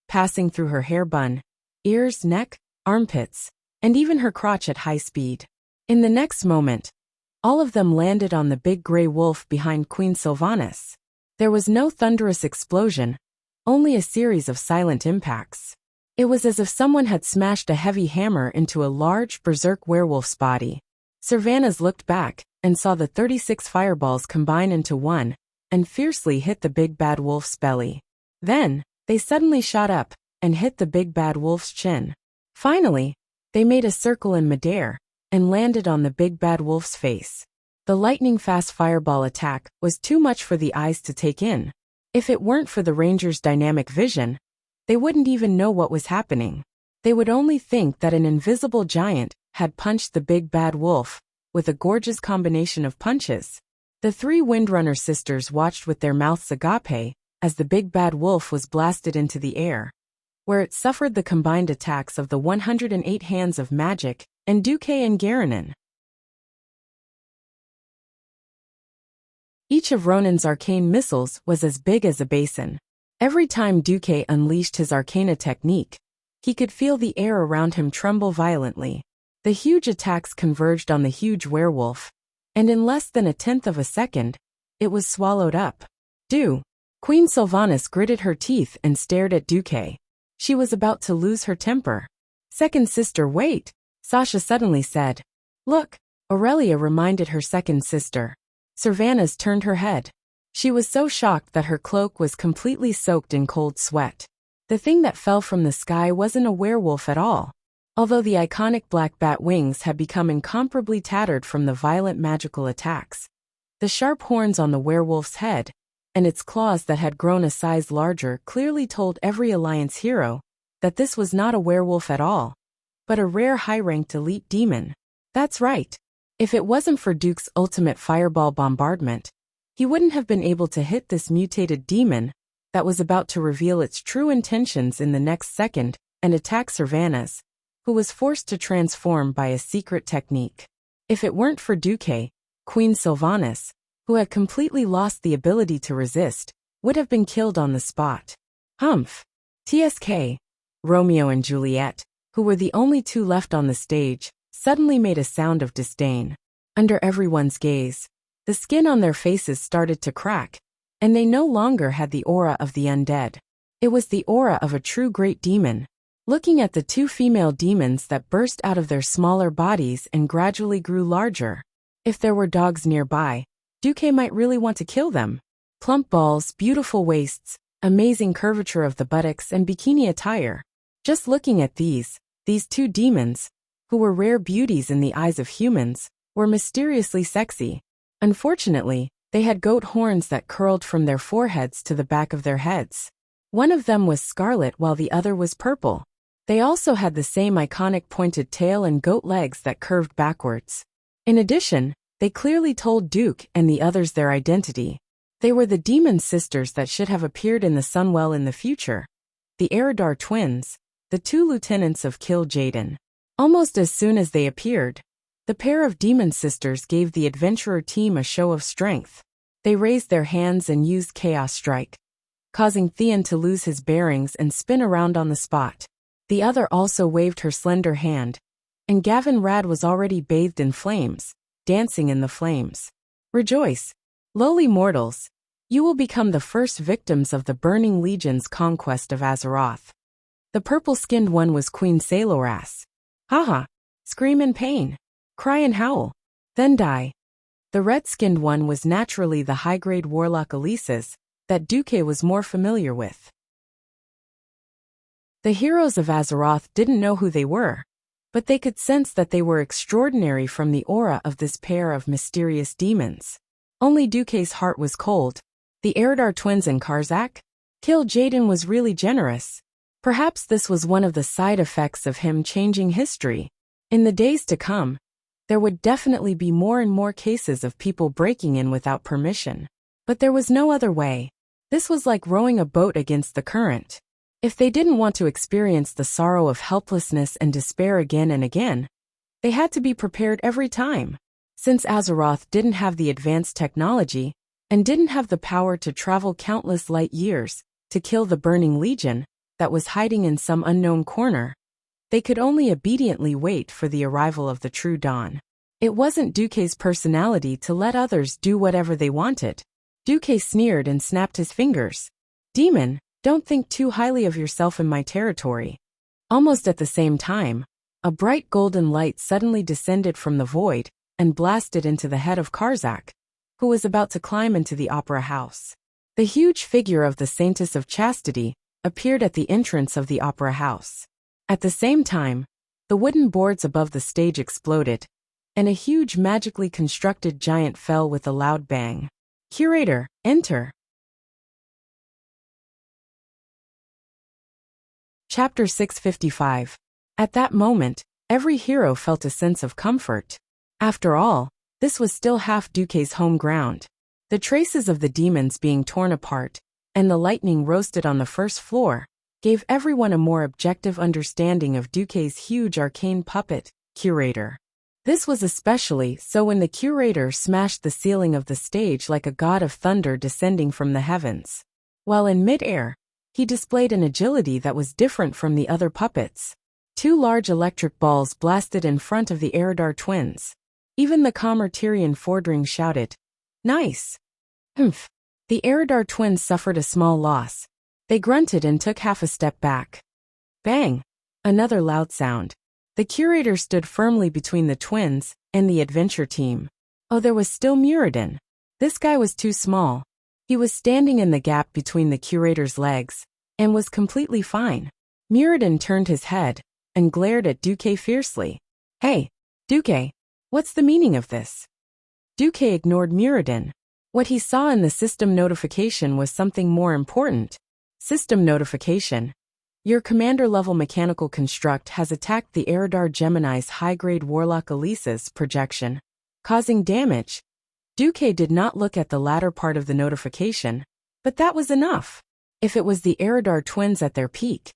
A: passing through her hair bun, ears, neck, armpits, and even her crotch at high speed. In the next moment, all of them landed on the big gray wolf behind Queen Sylvanas. There was no thunderous explosion, only a series of silent impacts. It was as if someone had smashed a heavy hammer into a large, berserk werewolf's body. Sylvanas looked back and saw the 36 fireballs combine into one and fiercely hit the big bad wolf's belly. Then, they suddenly shot up and hit the big bad wolf's chin. Finally, they made a circle in midair and landed on the big bad wolf's face. The lightning-fast fireball attack was too much for the eyes to take in. If it weren't for the Rangers' dynamic vision, they wouldn't even know what was happening. They would only think that an invisible giant had punched the big bad wolf, with a gorgeous combination of punches. The three Windrunner sisters watched with their mouths agape as the big bad wolf was blasted into the air, where it suffered the combined attacks of the 108 hands of magic and Duque and Garanon. Each of Ronan's arcane missiles was as big as a basin. Every time Duque unleashed his arcana technique, he could feel the air around him tremble violently. The huge attacks converged on the huge werewolf, and in less than a tenth of a second, it was swallowed up. Queen Sylvanas gritted her teeth and stared at Duque. She was about to lose her temper. Second sister, wait, Sasha suddenly said. Look, Aurelia reminded her second sister. Sylvanas turned her head. She was so shocked that her cloak was completely soaked in cold sweat. The thing that fell from the sky wasn't a werewolf at all. Although the iconic black bat wings had become incomparably tattered from the violent magical attacks, the sharp horns on the werewolf's head, and its claws that had grown a size larger, clearly told every Alliance hero that this was not a werewolf at all, but a rare high-ranked elite demon. That's right. If it wasn't for Duke's ultimate fireball bombardment, he wouldn't have been able to hit this mutated demon that was about to reveal its true intentions in the next second and attack Sylvanas, who was forced to transform by a secret technique. If it weren't for Duque, Queen Sylvanas, who had completely lost the ability to resist, would have been killed on the spot. Humph. TSK, Romeo and Juliet, who were the only two left on the stage, suddenly made a sound of disdain. Under everyone's gaze, the skin on their faces started to crack, and they no longer had the aura of the undead. It was the aura of a true great demon. Looking at the two female demons that burst out of their smaller bodies and gradually grew larger. If there were dogs nearby, Duque might really want to kill them. Plump balls, beautiful waists, amazing curvature of the buttocks, and bikini attire. Just looking at these two demons, who were rare beauties in the eyes of humans, were mysteriously sexy. Unfortunately, they had goat horns that curled from their foreheads to the back of their heads. One of them was scarlet while the other was purple. They also had the same iconic pointed tail and goat legs that curved backwards. In addition, they clearly told Duke and the others their identity. They were the demon sisters that should have appeared in the Sunwell in the future. The Eridar twins, the two lieutenants of Kill Jaden. Almost as soon as they appeared, the pair of demon sisters gave the adventurer team a show of strength. They raised their hands and used Chaos Strike, causing Theon to lose his bearings and spin around on the spot. The other also waved her slender hand, and Gavin Rad was already bathed in flames, dancing in the flames. Rejoice, lowly mortals. You will become the first victims of the Burning Legion's conquest of Azeroth. The purple-skinned one was Queen Saloras. Haha. Scream in pain. Cry and howl. Then die. The red-skinned one was naturally the high-grade warlock Elises that Duque was more familiar with. The heroes of Azeroth didn't know who they were, but they could sense that they were extraordinary from the aura of this pair of mysterious demons. Only Duque's heart was cold. The Eredar twins and Karzak? Kil'jaeden was really generous. Perhaps this was one of the side effects of him changing history. In the days to come, there would definitely be more and more cases of people breaking in without permission. But there was no other way. This was like rowing a boat against the current. If they didn't want to experience the sorrow of helplessness and despair again and again, they had to be prepared every time. Since Azeroth didn't have the advanced technology and didn't have the power to travel countless light years to kill the Burning Legion that was hiding in some unknown corner, they could only obediently wait for the arrival of the true dawn. It wasn't Duque's personality to let others do whatever they wanted. Duque sneered and snapped his fingers. Demon, don't think too highly of yourself in my territory. Almost at the same time, a bright golden light suddenly descended from the void and blasted into the head of Karzak, who was about to climb into the opera house. The huge figure of the Saintess of Chastity appeared at the entrance of the opera house. At the same time, the wooden boards above the stage exploded, and a huge magically constructed giant fell with a loud bang. Curator, enter. Chapter 655. At that moment, every hero felt a sense of comfort. After all, this was still half Duque's home ground. The traces of the demons being torn apart, and the lightning roasted on the first floor, gave everyone a more objective understanding of Duque's huge arcane puppet, Curator. This was especially so when the Curator smashed the ceiling of the stage like a god of thunder descending from the heavens. While in mid-air, he displayed an agility that was different from the other puppets. 2 large electric balls blasted in front of the Eredar twins. Even the calmer Tyrion Fordring shouted, "Nice!" Humph. The Eredar twins suffered a small loss. They grunted and took half a step back. Bang! Another loud sound. The Curator stood firmly between the twins and the adventure team. Oh, there was still Muradin. This guy was too small. He was standing in the gap between the Curator's legs, and was completely fine. Muradin turned his head, and glared at Duque fiercely. Hey, Duque, what's the meaning of this? Duque ignored Muradin. What he saw in the system notification was something more important. System notification. Your commander-level mechanical construct has attacked the Eredar Gemini's high-grade warlock Elise's projection, causing damage. Duque did not look at the latter part of the notification, but that was enough. If it was the Eredar twins at their peak,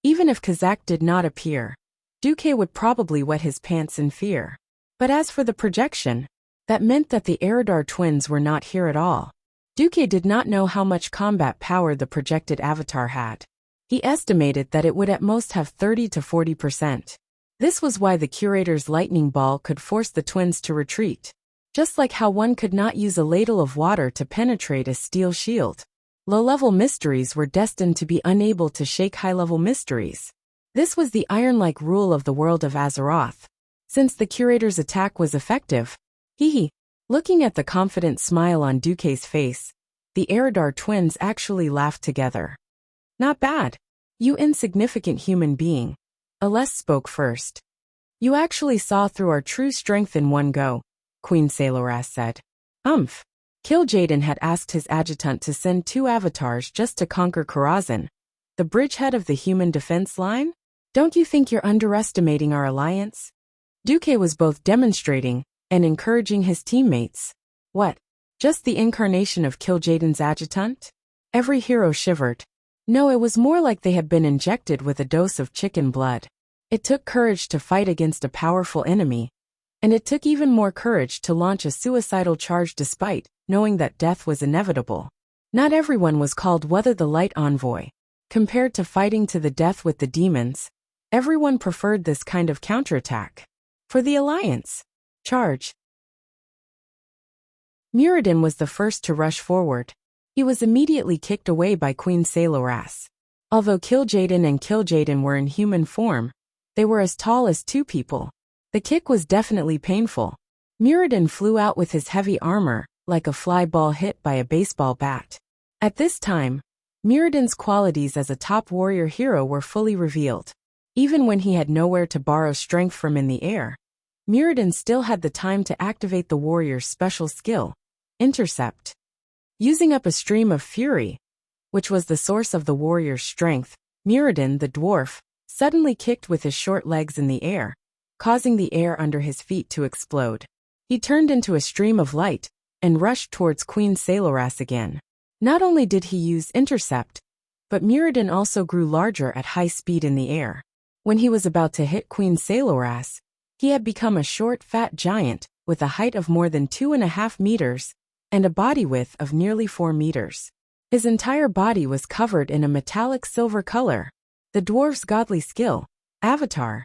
A: even if Kazak did not appear, Duque would probably wet his pants in fear. But as for the projection, that meant that the Eredar twins were not here at all. Duque did not know how much combat power the projected avatar had. He estimated that it would at most have 30 to 40%. This was why the Curator's lightning ball could force the twins to retreat. Just like how one could not use a ladle of water to penetrate a steel shield. Low-level mysteries were destined to be unable to shake high-level mysteries. This was the iron-like rule of the world of Azeroth. Since the Curator's attack was effective, looking at the confident smile on Duque's face, the Eredar twins actually laughed together. Not bad. You insignificant human being. Aless spoke first. You actually saw through our true strength in one go, Queen Saloras said. Kil'jaeden had asked his adjutant to send 2 avatars just to conquer Karazhan, the bridgehead of the human defense line? Don't you think you're underestimating our alliance? Duque was both demonstrating and encouraging his teammates. What? Just the incarnation of Kil'jaeden's adjutant? Every hero shivered. No, it was more like they had been injected with a dose of chicken blood. It took courage to fight against a powerful enemy, and it took even more courage to launch a suicidal charge despite knowing that death was inevitable. Not everyone was called Weather the Light Envoy. Compared to fighting to the death with the demons, everyone preferred this kind of counterattack. For the Alliance. Charge. Muradin was the first to rush forward. He was immediately kicked away by Queen Sailoras. Although Kil'jaeden and Kil'jaeden were in human form, they were as tall as two people. The kick was definitely painful. Muradin flew out with his heavy armor, like a fly ball hit by a baseball bat. At this time, Muradin's qualities as a top warrior hero were fully revealed. Even when he had nowhere to borrow strength from in the air, Muradin still had the time to activate the warrior's special skill, Intercept. Using up a stream of fury, which was the source of the warrior's strength, Muradin, the dwarf, suddenly kicked with his short legs in the air, causing the air under his feet to explode. He turned into a stream of light and rushed towards Queen Sailoras again. Not only did he use Intercept, but Muradin also grew larger at high speed in the air. When he was about to hit Queen Sailoras, he had become a short, fat giant with a height of more than 2.5 meters and a body width of nearly 4 meters. His entire body was covered in a metallic silver color, the dwarf's godly skill, Avatar.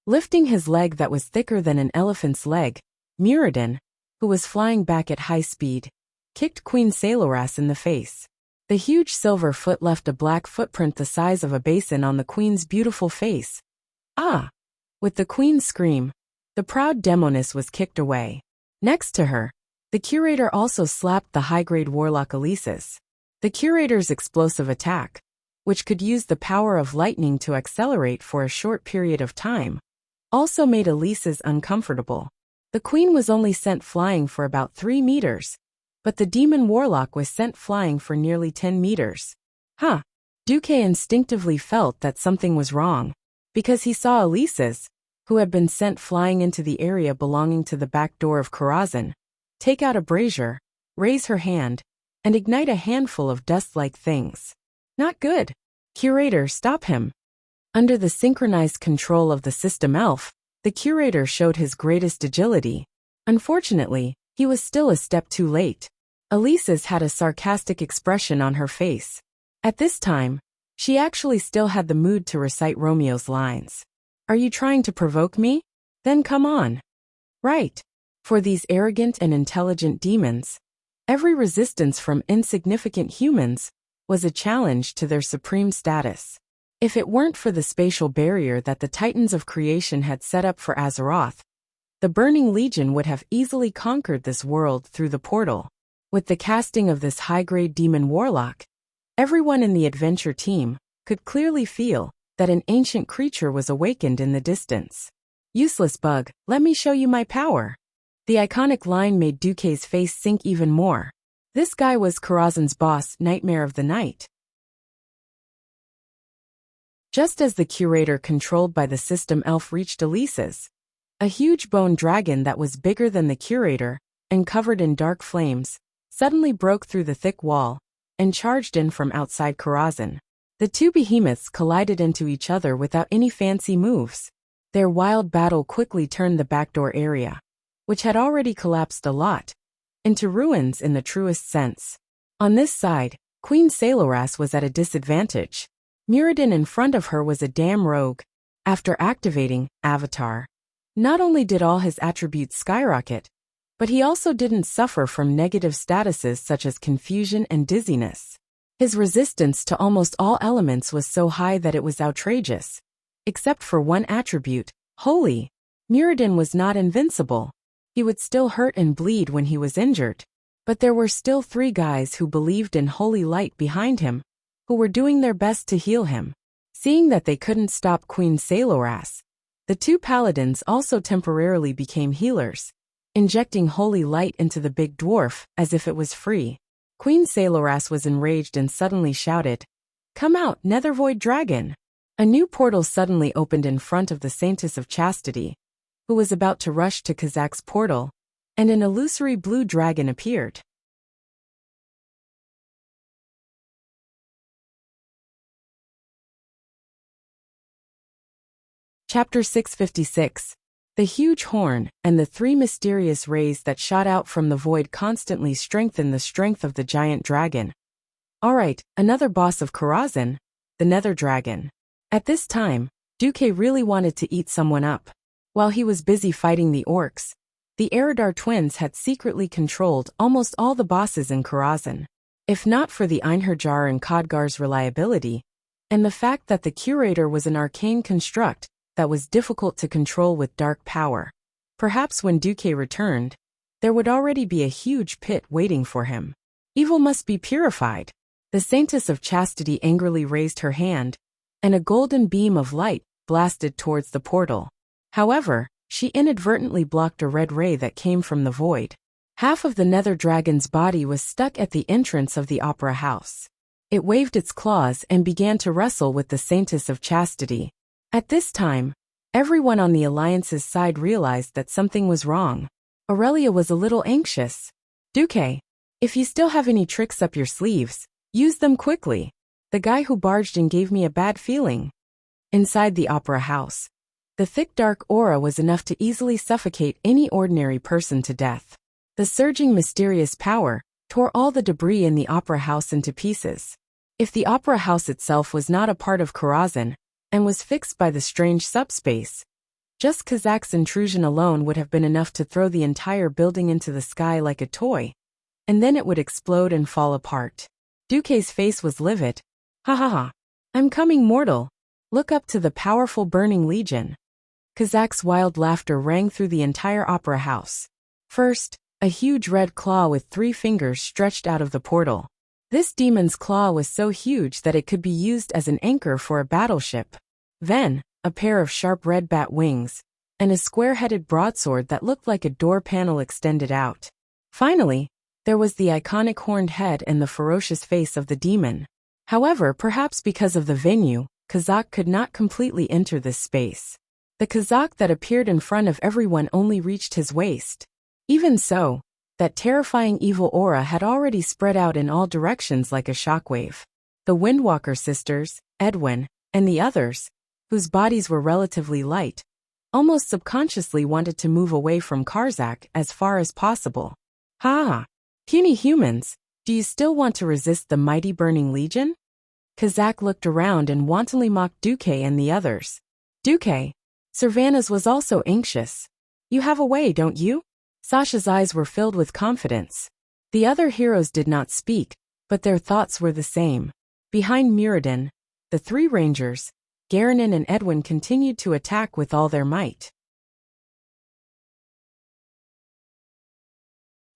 A: Lifting his leg that was thicker than an elephant's leg, Muradin, who was flying back at high speed, kicked Queen Sailoras in the face. The huge silver foot left a black footprint the size of a basin on the queen's beautiful face. Ah! With the queen's scream, the proud demoness was kicked away. Next to her, the curator also slapped the high-grade warlock Elises. The curator's explosive attack, which could use the power of lightning to accelerate for a short period of time, also made Elises uncomfortable. The queen was only sent flying for about 3 meters, but the demon warlock was sent flying for nearly 10 meters. Duque instinctively felt that something was wrong, because he saw Elises, who had been sent flying into the area belonging to the back door of Karazhan, take out a brazier, raise her hand, and ignite a handful of dust-like things. Not good. Curator, stop him. Under the synchronized control of the system elf, the curator showed his greatest agility. Unfortunately, he was still a step too late. Elises had a sarcastic expression on her face. At this time, she actually still had the mood to recite Romeo's lines. Are you trying to provoke me? Then come on. Right. For these arrogant and intelligent demons, every resistance from insignificant humans was a challenge to their supreme status. If it weren't for the spatial barrier that the Titans of Creation had set up for Azeroth, the Burning Legion would have easily conquered this world through the portal. With the casting of this high-grade demon warlock, everyone in the adventure team could clearly feel that an ancient creature was awakened in the distance. Useless bug, let me show you my power. The iconic line made Duque's face sink even more. This guy was Karazhan's boss, Nightmare of the Night. Just as the curator controlled by the system elf reached Elises, a huge bone dragon that was bigger than the curator and covered in dark flames suddenly broke through the thick wall and charged in from outside Karazhan. The two behemoths collided into each other without any fancy moves. Their wild battle quickly turned the backdoor area, which had already collapsed a lot, into ruins in the truest sense. On this side, Queen Sailoras was at a disadvantage. Muradin in front of her was a damn rogue. After activating Avatar, not only did all his attributes skyrocket, but he also didn't suffer from negative statuses such as confusion and dizziness. His resistance to almost all elements was so high that it was outrageous. Except for one attribute, Holy, Muradin was not invincible. He would still hurt and bleed when he was injured. But there were still 3 guys who believed in holy light behind him, who were doing their best to heal him. Seeing that they couldn't stop Queen Sailoras, the 2 paladins also temporarily became healers, injecting holy light into the big dwarf as if it was free. Queen Sailoras was enraged and suddenly shouted, "Come out, Nethervoid Dragon!" A new portal suddenly opened in front of the Saintess of Chastity, who was about to rush to Kazak's portal, and an illusory blue dragon appeared. Chapter 656. The huge horn and the 3 mysterious rays that shot out from the void constantly strengthened the strength of the giant dragon. Alright, another boss of Karazhan, the Nether Dragon. At this time, Duque really wanted to eat someone up. While he was busy fighting the orcs, The Eridar twins had secretly controlled almost all the bosses in Karazhan. If not for the Einherjar and Khadgar's reliability, and the fact that the Curator was an arcane construct that was difficult to control with dark power, perhaps when Duque returned, there would already be a huge pit waiting for him. Evil must be purified. The Saintess of Chastity angrily raised her hand, and a golden beam of light blasted towards the portal. However, she inadvertently blocked a red ray that came from the void. Half of the Nether Dragon's body was stuck at the entrance of the Opera House. It waved its claws and began to wrestle with the Saintess of Chastity. At this time, everyone on the Alliance's side realized that something was wrong. Aurelia was a little anxious. Duque, if you still have any tricks up your sleeves, use them quickly. The guy who barged in gave me a bad feeling. Inside the Opera House, the thick dark aura was enough to easily suffocate any ordinary person to death. The surging mysterious power tore all the debris in the Opera House into pieces. If the Opera House itself was not a part of Karazhan and was fixed by the strange subspace, just Kazak's intrusion alone would have been enough to throw the entire building into the sky like a toy, and then it would explode and fall apart. Duque's face was livid. Ha ha ha. I'm coming, mortal. Look up to the powerful burning legion. Kazak's wild laughter rang through the entire Opera House. First, a huge red claw with 3 fingers stretched out of the portal. This demon's claw was so huge that it could be used as an anchor for a battleship. Then, a pair of sharp red bat wings, and a square-headed broadsword that looked like a door panel extended out. Finally, there was the iconic horned head and the ferocious face of the demon. However, perhaps because of the venue, Kazak could not completely enter this space. The Kazak that appeared in front of everyone only reached his waist. Even so, that terrifying evil aura had already spread out in all directions like a shockwave. The Windwalker sisters, Edwin, and the others, whose bodies were relatively light, almost subconsciously wanted to move away from Karzak as far as possible. Ha! Puny humans, do you still want to resist the mighty burning legion? Kazak looked around and wantonly mocked Duque and the others. Duque, Servanas was also anxious. You have a way, don't you? Sasha's eyes were filled with confidence. The other heroes did not speak, but their thoughts were the same. Behind Muradin, the 3 rangers, Garanin and Edwin continued to attack with all their might.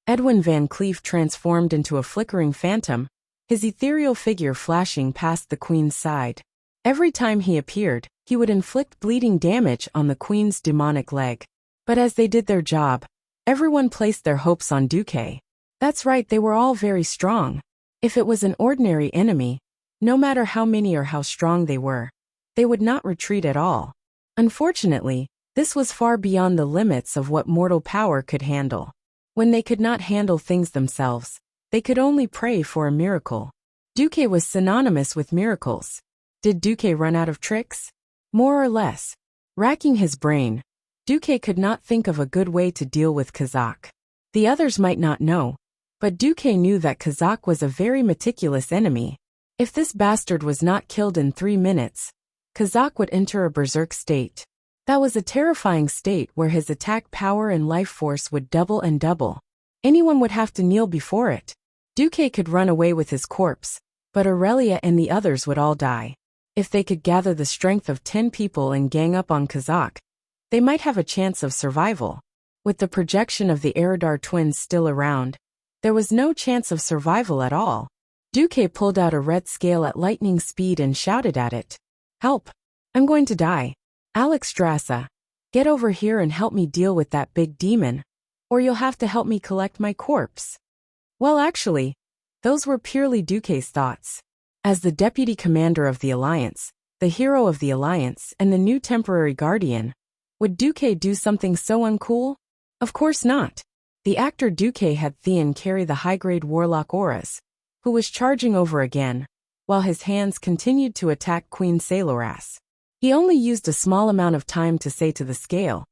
A: Edwin Van Cleef transformed into a flickering phantom, his ethereal figure flashing past the Queen's side. Every time he appeared, he would inflict bleeding damage on the Queen's demonic leg. But as they did their job, everyone placed their hopes on Duque. That's right, they were all very strong. If it was an ordinary enemy, no matter how many or how strong they were, they would not retreat at all. Unfortunately, this was far beyond the limits of what mortal power could handle. When they could not handle things themselves, they could only pray for a miracle. Duque was synonymous with miracles. Did Duque run out of tricks? More or less. Racking his brain, Duque could not think of a good way to deal with Kazak. The others might not know, but Duque knew that Kazak was a very meticulous enemy. If this bastard was not killed in 3 minutes, Kazak would enter a berserk state. That was a terrifying state where his attack power and life force would double and double. Anyone would have to kneel before it. Duque could run away with his corpse, but Aurelia and the others would all die. If they could gather the strength of 10 people and gang up on Kazak, they might have a chance of survival. With the projection of the Eridar twins still around, there was no chance of survival at all. Duque pulled out a red scale at lightning speed and shouted at it. Help! I'm going to die. Alexstrasza, get over here and help me deal with that big demon, or you'll have to help me collect my corpse. Well, actually, those were purely Duque's thoughts. As the deputy commander of the Alliance, the hero of the Alliance, and the new temporary guardian, would Duque do something so uncool? Of course not. The actor Duque had Theon carry the high-grade warlock Auras, who was charging over again, while his hands continued to attack Queen Saloras. He only used a small amount of time to say to the scale,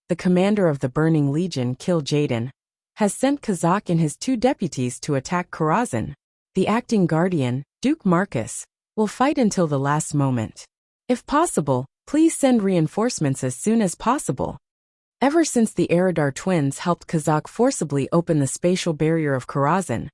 A: the commander of the Burning Legion, Kill Jaden, has sent Kazak and his 2 deputies to attack Karazhan. The acting guardian, Duke Marcus, will fight until the last moment. If possible, please send reinforcements as soon as possible. Ever since the Eridar twins helped Kazakh forcibly open the spatial barrier of Karazhan,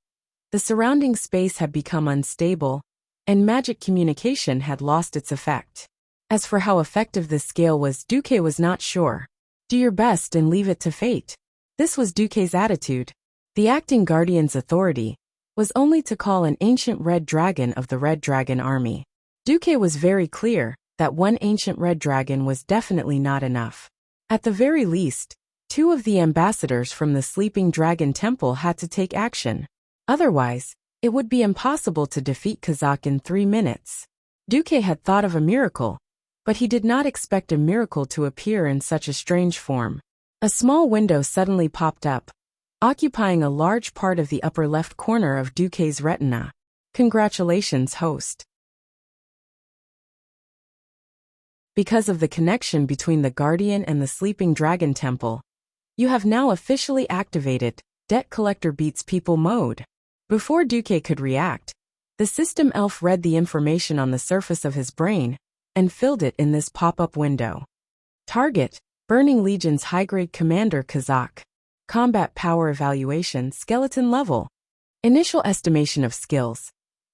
A: the surrounding space had become unstable, and magic communication had lost its effect. As for how effective this scale was, Duque was not sure. Do your best and leave it to fate. This was Duque's attitude. The acting guardian's authority was only to call an ancient red dragon of the Red Dragon army. Duque was very clear that one ancient red dragon was definitely not enough. At the very least, 2 of the ambassadors from the Sleeping Dragon Temple had to take action. Otherwise, it would be impossible to defeat Kazakh in 3 minutes. Duque had thought of a miracle, but he did not expect a miracle to appear in such a strange form. A small window suddenly popped up, occupying a large part of the upper left corner of Duque's retina. Congratulations, host. Because of the connection between the Guardian and the Sleeping Dragon Temple, you have now officially activated Debt Collector Beats People mode. Before Duque could react, the system elf read the information on the surface of his brain and filled it in this pop-up window. Target: Burning Legion's high-grade commander Kazakh. Combat power evaluation skeleton level. Initial estimation of skills: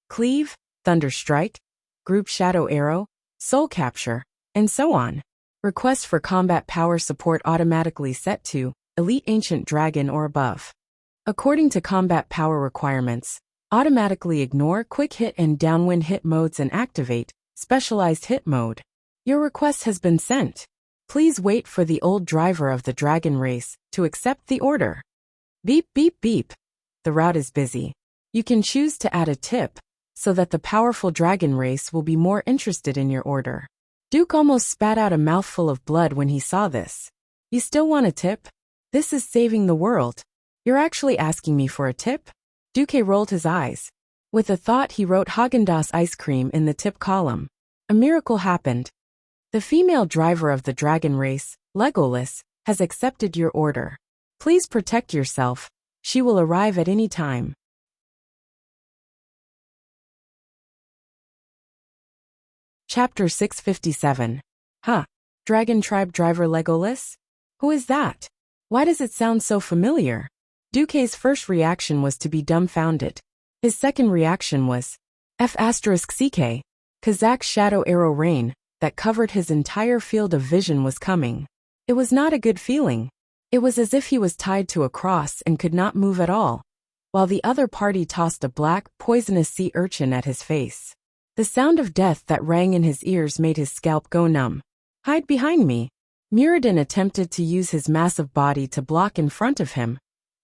A: Cleave, Thunder Strike, Group Shadow Arrow, Soul Capture, and so on. Request for combat power support automatically set to Elite Ancient Dragon or above. According to combat power requirements, automatically ignore quick hit and downwind hit modes and activate specialized hit mode. Your request has been sent. Please wait for the old driver of the dragon race to accept the order. Beep beep beep. The route is busy. You can choose to add a tip so that the powerful dragon race will be more interested in your order. Duke almost spat out a mouthful of blood when he saw this. You still want a tip? This is saving the world. You're actually asking me for a tip? Duque rolled his eyes. With a thought, he wrote Häagen-Dazs ice cream in the tip column. A miracle happened. The female driver of the dragon race, Legolas, has accepted your order. Please protect yourself. She will arrive at any time. Chapter 657. Huh. Dragon Tribe driver Legolas? Who is that? Why does it sound so familiar? Duque's first reaction was to be dumbfounded. His second reaction was F***CK. Kazakh's shadow arrow rain that covered his entire field of vision was coming. It was not a good feeling. It was as if he was tied to a cross and could not move at all, while the other party tossed a black, poisonous sea urchin at his face. The sound of death that rang in his ears made his scalp go numb. Hide behind me. Muradin attempted to use his massive body to block in front of him,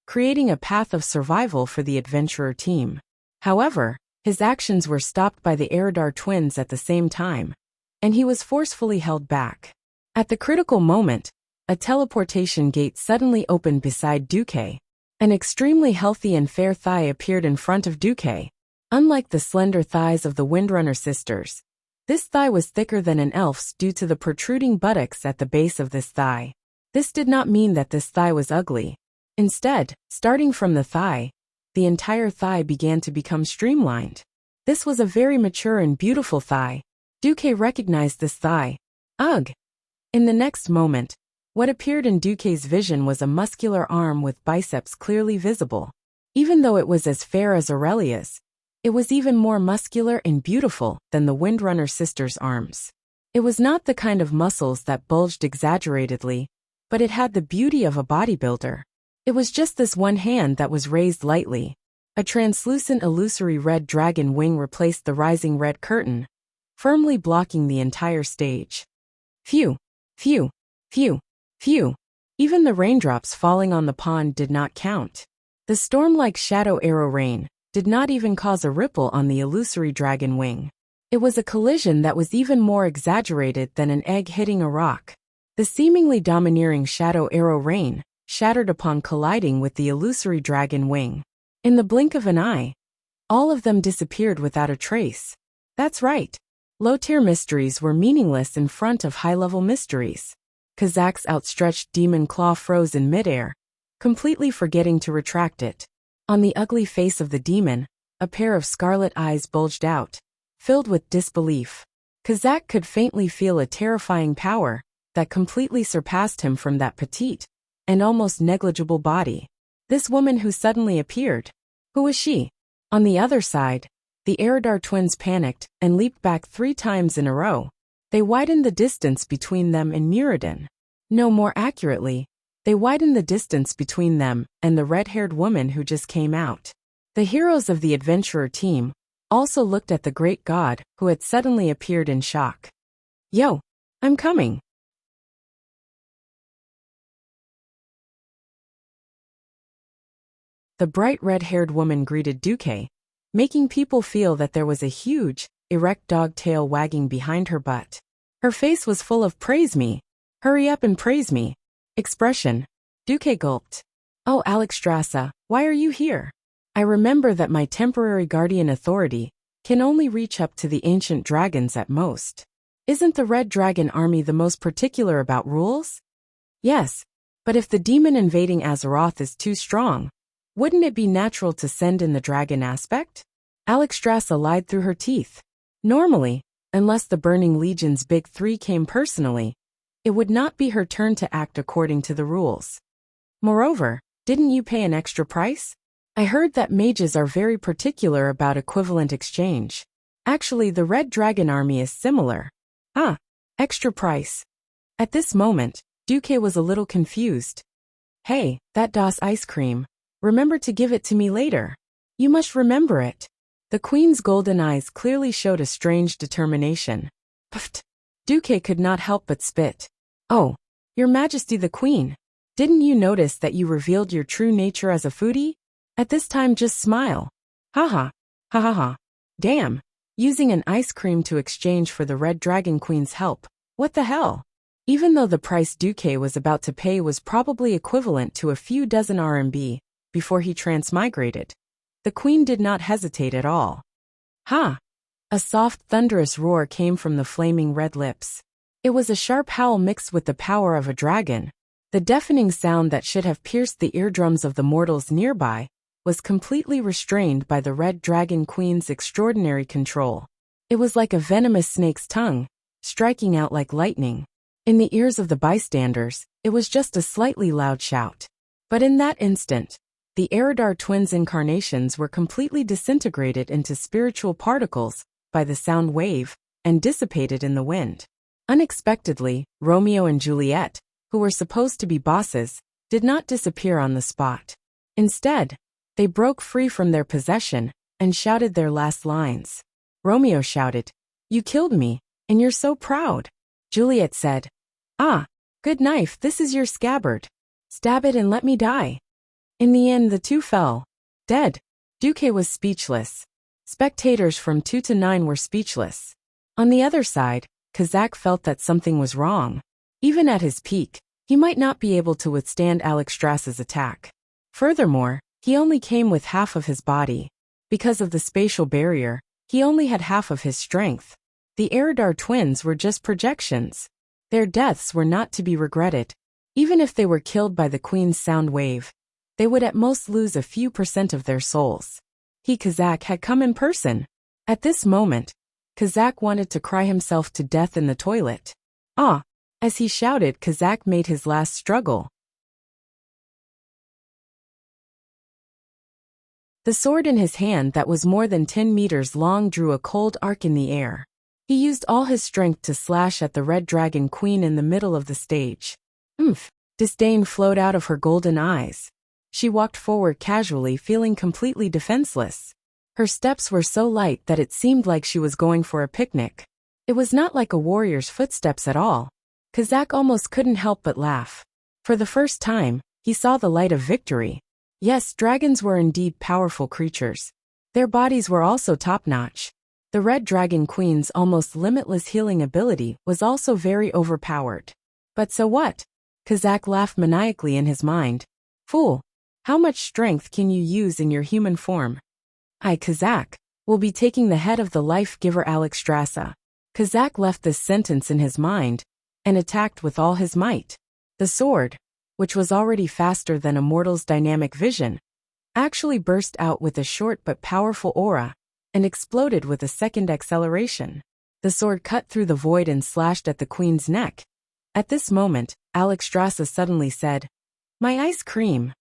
A: creating a path of survival for the adventurer team. However, his actions were stopped by the Eridar twins at the same time, and he was forcefully held back. At the critical moment, a teleportation gate suddenly opened beside Duque. An extremely healthy and fair thigh appeared in front of Duque. Unlike the slender thighs of the Windrunner sisters, this thigh was thicker than an elf's due to the protruding buttocks at the base of this thigh. This did not mean that this thigh was ugly. Instead, starting from the thigh, the entire thigh began to become streamlined. This was a very mature and beautiful thigh. Duque recognized this thigh. Ugh! In the next moment, what appeared in Duque's vision was a muscular arm with biceps clearly visible. Even though it was as fair as Aurelia's, it was even more muscular and beautiful than the Windrunner sisters' arms. It was not the kind of muscles that bulged exaggeratedly, but it had the beauty of a bodybuilder. It was just this one hand that was raised lightly. A translucent illusory red dragon wing replaced the rising red curtain, firmly blocking the entire stage. Phew, phew, phew, phew. Even the raindrops falling on the pond did not count. The storm-like shadow arrow rain did not even cause a ripple on the illusory dragon wing. It was a collision that was even more exaggerated than an egg hitting a rock. The seemingly domineering shadow arrow rain shattered upon colliding with the illusory dragon wing. In the blink of an eye, all of them disappeared without a trace. That's right. Low-tier mysteries were meaningless in front of high-level mysteries. Kazakh's outstretched demon claw froze in midair, completely forgetting to retract it. On the ugly face of the demon, a pair of scarlet eyes bulged out, filled with disbelief. Kazakh could faintly feel a terrifying power that completely surpassed him from that petite and almost negligible body. This woman who suddenly appeared. Who was she? On the other side, the Eridar twins panicked and leaped back 3 times in a row. They widened the distance between them and Muradin. No, more accurately, they widened the distance between them and the red-haired woman who just came out. The heroes of the adventurer team also looked at the great god who had suddenly appeared in shock. Yo, I'm coming. The bright red-haired woman greeted Duque, making people feel that there was a huge, erect dog tail wagging behind her butt. Her face was full of "praise me, hurry up and praise me" expression. Duque gulped. Oh, Alexstrasza, why are you here? I remember that my temporary guardian authority can only reach up to the ancient dragons at most. Isn't the Red Dragon Army the most particular about rules? Yes, but if the demon invading Azeroth is too strong, wouldn't it be natural to send in the dragon aspect? Alexstrasza lied through her teeth. Normally, unless the Burning Legion's Big Three came personally, it would not be her turn to act according to the rules. Moreover, didn't you pay an extra price? I heard that mages are very particular about equivalent exchange. Actually, the Red Dragon Army is similar. Ah, extra price. At this moment, Duque was a little confused. Hey, that DOS ice cream. Remember to give it to me later. You must remember it. The queen's golden eyes clearly showed a strange determination. Pfft. Duque could not help but spit. Oh, Your Majesty the Queen. Didn't you notice that you revealed your true nature as a foodie? At this time just smile. Haha. Ha ha ha. Damn. Using an ice cream to exchange for the Red Dragon Queen's help. What the hell? Even though the price Duque was about to pay was probably equivalent to a few dozen RMB before he transmigrated, the Queen did not hesitate at all. Ha! A soft, thunderous roar came from the flaming red lips. It was a sharp howl mixed with the power of a dragon. The deafening sound that should have pierced the eardrums of the mortals nearby was completely restrained by the Red Dragon Queen's extraordinary control. It was like a venomous snake's tongue, striking out like lightning. In the ears of the bystanders, it was just a slightly loud shout. But in that instant, the Eridar twins' incarnations were completely disintegrated into spiritual particles by the sound wave and dissipated in the wind. Unexpectedly, Romeo and Juliet, who were supposed to be bosses, did not disappear on the spot. Instead, they broke free from their possession and shouted their last lines. Romeo shouted, "You killed me, and you're so proud." Juliet said, "Ah, good knife, this is your scabbard. Stab it and let me die." In the end, the two fell dead. Duque was speechless. Spectators from 2 to 9 were speechless. On the other side, Kazak felt that something was wrong. Even at his peak, he might not be able to withstand Alexstrasza's attack. Furthermore, he only came with half of his body. Because of the spatial barrier, he only had half of his strength. The Eridar twins were just projections. Their deaths were not to be regretted. Even if they were killed by the Queen's sound wave, they would at most lose a few % of their souls. Kazak had come in person. At this moment, Kazak wanted to cry himself to death in the toilet. Ah! As he shouted, Kazak made his last struggle. The sword in his hand that was more than 10 meters long drew a cold arc in the air. He used all his strength to slash at the Red Dragon Queen in the middle of the stage. Disdain flowed out of her golden eyes. She walked forward casually, feeling completely defenseless. Her steps were so light that it seemed like she was going for a picnic. It was not like a warrior's footsteps at all. Kazak almost couldn't help but laugh. For the first time, he saw the light of victory. Yes, dragons were indeed powerful creatures. Their bodies were also top-notch. The Red Dragon Queen's almost limitless healing ability was also very overpowered. But so what? Kazak laughed maniacally in his mind. Fool! How much strength can you use in your human form? I, Kazak, will be taking the head of the life-giver Alexstrasza. Kazak left this sentence in his mind and attacked with all his might. The sword, which was already faster than a mortal's dynamic vision, actually burst out with a short but powerful aura and exploded with a second acceleration. The sword cut through the void and slashed at the Queen's neck, At this moment, Alexstrasza suddenly said, "My ice cream."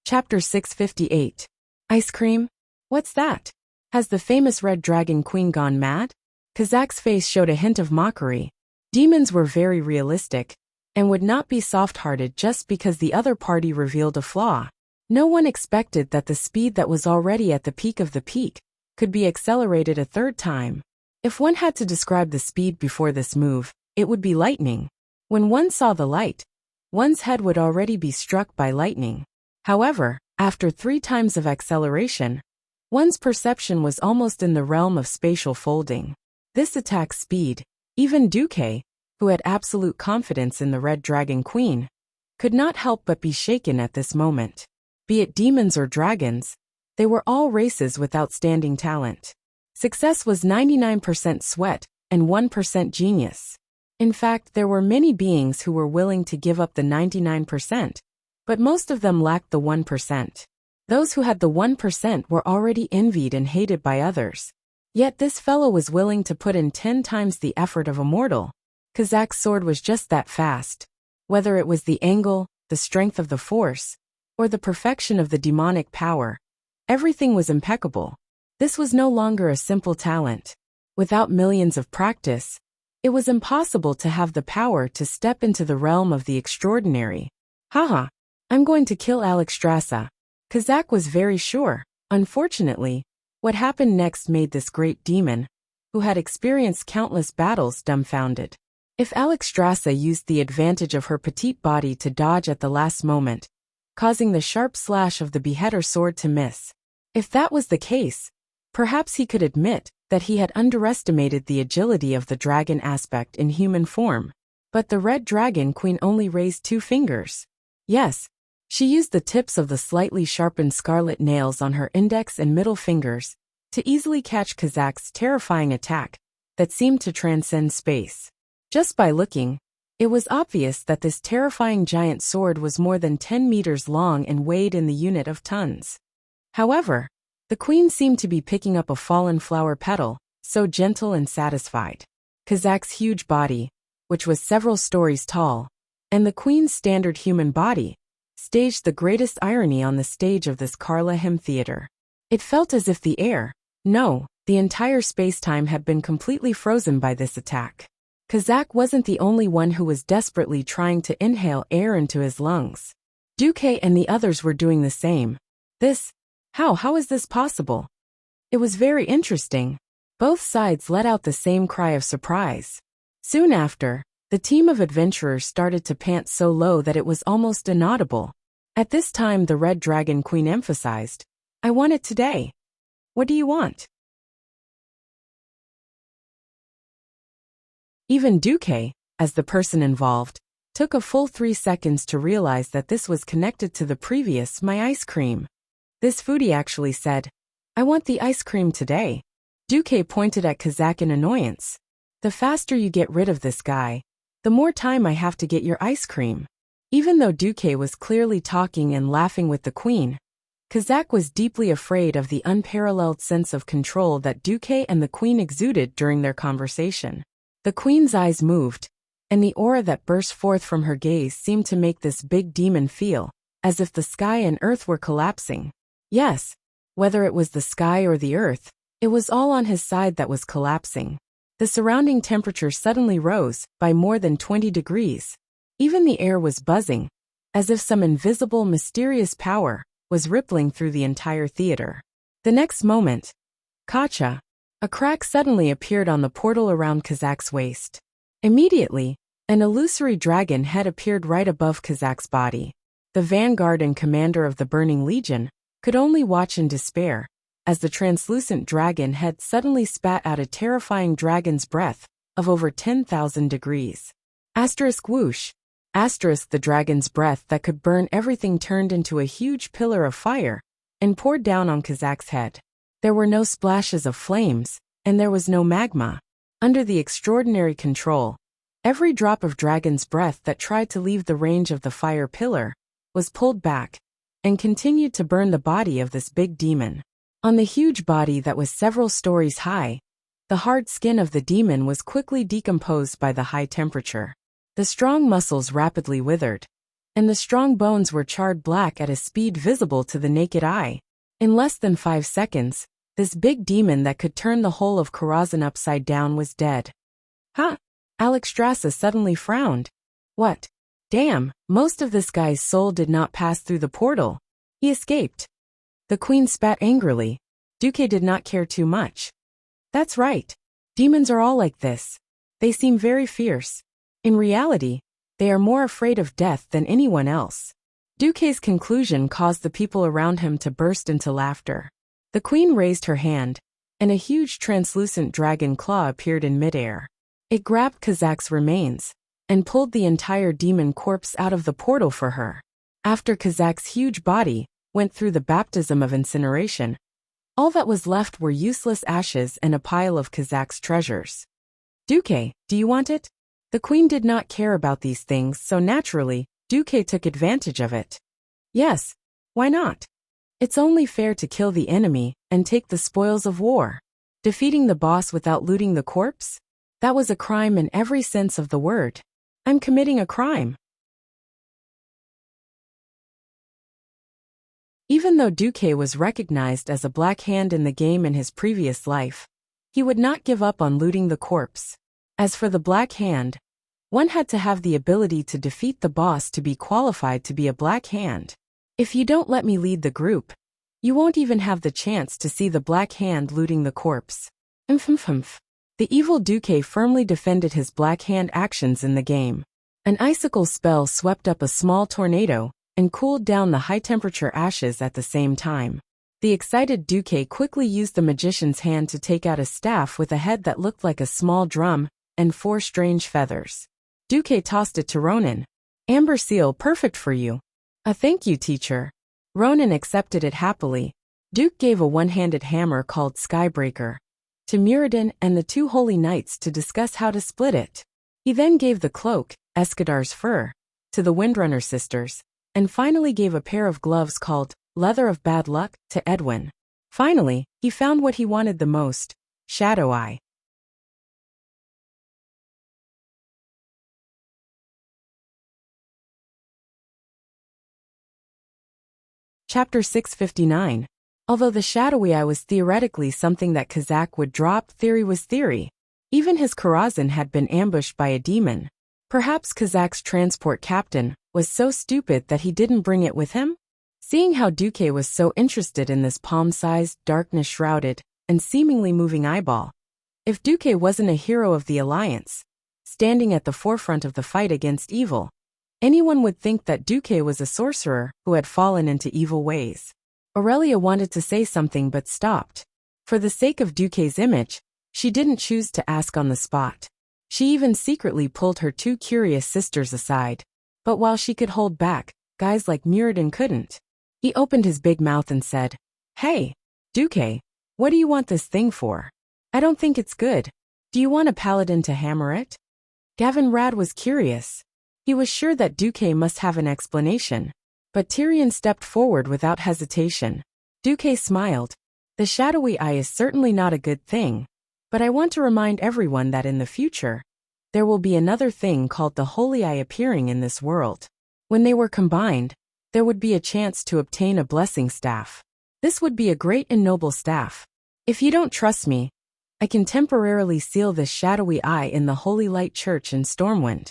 A: Chapter 658. Ice cream? What's that? Has the famous Red Dragon Queen gone mad? Kazak's face showed a hint of mockery. Demons were very realistic, and would not be soft-hearted just because the other party revealed a flaw. No one expected that the speed that was already at the peak of the peak could be accelerated a third time. If one had to describe the speed before this move, it would be lightning. When one saw the light, one's head would already be struck by lightning. However, after 3 times of acceleration, one's perception was almost in the realm of spatial folding. This attack speed, even Duque, who had absolute confidence in the Red Dragon Queen, could not help but be shaken at this moment. Be it demons or dragons, they were all races with outstanding talent. Success was 99% sweat and 1% genius. In fact, there were many beings who were willing to give up the 99%, but most of them lacked the 1%. Those who had the 1% were already envied and hated by others. Yet this fellow was willing to put in 10 times the effort of a mortal. Kazak's sword was just that fast. Whether it was the angle, the strength of the force, or the perfection of the demonic power, everything was impeccable. This was no longer a simple talent. Without millions of practice, it was impossible to have the power to step into the realm of the extraordinary. Haha, I'm going to kill Alexstrasza. Kazak was very sure. Unfortunately, what happened next made this great demon, who had experienced countless battles, dumbfounded. If Alexstrasza used the advantage of her petite body to dodge at the last moment, causing the sharp slash of the beheader sword to miss. If that was the case, perhaps he could admit that he had underestimated the agility of the dragon aspect in human form. But the Red Dragon Queen only raised 2 fingers. Yes, she used the tips of the slightly sharpened scarlet nails on her index and middle fingers to easily catch Kazak's terrifying attack that seemed to transcend space. Just by looking, it was obvious that this terrifying giant sword was more than 10 meters long and weighed in the unit of tons. However, the queen seemed to be picking up a fallen flower petal, so gentle and satisfied. Kazak's huge body, which was several stories tall, and the queen's standard human body, staged the greatest irony on the stage of this Karla hymn theater. It felt as if the air, no, the entire space-time had been completely frozen by this attack. Kazak wasn't the only one who was desperately trying to inhale air into his lungs. Duque and the others were doing the same. How is this possible? It was very interesting. Both sides let out the same cry of surprise. Soon after, the team of adventurers started to pant so low that it was almost inaudible. At this time the Red Dragon Queen emphasized, "I want it today. What do you want?" Even Duque, as the person involved, took a full 3 seconds to realize that this was connected to the previous "my ice cream." This foodie actually said, "I want the ice cream today." Duque pointed at Kazak in annoyance. "The faster you get rid of this guy, the more time I have to get your ice cream." Even though Duque was clearly talking and laughing with the queen, Kazak was deeply afraid of the unparalleled sense of control that Duque and the queen exuded during their conversation. The queen's eyes moved, and the aura that burst forth from her gaze seemed to make this big demon feel as if the sky and earth were collapsing. Yes, whether it was the sky or the earth, it was all on his side that was collapsing. The surrounding temperature suddenly rose by more than 20 degrees. Even the air was buzzing, as if some invisible, mysterious power was rippling through the entire theater. The next moment, Kacha, a crack suddenly appeared on the portal around Kazak's waist. Immediately, an illusory dragon head appeared right above Kazak's body. The vanguard and commander of the Burning Legion could only watch in despair, as the translucent dragon head suddenly spat out a terrifying dragon's breath of over 10,000 degrees. Asterisk whoosh. Asterisk the dragon's breath that could burn everything turned into a huge pillar of fire and poured down on Kazak's head. There were no splashes of flames, and there was no magma. Under the extraordinary control, every drop of dragon's breath that tried to leave the range of the fire pillar was pulled back and continued to burn the body of this big demon. On the huge body that was several stories high, The hard skin of the demon was quickly decomposed by the high temperature. The strong muscles rapidly withered, and the strong bones were charred black at a speed visible to the naked eye. In less than 5 seconds, this big demon that could turn the whole of Karazhan upside down was dead. Huh? Alexstrasza suddenly frowned. What? Damn, most of this guy's soul did not pass through the portal. He escaped. The queen spat angrily. Duque did not care too much. That's right. Demons are all like this. They seem very fierce. In reality, they are more afraid of death than anyone else. Duque's conclusion caused the people around him to burst into laughter. The queen raised her hand, and a huge translucent dragon claw appeared in midair. It grabbed Kazak's remains, and pulled the entire demon corpse out of the portal for her. After Kazak's huge body went through the baptism of incineration, all that was left were useless ashes and a pile of Kazak's treasures. Duque, do you want it? The queen did not care about these things, so naturally, Duque took advantage of it. Yes, why not? It's only fair to kill the enemy and take the spoils of war. Defeating the boss without looting the corpse? That was a crime in every sense of the word. I'm committing a crime. Even though Duque was recognized as a black hand in the game in his previous life, he would not give up on looting the corpse. As for the black hand, one had to have the ability to defeat the boss to be qualified to be a black hand. If you don't let me lead the group, you won't even have the chance to see the black hand looting the corpse. The evil Duque firmly defended his black hand actions in the game. An icicle spell swept up a small tornado and cooled down the high-temperature ashes at the same time. The excited Duque quickly used the magician's hand to take out a staff with a head that looked like a small drum and 4 strange feathers. Duque tossed it to Ronan. Amber seal, perfect for you. A thank you, teacher. Ronan accepted it happily. Duke gave a one-handed hammer called Skybreaker to Muradin and the 2 holy knights to discuss how to split it. He then gave the cloak, Escadar's fur, to the Windrunner sisters, and finally gave a pair of gloves called Leather of Bad Luck to Edwin. Finally, he found what he wanted the most, Shadow Eye. Chapter 659. Although the shadowy eye was theoretically something that Kazak would drop, theory was theory. Even his Karazhan had been ambushed by a demon. Perhaps Kazak's transport captain was so stupid that he didn't bring it with him? Seeing how Duque was so interested in this palm-sized, darkness-shrouded, and seemingly moving eyeball. If Duque wasn't a hero of the Alliance, standing at the forefront of the fight against evil, anyone would think that Duque was a sorcerer who had fallen into evil ways. Aurelia wanted to say something but stopped. For the sake of Duque's image, she didn't choose to ask on the spot. She even secretly pulled her 2 curious sisters aside. But while she could hold back, guys like Muradin couldn't. He opened his big mouth and said, "Hey, Duque, what do you want this thing for? I don't think it's good. Do you want a paladin to hammer it?" Gavin Rad was curious. He was sure that Duque must have an explanation. But Tyrion stepped forward without hesitation. Duque smiled. The shadowy eye is certainly not a good thing, but I want to remind everyone that in the future, there will be another thing called the Holy Eye appearing in this world. When they were combined, there would be a chance to obtain a blessing staff. This would be a great and noble staff. If you don't trust me, I can temporarily seal this shadowy eye in the Holy Light Church in Stormwind.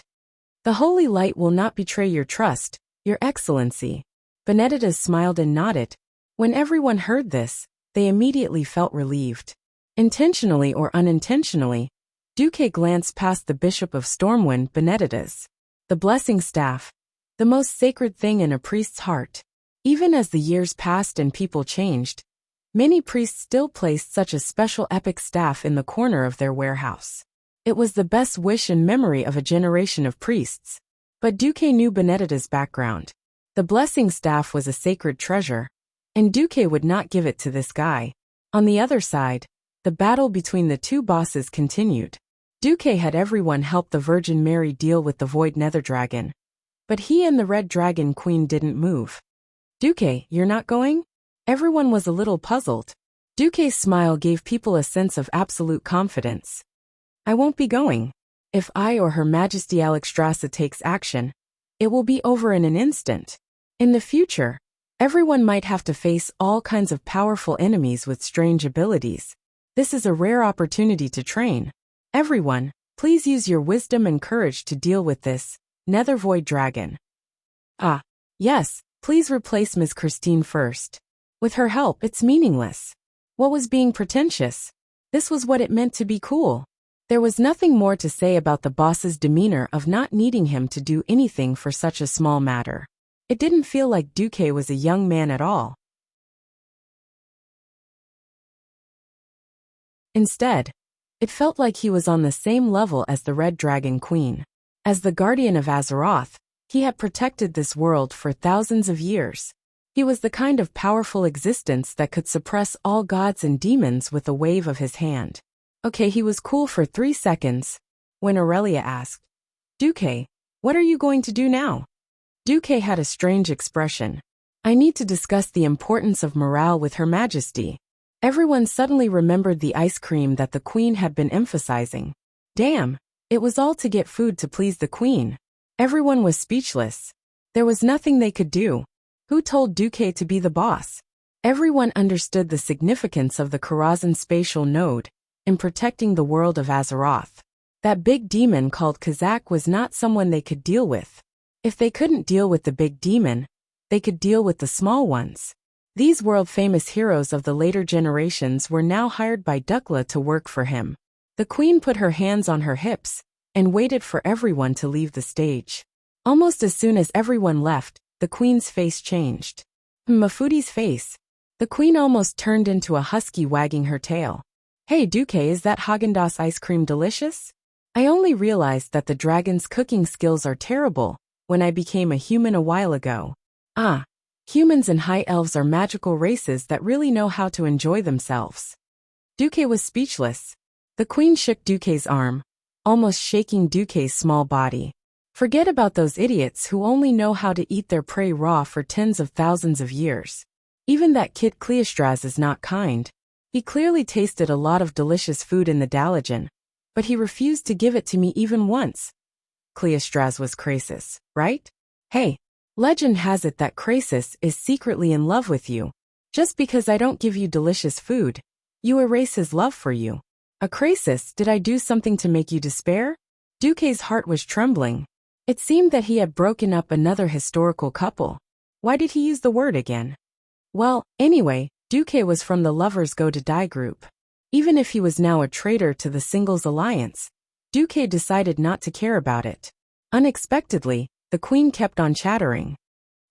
A: The Holy Light will not betray your trust, Your Excellency. Benedetta smiled and nodded. When everyone heard this, they immediately felt relieved. Intentionally or unintentionally, Duque glanced past the Bishop of Stormwind, Benedetta's. The blessing staff, the most sacred thing in a priest's heart. Even as the years passed and people changed, many priests still placed such a special epic staff in the corner of their warehouse. It was the best wish and memory of a generation of priests. But Duque knew Benedetta's background. The blessing staff was a sacred treasure, and Duque would not give it to this guy. On the other side, the battle between the 2 bosses continued. Duque had everyone help the Virgin Mary deal with the Void Nether Dragon. But he and the Red Dragon Queen didn't move. Duque, you're not going? Everyone was a little puzzled. Duque's smile gave people a sense of absolute confidence. I won't be going. If I or Her Majesty Alexstrasza takes action, it will be over in an instant. In the future, everyone might have to face all kinds of powerful enemies with strange abilities. This is a rare opportunity to train. Everyone, please use your wisdom and courage to deal with this Nether Void Dragon. Ah, yes, please replace Ms. Christine first. With her help, it's meaningless. What was being pretentious? This was what it meant to be cool. There was nothing more to say about the boss's demeanor of not needing him to do anything for such a small matter. It didn't feel like Duque was a young man at all. Instead, it felt like he was on the same level as the Red Dragon Queen. As the guardian of Azeroth, he had protected this world for thousands of years. He was the kind of powerful existence that could suppress all gods and demons with a wave of his hand. Okay, he was cool for 3 seconds, when Aurelia asked, Duque, what are you going to do now? Duque had a strange expression. I need to discuss the importance of morale with Her Majesty. Everyone suddenly remembered the ice cream that the Queen had been emphasizing. Damn, it was all to get food to please the Queen. Everyone was speechless. There was nothing they could do. Who told Duque to be the boss? Everyone understood the significance of the Karazhan spatial node in protecting the world of Azeroth. That big demon called Kazak was not someone they could deal with. If they couldn't deal with the big demon, they could deal with the small ones. These world-famous heroes of the later generations were now hired by Dukla to work for him. The Queen put her hands on her hips and waited for everyone to leave the stage. Almost as soon as everyone left, the Queen's face changed. Mafudi's face. The Queen almost turned into a husky wagging her tail. Hey Duque, is that Haagen-Dazs ice cream delicious? I only realized that the dragon's cooking skills are terrible when I became a human a while ago. Ah, humans and high elves are magical races that really know how to enjoy themselves. Duque was speechless. The Queen shook Duque's arm, almost shaking Duque's small body. Forget about those idiots who only know how to eat their prey raw for tens of thousands of years. Even that kid Cleostras is not kind. He clearly tasted a lot of delicious food in the Dalagen, but he refused to give it to me even once. Cleostras was Krasis, right? Hey, legend has it that Krasis is secretly in love with you. Just because I don't give you delicious food, you erase his love for you. A Krasis, did I do something to make you despair? Duque's heart was trembling. It seemed that he had broken up another historical couple. Why did he use the word again? Well, anyway, Duque was from the Lovers Go to Die group. Even if he was now a traitor to the Singles Alliance, Duque decided not to care about it. Unexpectedly, the Queen kept on chattering.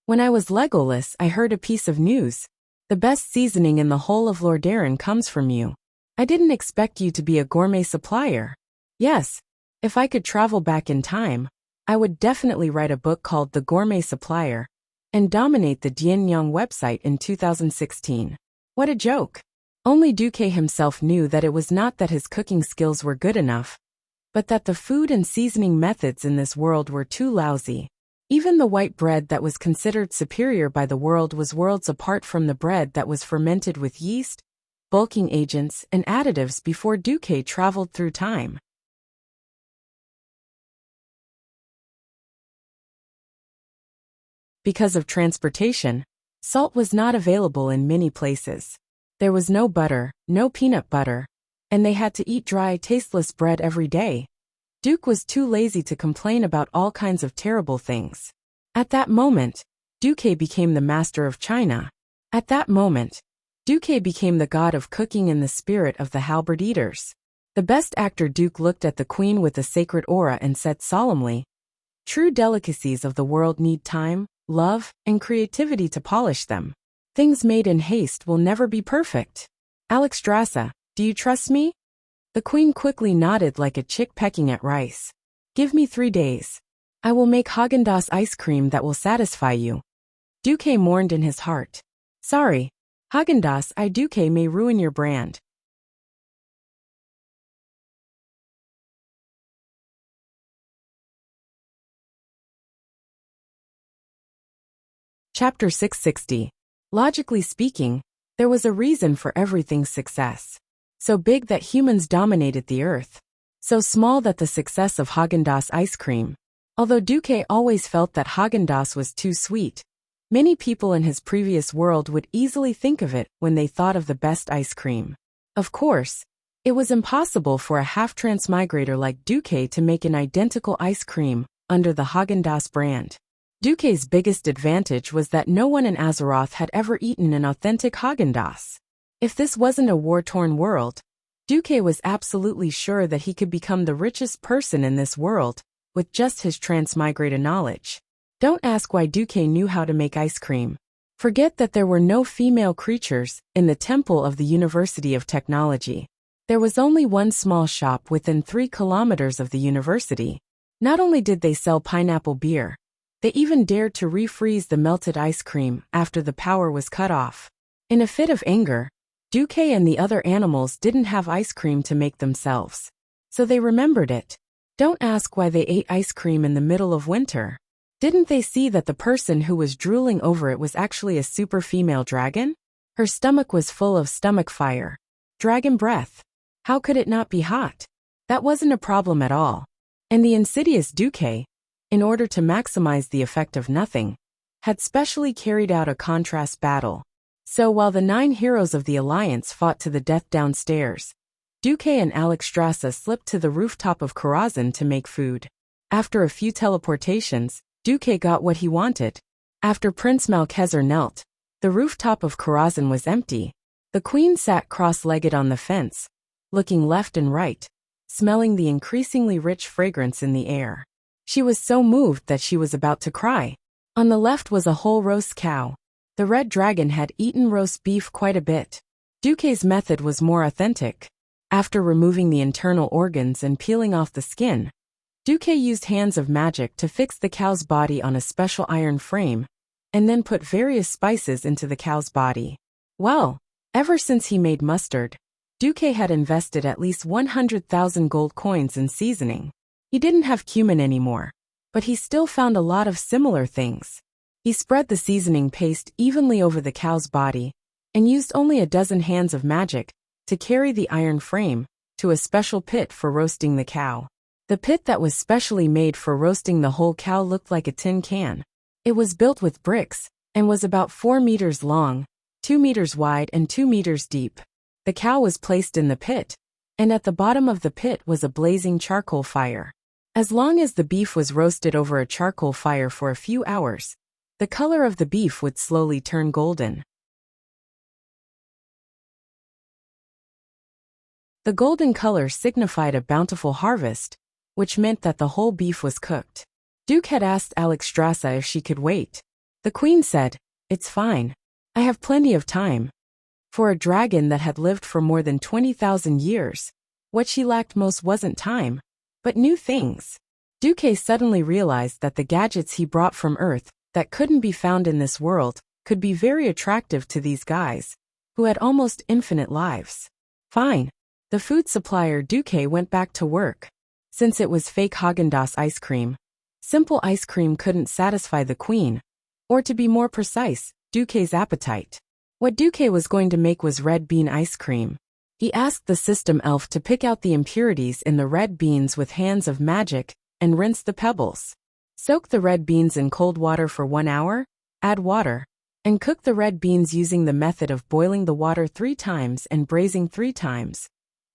A: When I was Legolas, I heard a piece of news. The best seasoning in the whole of Lordaeron comes from you. I didn't expect you to be a gourmet supplier. Yes, if I could travel back in time, I would definitely write a book called The Gourmet Supplier and dominate the Dianyang website in 2016. What a joke. Only Duque himself knew that it was not that his cooking skills were good enough, but that the food and seasoning methods in this world were too lousy. Even the white bread that was considered superior by the world was worlds apart from the bread that was fermented with yeast, bulking agents, and additives before Duque traveled through time. Because of transportation, salt was not available in many places. There was no butter, no peanut butter, and they had to eat dry, tasteless bread every day. Duke was too lazy to complain about all kinds of terrible things. At that moment, Duque became the master of China. At that moment, Duque became the god of cooking in the spirit of the halberd eaters. The best actor Duke looked at the Queen with a sacred aura and said solemnly, "True delicacies of the world need time, love, and creativity to polish them. Things made in haste will never be perfect. Alexstrasza, do you trust me?" The Queen quickly nodded like a chick pecking at rice. "Give me 3 days. I will make Haagen-Dazs ice cream that will satisfy you." Duque mourned in his heart. "Sorry, Haagen-Dazs I Duque may ruin your brand." Chapter 660. Logically speaking, There was a reason for everything's success. So big that humans dominated the earth. So small that the success of Haagen-Dazs ice cream. Although Duque always felt that Haagen-Dazs was too sweet, many people in his previous world would easily think of it when they thought of the best ice cream. Of course, it was impossible for a half-transmigrator like Duque to make an identical ice cream under the Haagen-Dazs brand. Duque's biggest advantage was that no one in Azeroth had ever eaten an authentic Haagen-Dazs. If this wasn't a war-torn world, Duque was absolutely sure that he could become the richest person in this world with just his transmigrator knowledge. Don't ask why Duque knew how to make ice cream. Forget that there were no female creatures in the temple of the University of Technology. There was only one small shop within 3 kilometers of the university. Not only did they sell pineapple beer, they even dared to refreeze the melted ice cream after the power was cut off. In a fit of anger, Duque and the other animals didn't have ice cream to make themselves. So they remembered it. Don't ask why they ate ice cream in the middle of winter. Didn't they see that the person who was drooling over it was actually a super female dragon? Her stomach was full of stomach fire. Dragon breath. How could it not be hot? That wasn't a problem at all. And the insidious Duque, in order to maximize the effect of nothing, had specially carried out a contrast battle. So while the 9 heroes of the Alliance fought to the death downstairs, Duque and Alexstrasza slipped to the rooftop of Karazhan to make food. After a few teleportations, Duque got what he wanted. After Prince Malchezer knelt, the rooftop of Karazhan was empty. The queen sat cross-legged on the fence, looking left and right, smelling the increasingly rich fragrance in the air. She was so moved that she was about to cry. On the left was a whole roast cow. The red dragon had eaten roast beef quite a bit. Duque's method was more authentic. After removing the internal organs and peeling off the skin, Duque used hands of magic to fix the cow's body on a special iron frame, and then put various spices into the cow's body. Well, ever since he made mustard, Duque had invested at least 100,000 gold coins in seasoning. He didn't have cumin anymore, but he still found a lot of similar things. He spread the seasoning paste evenly over the cow's body, and used only a dozen hands of magic to carry the iron frame to a special pit for roasting the cow. The pit that was specially made for roasting the whole cow looked like a tin can. It was built with bricks, and was about 4 meters long, 2 meters wide and 2 meters deep. The cow was placed in the pit, and at the bottom of the pit was a blazing charcoal fire. As long as the beef was roasted over a charcoal fire for a few hours, the color of the beef would slowly turn golden. The golden color signified a bountiful harvest, which meant that the whole beef was cooked. Duque had asked Alexstrasza if she could wait. The queen said, "It's fine. I have plenty of time." For a dragon that had lived for more than 20,000 years, what she lacked most wasn't time, but new things. Duque suddenly realized that the gadgets he brought from Earth that couldn't be found in this world could be very attractive to these guys, who had almost infinite lives. Fine. The food supplier Duque went back to work. Since it was fake Haagen-Dazs ice cream, simple ice cream couldn't satisfy the queen, or to be more precise, Duque's appetite. What Duque was going to make was red bean ice cream. He asked the system elf to pick out the impurities in the red beans with hands of magic and rinse the pebbles. Soak the red beans in cold water for 1 hour, add water, and cook the red beans using the method of boiling the water 3 times and braising 3 times.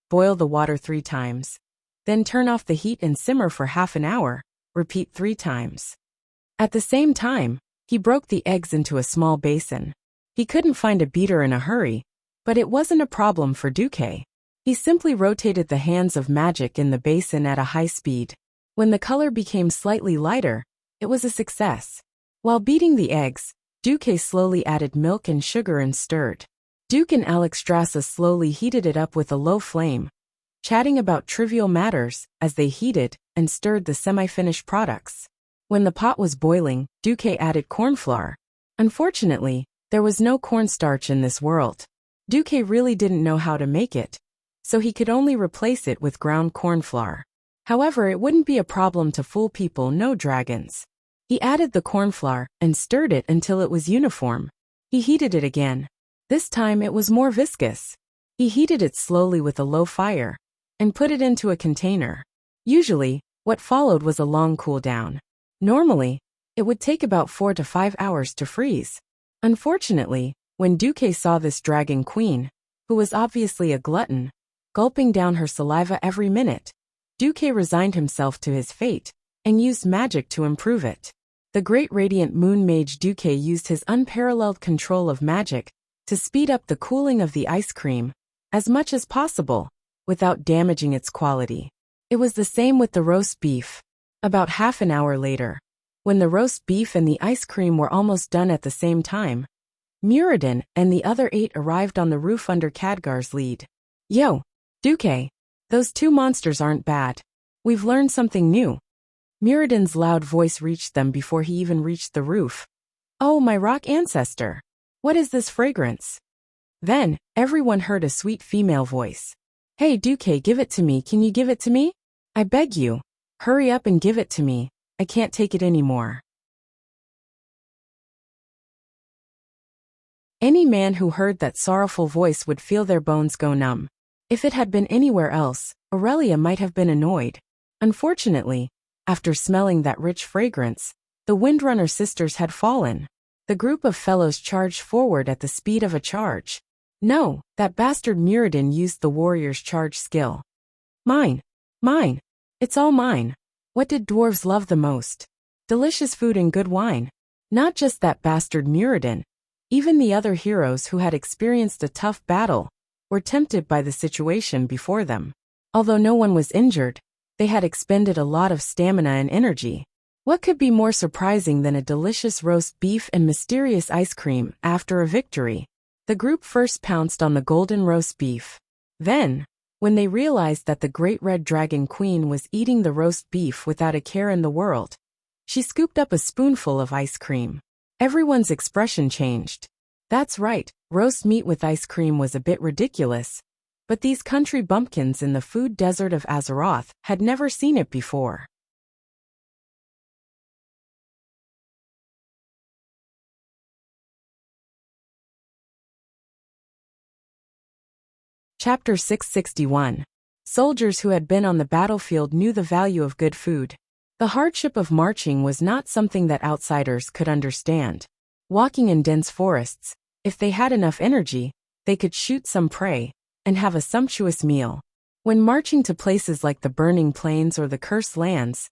A: Boil the water 3 times. Then turn off the heat and simmer for half an hour, repeat 3 times. At the same time, he broke the eggs into a small basin. He couldn't find a beater in a hurry, but it wasn't a problem for Duque. He simply rotated the hands of magic in the basin at a high speed. When the color became slightly lighter, it was a success. While beating the eggs, Duque slowly added milk and sugar and stirred. Duque and Alexstrasza slowly heated it up with a low flame, chatting about trivial matters as they heated and stirred the semi-finished products. When the pot was boiling, Duque added corn flour. Unfortunately, there was no cornstarch in this world. Duque really didn't know how to make it, so he could only replace it with ground corn flour. However, it wouldn't be a problem to fool people, no dragons. He added the corn flour and stirred it until it was uniform. He heated it again. This time it was more viscous. He heated it slowly with a low fire and put it into a container. Usually, what followed was a long cool down. Normally, it would take about 4 to 5 hours to freeze. Unfortunately, when Duque saw this dragon queen, who was obviously a glutton, gulping down her saliva every minute, Duque resigned himself to his fate and used magic to improve it. The great radiant moon mage Duque used his unparalleled control of magic to speed up the cooling of the ice cream as much as possible without damaging its quality. It was the same with the roast beef. About half an hour later, when the roast beef and the ice cream were almost done at the same time, Muradin and the other 8 arrived on the roof under Khadgar's lead. Yo, Duque, those 2 monsters aren't bad. We've learned something new. Muradin's loud voice reached them before he even reached the roof. Oh, my rock ancestor! What is this fragrance? Then, everyone heard a sweet female voice. Hey Duque, give it to me, can you give it to me? I beg you. Hurry up and give it to me, I can't take it anymore. Any man who heard that sorrowful voice would feel their bones go numb. If it had been anywhere else, Aurelia might have been annoyed. Unfortunately, after smelling that rich fragrance, the Windrunner sisters had fallen. The group of fellows charged forward at the speed of a charge. No, that bastard Muradin used the warrior's charge skill. Mine. Mine. It's all mine. What did dwarves love the most? Delicious food and good wine. Not just that bastard Muradin. Even the other heroes who had experienced a tough battle were tempted by the situation before them. Although no one was injured, they had expended a lot of stamina and energy. What could be more surprising than a delicious roast beef and mysterious ice cream after a victory? The group first pounced on the golden roast beef. Then, when they realized that the great red dragon queen was eating the roast beef without a care in the world, she scooped up a spoonful of ice cream. Everyone's expression changed. That's right, roast meat with ice cream was a bit ridiculous, but these country bumpkins in the food desert of Azeroth had never seen it before. Chapter 661. Soldiers who had been on the battlefield knew the value of good food. The hardship of marching was not something that outsiders could understand. Walking in dense forests, if they had enough energy, they could shoot some prey and have a sumptuous meal. When marching to places like the Burning Plains or the Cursed Lands,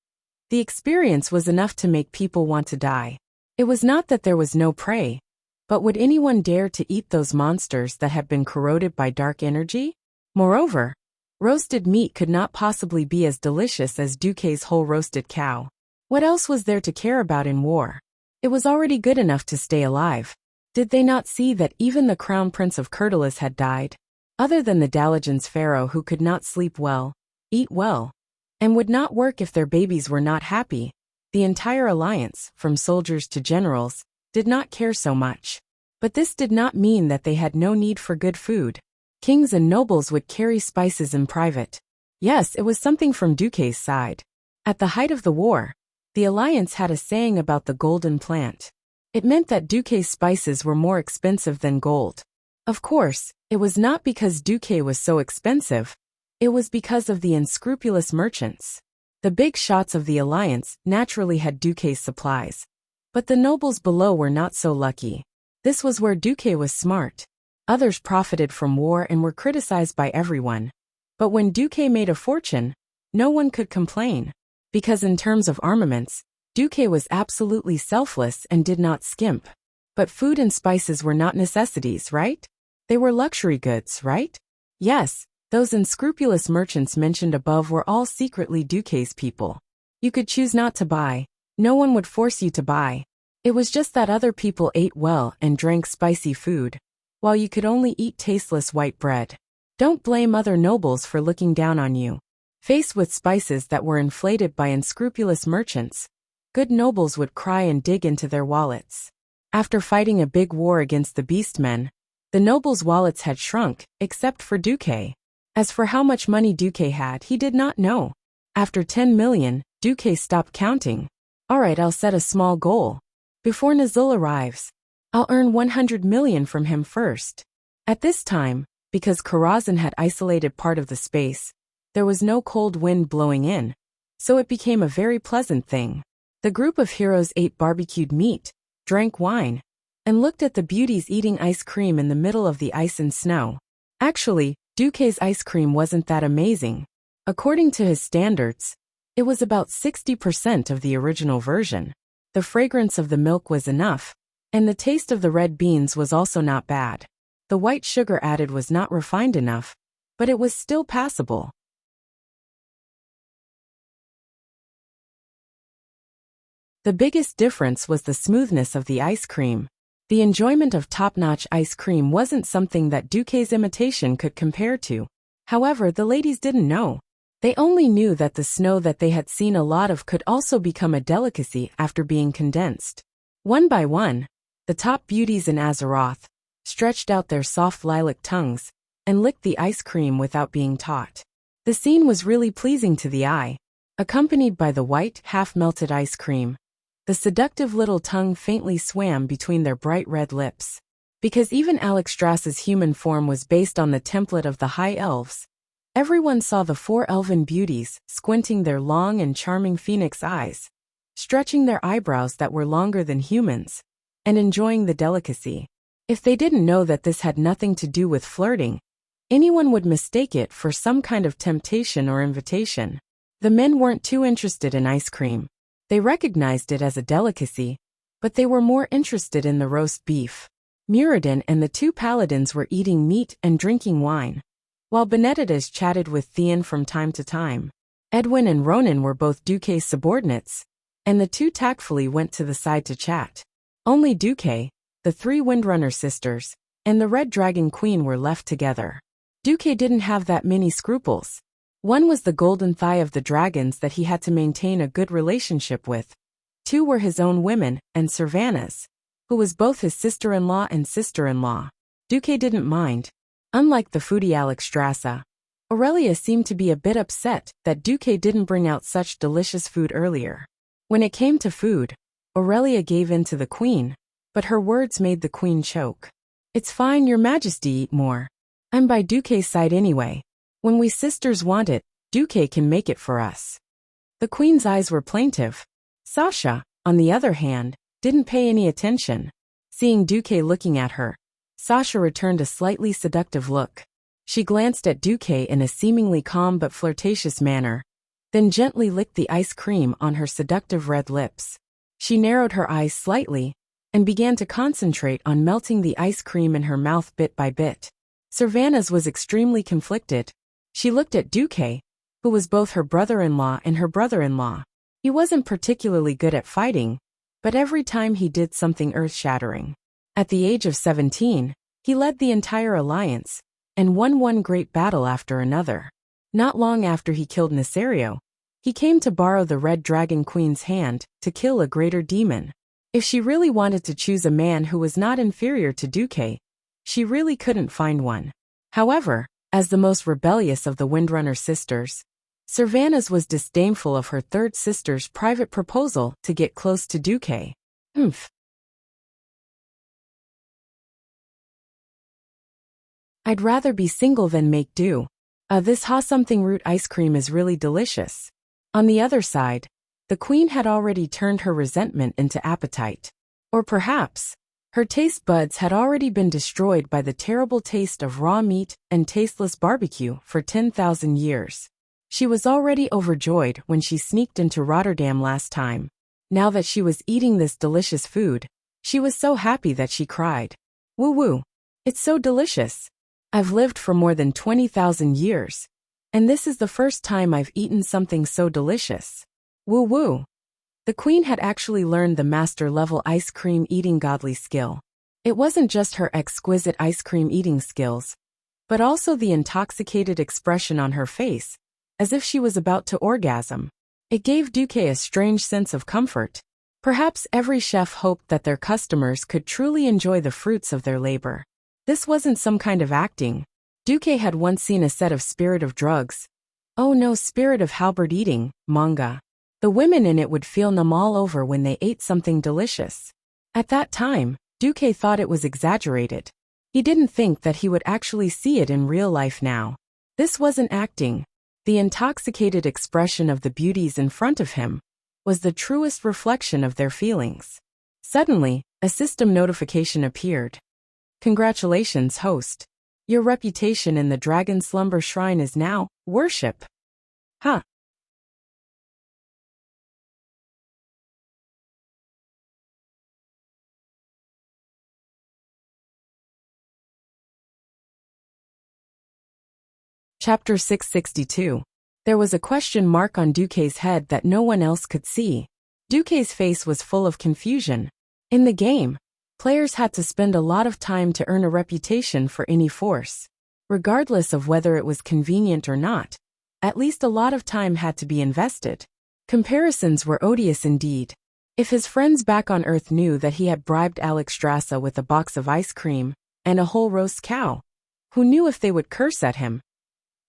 A: the experience was enough to make people want to die. It was not that there was no prey, but would anyone dare to eat those monsters that had been corroded by dark energy? Moreover, roasted meat could not possibly be as delicious as Duque's whole roasted cow. What else was there to care about in war? It was already good enough to stay alive. Did they not see that even the crown prince of Kurtalis had died? Other than the Dalajan's pharaoh who could not sleep well, eat well, and would not work if their babies were not happy, the entire alliance, from soldiers to generals, did not care so much. But this did not mean that they had no need for good food. Kings and nobles would carry spices in private. Yes, it was something from Duque's side. At the height of the war, the alliance had a saying about the golden plant. It meant that Duque's spices were more expensive than gold. Of course, it was not because Duque was so expensive. It was because of the unscrupulous merchants. The big shots of the alliance naturally had Duque's supplies. But the nobles below were not so lucky. This was where Duque was smart. Others profited from war and were criticized by everyone. But when Duque made a fortune, no one could complain. Because in terms of armaments, Duque was absolutely selfless and did not skimp. But food and spices were not necessities, right? They were luxury goods, right? Yes, those unscrupulous merchants mentioned above were all secretly Duque's people. You could choose not to buy. No one would force you to buy. It was just that other people ate well and drank spicy food, while you could only eat tasteless white bread. Don't blame other nobles for looking down on you. Faced with spices that were inflated by unscrupulous merchants, good nobles would cry and dig into their wallets. After fighting a big war against the beastmen, the nobles' wallets had shrunk, except for Duque. As for how much money Duque had, he did not know. After 10 million, Duque stopped counting. Alright, I'll set a small goal. Before Nazul arrives, I'll earn 100 million from him first. At this time, because Karazhan had isolated part of the space, there was no cold wind blowing in, so it became a very pleasant thing. The group of heroes ate barbecued meat, drank wine, and looked at the beauties eating ice cream in the middle of the ice and snow. Actually, Duque's ice cream wasn't that amazing. According to his standards, it was about 60% of the original version. The fragrance of the milk was enough, and the taste of the red beans was also not bad. The white sugar added was not refined enough, but it was still passable. The biggest difference was the smoothness of the ice cream. The enjoyment of top-notch ice cream wasn't something that Duque's imitation could compare to. However, the ladies didn't know. They only knew that the snow that they had seen a lot of could also become a delicacy after being condensed. One by one, the top beauties in Azeroth stretched out their soft lilac tongues and licked the ice cream without being taught. The scene was really pleasing to the eye, accompanied by the white, half-melted ice cream. The seductive little tongue faintly swam between their bright red lips. Because even Alexstrasza's human form was based on the template of the High Elves, everyone saw the four elven beauties squinting their long and charming phoenix eyes, stretching their eyebrows that were longer than humans, and enjoying the delicacy. If they didn't know that this had nothing to do with flirting, anyone would mistake it for some kind of temptation or invitation. The men weren't too interested in ice cream. They recognized it as a delicacy, but they were more interested in the roast beef. Muradin and the two paladins were eating meat and drinking wine, while Benedictus chatted with Theon from time to time. Edwin and Ronan were both Duque's subordinates, and the two tactfully went to the side to chat. Only Duque, the three Windrunner sisters, and the Red Dragon Queen were left together. Duque didn't have that many scruples. One was the golden thigh of the dragons that he had to maintain a good relationship with. Two were his own women, and Servanas, who was both his sister-in-law and sister-in-law. Duque didn't mind. Unlike the foodie Alexstrasza, Aurelia seemed to be a bit upset that Duque didn't bring out such delicious food earlier. When it came to food, Aurelia gave in to the queen, but her words made the queen choke. "It's fine, your majesty, eat more. I'm by Duque's side anyway. When we sisters want it, Duque can make it for us." The queen's eyes were plaintive. Sasha, on the other hand, didn't pay any attention. Seeing Duque looking at her, Sasha returned a slightly seductive look. She glanced at Duque in a seemingly calm but flirtatious manner, then gently licked the ice cream on her seductive red lips. She narrowed her eyes slightly and began to concentrate on melting the ice cream in her mouth bit by bit. Servanas was extremely conflicted. She looked at Duque, who was both her brother-in-law and her brother-in-law. He wasn't particularly good at fighting, but every time he did something earth-shattering. At the age of 17, he led the entire alliance and won one great battle after another. Not long after he killed Nesario, he came to borrow the Red Dragon Queen's hand to kill a greater demon. If she really wanted to choose a man who was not inferior to Duque, she really couldn't find one. However, as the most rebellious of the Windrunner sisters, Servanas was disdainful of her third sister's private proposal to get close to Duque. I'd rather be single than make do. This ha something root ice cream is really delicious. On the other side, the queen had already turned her resentment into appetite. Or perhaps, her taste buds had already been destroyed by the terrible taste of raw meat and tasteless barbecue for 10,000 years. She was already overjoyed when she sneaked into Rotterdam last time. Now that she was eating this delicious food, she was so happy that she cried. "Woo-woo! It's so delicious! I've lived for more than 20,000 years, and this is the first time I've eaten something so delicious. Woo-woo!" The queen had actually learned the master-level ice cream eating godly skill. It wasn't just her exquisite ice cream eating skills, but also the intoxicated expression on her face, as if she was about to orgasm. It gave Duque a strange sense of comfort. Perhaps every chef hoped that their customers could truly enjoy the fruits of their labor. This wasn't some kind of acting. Duque had once seen a set of Spirit of Drugs. Oh no, Spirit of Halberd Eating manga. The women in it would feel numb all over when they ate something delicious. At that time, Duque thought it was exaggerated. He didn't think that he would actually see it in real life now. This wasn't acting. The intoxicated expression of the beauties in front of him was the truest reflection of their feelings. Suddenly, a system notification appeared. Congratulations, host. Your reputation in the Dragon Slumber Shrine is now worship. Huh. Chapter 662. There was a question mark on Duque's head that no one else could see. Duque's face was full of confusion. In the game, players had to spend a lot of time to earn a reputation for any force. Regardless of whether it was convenient or not, at least a lot of time had to be invested. Comparisons were odious indeed. If his friends back on Earth knew that he had bribed Alexstrasza with a box of ice cream and a whole roast cow, who knew if they would curse at him?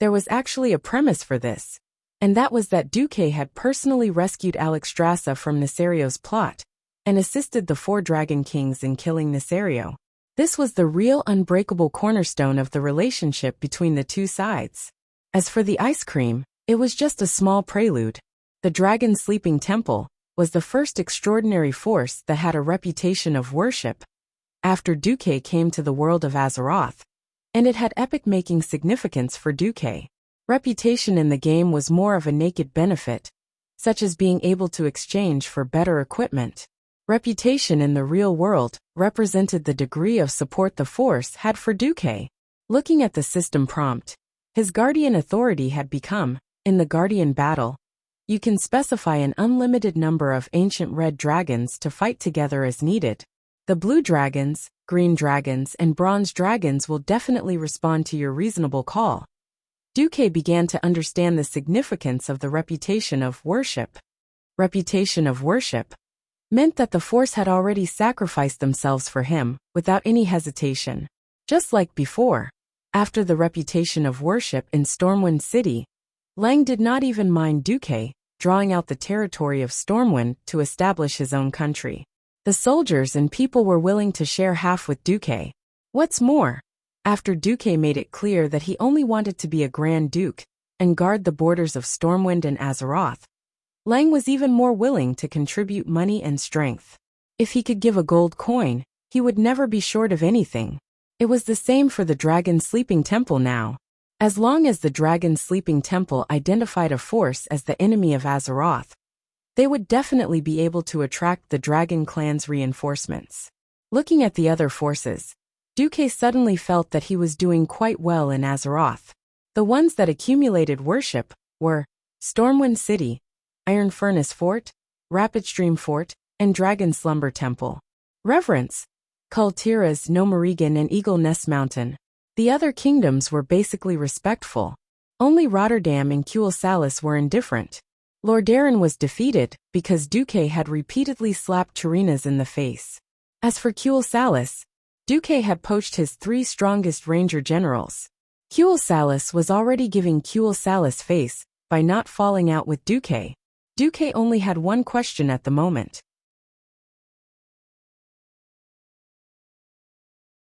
A: There was actually a premise for this, and that was that Duque had personally rescued Alexstrasza from Nesario's plot and assisted the 4 Dragon Kings in killing Nesario. This was the real unbreakable cornerstone of the relationship between the two sides. As for the ice cream, it was just a small prelude. The Dragon Sleeping Temple was the first extraordinary force that had a reputation of worship after Duque came to the world of Azeroth, and it had epic-making significance for Duque. Reputation in the game was more of a naked benefit, such as being able to exchange for better equipment. Reputation in the real world represented the degree of support the Force had for Duque. Looking at the system prompt, his Guardian authority had become, in the Guardian battle, you can specify an unlimited number of ancient red dragons to fight together as needed. The blue dragons, green dragons, and bronze dragons will definitely respond to your reasonable call. Duque began to understand the significance of the reputation of worship. Reputation of worship meant that the Force had already sacrificed themselves for him, without any hesitation. Just like before, after the reputation of worship in Stormwind City, Lang did not even mind Duque drawing out the territory of Stormwind to establish his own country. The soldiers and people were willing to share half with Duque. What's more, after Duque made it clear that he only wanted to be a Grand Duke and guard the borders of Stormwind and Azeroth, Lang was even more willing to contribute money and strength. If he could give a gold coin, he would never be short of anything. It was the same for the Dragon Sleeping Temple now. As long as the Dragon Sleeping Temple identified a force as the enemy of Azeroth, they would definitely be able to attract the Dragon Clan's reinforcements. Looking at the other forces, Duque suddenly felt that he was doing quite well in Azeroth. The ones that accumulated worship were Stormwind City, Iron Furnace Fort, Rapid Stream Fort, and Dragon Slumber Temple. Reverence, Kultiras, Nomorigan, and Eagle Nest Mountain. The other kingdoms were basically respectful. Only Rotterdam and Kuel-Salis were indifferent. Lordaeron was defeated because Duque had repeatedly slapped Turinas in the face. As for Kuel-Salis, Duque had poached his 3 strongest ranger generals. Kuel-Salis was already giving Kuel-Salis face by not falling out with Duque. Duque only had one question at the moment.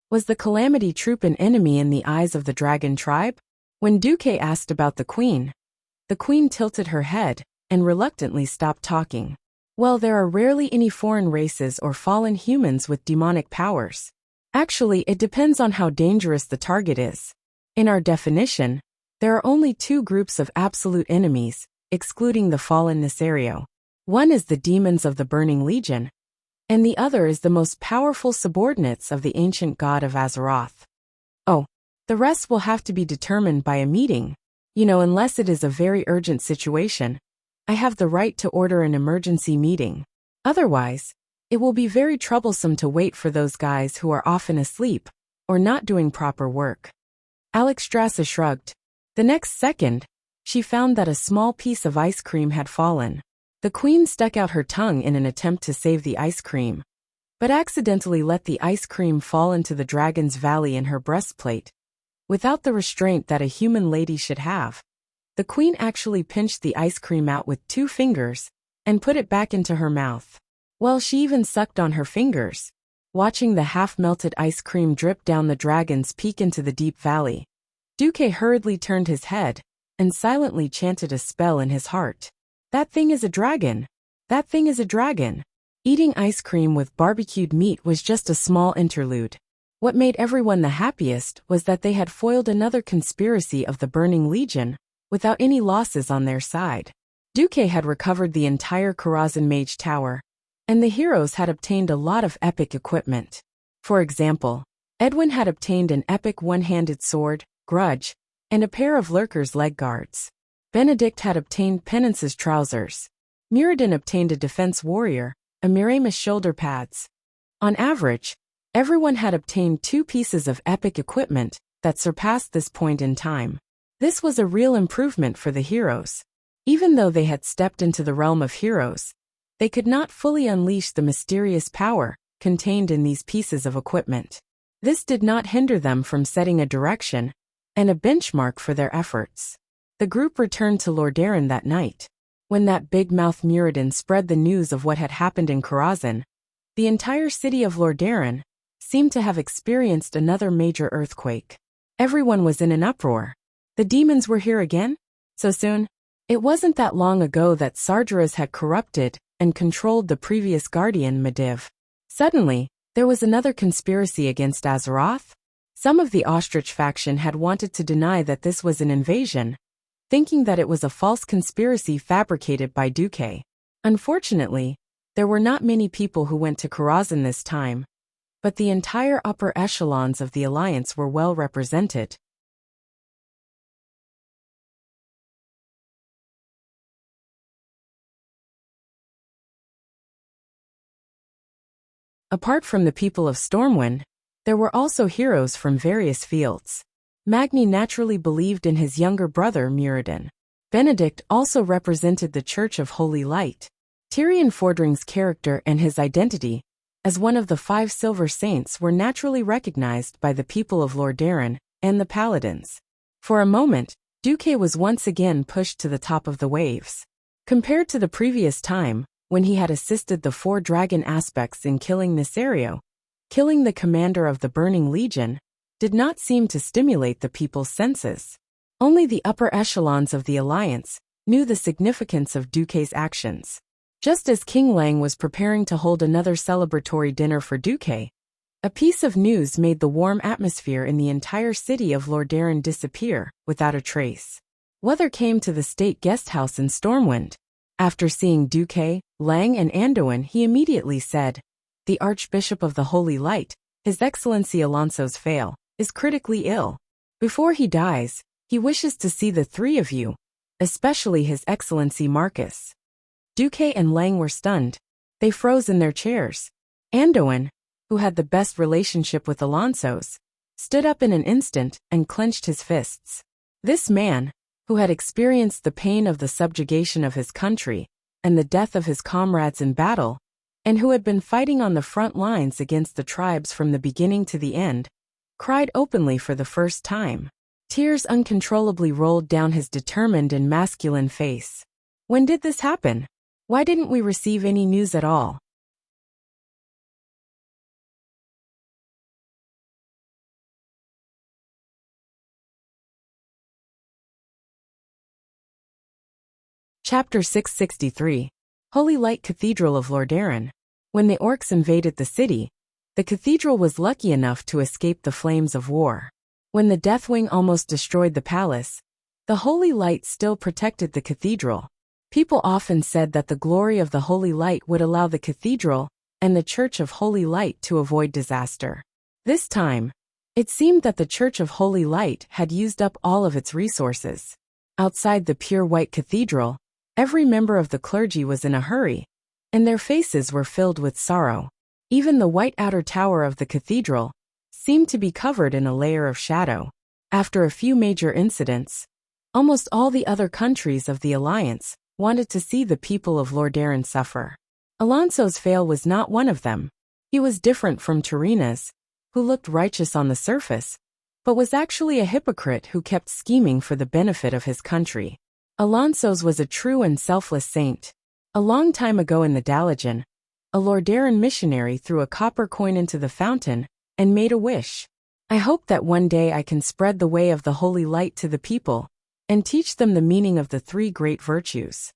A: Was the Calamity Troop an enemy in the eyes of the Dragon Tribe? When Duque asked about the Queen tilted her head and reluctantly stopped talking. Well, there are rarely any foreign races or fallen humans with demonic powers. Actually, it depends on how dangerous the target is. In our definition, there are only 2 groups of absolute enemies, excluding the fallen Nesario. One is the demons of the Burning Legion, and the other is the most powerful subordinates of the ancient god of Azeroth. Oh, the rest will have to be determined by a meeting. Unless it is a very urgent situation, I have the right to order an emergency meeting. Otherwise, it will be very troublesome to wait for those guys who are often asleep or not doing proper work. Alexstrasza shrugged. The next second, she found that a small piece of ice cream had fallen. The Queen stuck out her tongue in an attempt to save the ice cream, but accidentally let the ice cream fall into the Dragon's Valley in her breastplate. Without the restraint that a human lady should have, the Queen actually pinched the ice cream out with 2 fingers and put it back into her mouth. Well, she even sucked on her fingers. Watching the half-melted ice cream drip down the dragon's peak into the deep valley, Duque hurriedly turned his head and silently chanted a spell in his heart. That thing is a dragon! That thing is a dragon! Eating ice cream with barbecued meat was just a small interlude. What made everyone the happiest was that they had foiled another conspiracy of the Burning Legion, without any losses on their side. Duque had recovered the entire Karazhan Mage Tower, and the heroes had obtained a lot of epic equipment. For example, Edwin had obtained an epic one-handed sword, Grudge, and a pair of Lurker's leg guards. Benedict had obtained Penance's trousers. Muradin obtained a defense warrior, a Miramis shoulder pads. On average, everyone had obtained 2 pieces of epic equipment that surpassed this point in time. This was a real improvement for the heroes. Even though they had stepped into the realm of heroes, they could not fully unleash the mysterious power contained in these pieces of equipment. This did not hinder them from setting a direction and a benchmark for their efforts. The group returned to Lordaeron that night. When that big-mouthed Muradin spread the news of what had happened in Karazhan, the entire city of Lordaeron seemed to have experienced another major earthquake. Everyone was in an uproar. The demons were here again? So soon? It wasn't that long ago that Sargeras had corrupted and controlled the previous guardian, Medivh. Suddenly, there was another conspiracy against Azeroth? Some of the Ostrich faction had wanted to deny that this was an invasion, thinking that it was a false conspiracy fabricated by Duque. Unfortunately, there were not many people who went to Karazhan this time, but the entire upper echelons of the Alliance were well represented. Apart from the people of Stormwind, there were also heroes from various fields. Magni naturally believed in his younger brother Muradin. Benedict also represented the Church of Holy Light. Tyrion Fordring's character and his identity as one of the 5 Silver Saints were naturally recognized by the people of Lordaeron and the Paladins. For a moment, Duque was once again pushed to the top of the waves. Compared to the previous time, when he had assisted the 4 dragon aspects in killing Nisario, killing the commander of the Burning Legion did not seem to stimulate the people's senses. Only the upper echelons of the Alliance knew the significance of Duque's actions. Just as King Lang was preparing to hold another celebratory dinner for Duque, a piece of news made the warm atmosphere in the entire city of Lordaeron disappear without a trace. Weather came to the state guest house in Stormwind. After seeing Duque, Lang and Anduin, he immediately said, "The Archbishop of the Holy Light, His Excellency Alonso's Fail, is critically ill. Before he dies, he wishes to see the 3 of you, especially His Excellency Marcus." Duque and Lang were stunned. They froze in their chairs. Anduin, who had the best relationship with Alonso's, stood up in an instant and clenched his fists. This man, who had experienced the pain of the subjugation of his country and the death of his comrades in battle, and who had been fighting on the front lines against the tribes from the beginning to the end, cried openly for the first time. Tears uncontrollably rolled down his determined and masculine face. When did this happen? Why didn't we receive any news at all? Chapter 663. Holy Light Cathedral of Lordaeron. When the orcs invaded the city, the cathedral was lucky enough to escape the flames of war. When the Deathwing almost destroyed the palace, the Holy Light still protected the cathedral. People often said that the glory of the Holy Light would allow the cathedral and the Church of Holy Light to avoid disaster. This time, it seemed that the Church of Holy Light had used up all of its resources. Outside the pure white cathedral, every member of the clergy was in a hurry, and their faces were filled with sorrow. Even the white outer tower of the cathedral seemed to be covered in a layer of shadow. After a few major incidents, almost all the other countries of the Alliance wanted to see the people of Lordaeron suffer. Alonso's Fail was not one of them. He was different from Tirina's, who looked righteous on the surface, but was actually a hypocrite who kept scheming for the benefit of his country. Alonso's was a true and selfless saint. A long time ago in the Dalajan, a Lordaeron missionary threw a copper coin into the fountain and made a wish. I hope that one day I can spread the way of the holy light to the people and teach them the meaning of the three great virtues.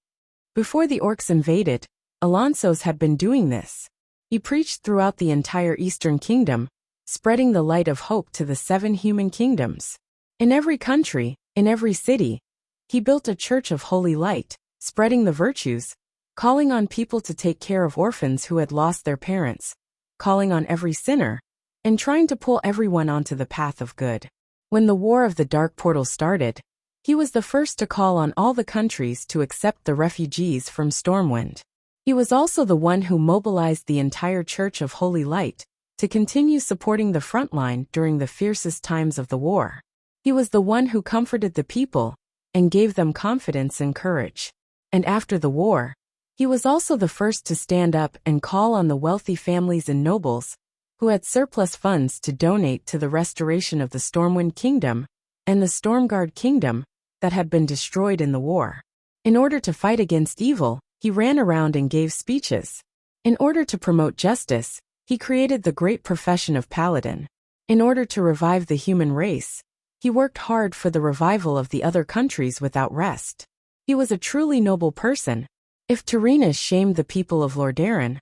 A: Before the orcs invaded, Alonso's had been doing this. He preached throughout the entire Eastern Kingdom, spreading the light of hope to the 7 human kingdoms. In every country, in every city, he built a church of holy light, spreading the virtues, calling on people to take care of orphans who had lost their parents, calling on every sinner, and trying to pull everyone onto the path of good. When the War of the Dark Portal started, he was the first to call on all the countries to accept the refugees from Stormwind. He was also the one who mobilized the entire Church of Holy Light to continue supporting the front line during the fiercest times of the war. He was the one who comforted the people and gave them confidence and courage. And after the war, he was also the first to stand up and call on the wealthy families and nobles who had surplus funds to donate to the restoration of the Stormwind Kingdom and the Stormguard Kingdom that had been destroyed in the war. In order to fight against evil, he ran around and gave speeches. In order to promote justice, he created the great profession of paladin. In order to revive the human race, he worked hard for the revival of the other countries without rest. He was a truly noble person. If Tyrrhenus shamed the people of Lordaeron,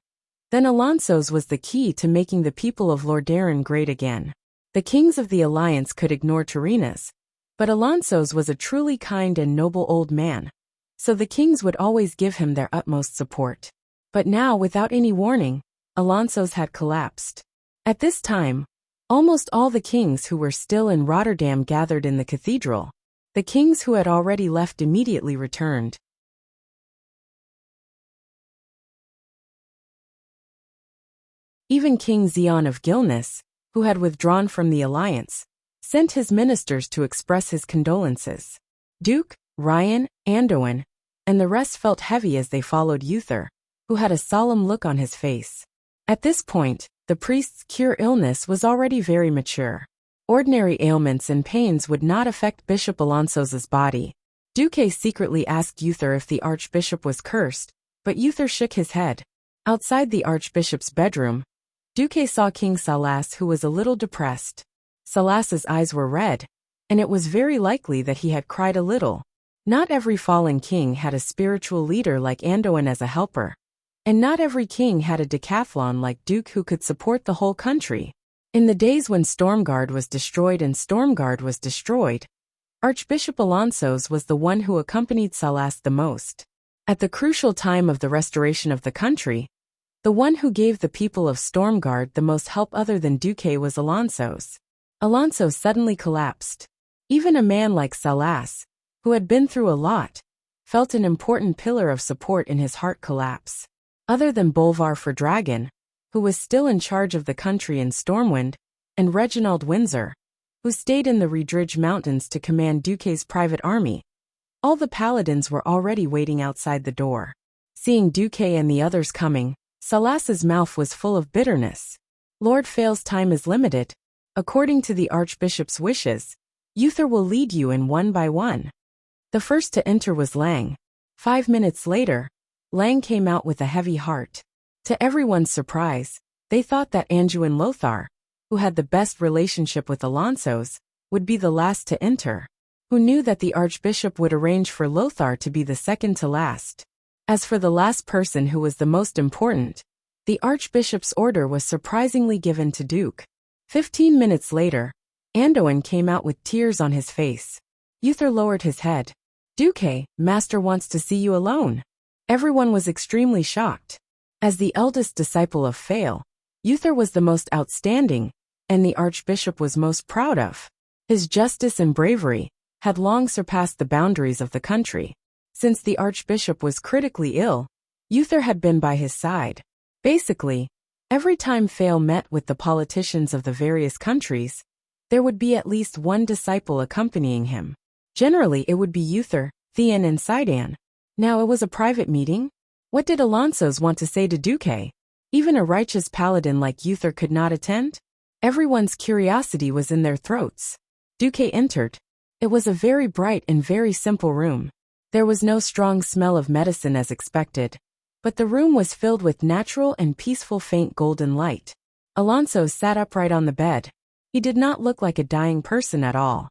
A: then Alonso's was the key to making the people of Lordaeron great again. The kings of the Alliance could ignore Tyrrhenus, but Alonso's was a truly kind and noble old man, so the kings would always give him their utmost support. But now, without any warning, Alonso's had collapsed. At this time, almost all the kings who were still in Rotterdam gathered in the cathedral. The kings who had already left immediately returned. Even King Xeon of Gilnis, who had withdrawn from the alliance, sent his ministers to express his condolences. Duke, Ryan, Anduin, and the rest felt heavy as they followed Uther, who had a solemn look on his face. At this point, the priest's cure illness was already very mature. Ordinary ailments and pains would not affect Bishop Alonso's body. Duque secretly asked Uther if the archbishop was cursed, but Uther shook his head. Outside the archbishop's bedroom, Duque saw King Salas, who was a little depressed. Salas's eyes were red, and it was very likely that he had cried a little. Not every fallen king had a spiritual leader like Anduin as a helper, and not every king had a decathlon like Duke who could support the whole country. In the days when Stormguard was destroyed, Archbishop Alonso's was the one who accompanied Salas the most. At the crucial time of the restoration of the country, the one who gave the people of Stormguard the most help other than Duque was Alonso's. Alonso suddenly collapsed. Even a man like Salas, who had been through a lot, felt an important pillar of support in his heart collapse. Other than Bolvar for Dragon, who was still in charge of the country in Stormwind, and Reginald Windsor, who stayed in the Redridge Mountains to command Duque's private army, all the paladins were already waiting outside the door. Seeing Duque and the others coming, Salas's mouth was full of bitterness. Lord Fail's time is limited. According to the archbishop's wishes, Uther will lead you in one by one. The first to enter was Lang. 5 minutes later, Lang came out with a heavy heart. To everyone's surprise, they thought that Anduin Lothar, who had the best relationship with Alonso's, would be the last to enter. Who knew that the archbishop would arrange for Lothar to be the second to last. As for the last person, who was the most important, the archbishop's order was surprisingly given to Duke. 15 minutes later, Anduin came out with tears on his face. Uther lowered his head. Duque, Master wants to see you alone. Everyone was extremely shocked. As the eldest disciple of Fail, Uther was the most outstanding, and the archbishop was most proud of. His justice and bravery had long surpassed the boundaries of the country. Since the archbishop was critically ill, Uther had been by his side. Basically, every time Fail met with the politicians of the various countries, there would be at least one disciple accompanying him. Generally, it would be Uther, Theon, and Sidan. Now it was a private meeting. What did Alonso's want to say to Duque? Even a righteous paladin like Uther could not attend? Everyone's curiosity was in their throats. Duque entered. It was a very bright and very simple room. There was no strong smell of medicine as expected. But the room was filled with natural and peaceful faint golden light. Alonso sat upright on the bed. He did not look like a dying person at all.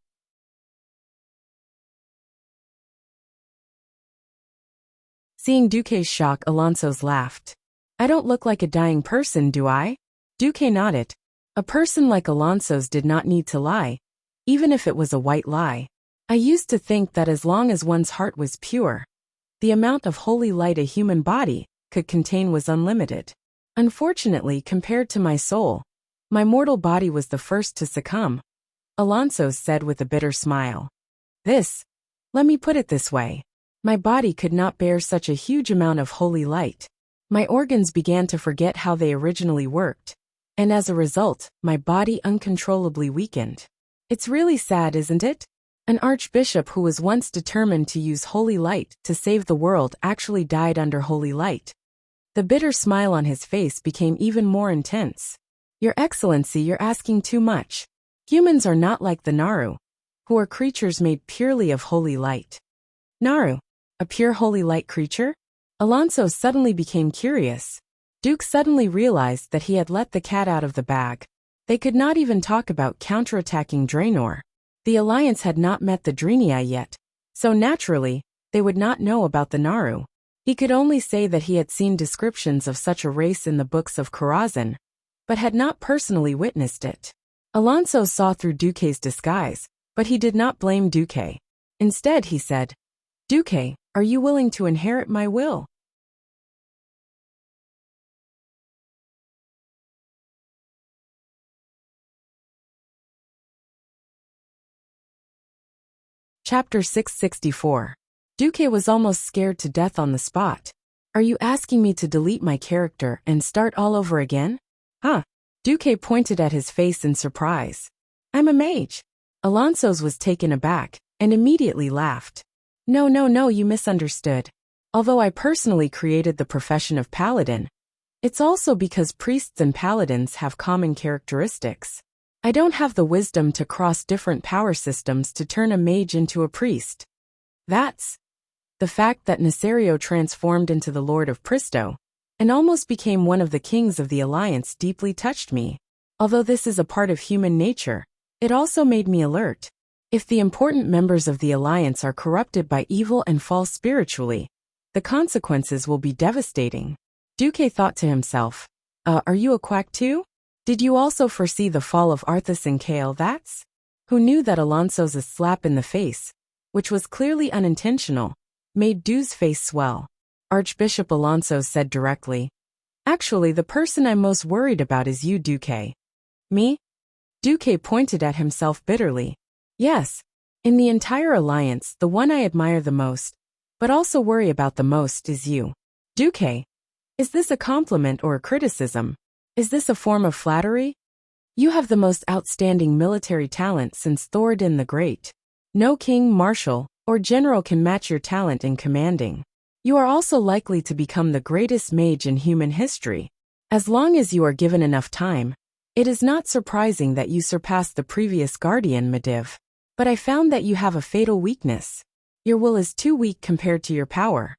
A: Seeing Duque's shock, Alonso's laughed. I don't look like a dying person, do I? Duque nodded. A person like Alonso's did not need to lie, even if it was a white lie. I used to think that as long as one's heart was pure, the amount of holy light a human body could contain was unlimited. Unfortunately, compared to my soul, my mortal body was the first to succumb, Alonso said with a bitter smile. Let me put it this way. My body could not bear such a huge amount of holy light. My organs began to forget how they originally worked, and as a result, my body uncontrollably weakened. It's really sad, isn't it? An archbishop who was once determined to use holy light to save the world actually died under holy light. The bitter smile on his face became even more intense. Your Excellency, you're asking too much. Humans are not like the Naru, who are creatures made purely of holy light. Naru, a pure holy light creature? Alonso suddenly became curious. Duke suddenly realized that he had let the cat out of the bag. They could not even talk about counterattacking Draenor. The Alliance had not met the Draenei yet, so naturally, they would not know about the Naru. He could only say that he had seen descriptions of such a race in the books of Karazhan, but had not personally witnessed it. Alonso saw through Duque's disguise, but he did not blame Duque. Instead, he said, Duque, are you willing to inherit my will? Chapter 664. Duque was almost scared to death on the spot. Are you asking me to delete my character and start all over again? Huh? Duque pointed at his face in surprise. I'm a mage. Alonso's was taken aback and immediately laughed. No, you misunderstood. Although I personally created the profession of paladin, it's also because priests and paladins have common characteristics. I don't have the wisdom to cross different power systems to turn a mage into a priest. That's the fact that Nesario transformed into the Lord of Pristo and almost became one of the kings of the Alliance deeply touched me. Although this is a part of human nature, it also made me alert. If the important members of the Alliance are corrupted by evil and fall spiritually, the consequences will be devastating. Duque thought to himself, are you a quack too? Did you also foresee the fall of Arthas and Kale? Who knew that Alonso's slap in the face, which was clearly unintentional, made Du's face swell. Archbishop Alonso said directly, Actually, the person I'm most worried about is you, Duque. Me? Duque pointed at himself bitterly. Yes. In the entire Alliance, the one I admire the most, but also worry about the most, is you. Duque. Is this a compliment or a criticism? Is this a form of flattery? You have the most outstanding military talent since Thoradin the Great. No king, marshal, or general can match your talent in commanding. You are also likely to become the greatest mage in human history. As long as you are given enough time, it is not surprising that you surpass the previous Guardian Mediv. But I found that you have a fatal weakness. Your will is too weak compared to your power.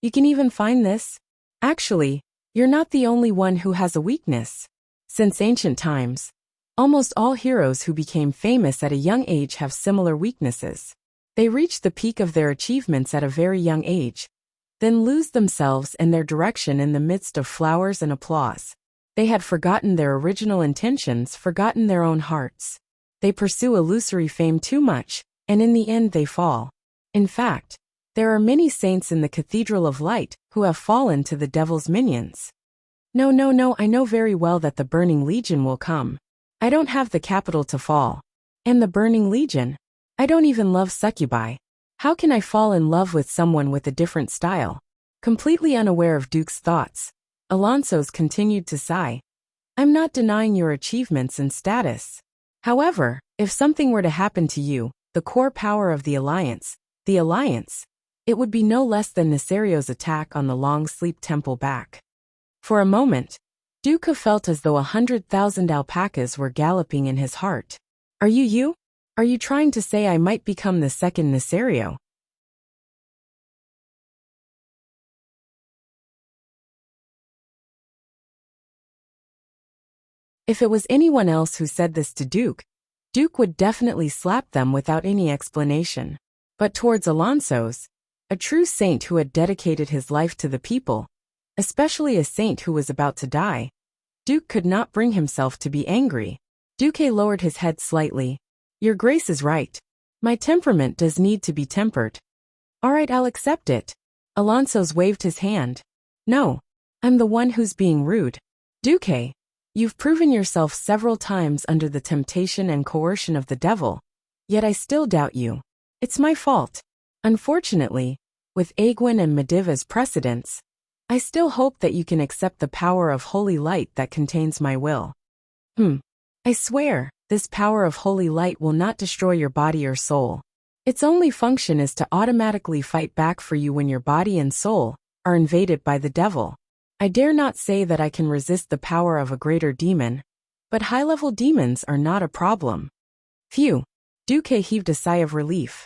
A: You can even find this? Actually, you're not the only one who has a weakness. Since ancient times, almost all heroes who became famous at a young age have similar weaknesses. They reach the peak of their achievements at a very young age, then lose themselves and their direction in the midst of flowers and applause. They had forgotten their original intentions, forgotten their own hearts. They pursue illusory fame too much, and in the end they fall. In fact, there are many saints in the Cathedral of Light who have fallen to the devil's minions. No, I know very well that the Burning Legion will come. I don't have the capital to fall. And the Burning Legion? I don't even love succubi. How can I fall in love with someone with a different style? Completely unaware of Duke's thoughts, Alonso's continued to sigh. I'm not denying your achievements and status. However, if something were to happen to you, the core power of the Alliance, it would be no less than Nesario's attack on the Long Sleep Temple back. For a moment, Duke felt as though 100,000 alpacas were galloping in his heart. Are you? Are you trying to say I might become the second Nesario? If it was anyone else who said this to Duke, Duke would definitely slap them without any explanation. But towards Alonso's, a true saint who had dedicated his life to the people, especially a saint who was about to die, Duke could not bring himself to be angry. Duque lowered his head slightly. Your Grace is right. My temperament does need to be tempered. All right, I'll accept it. Alonso's waved his hand. No, I'm the one who's being rude. Duque, you've proven yourself several times under the temptation and coercion of the devil, yet I still doubt you. It's my fault. Unfortunately, with Aegwin and Medivh as precedents, I still hope that you can accept the power of holy light that contains my will. I swear, this power of holy light will not destroy your body or soul. Its only function is to automatically fight back for you when your body and soul are invaded by the devil. I dare not say that I can resist the power of a greater demon, but high-level demons are not a problem. Phew. Duque heaved a sigh of relief.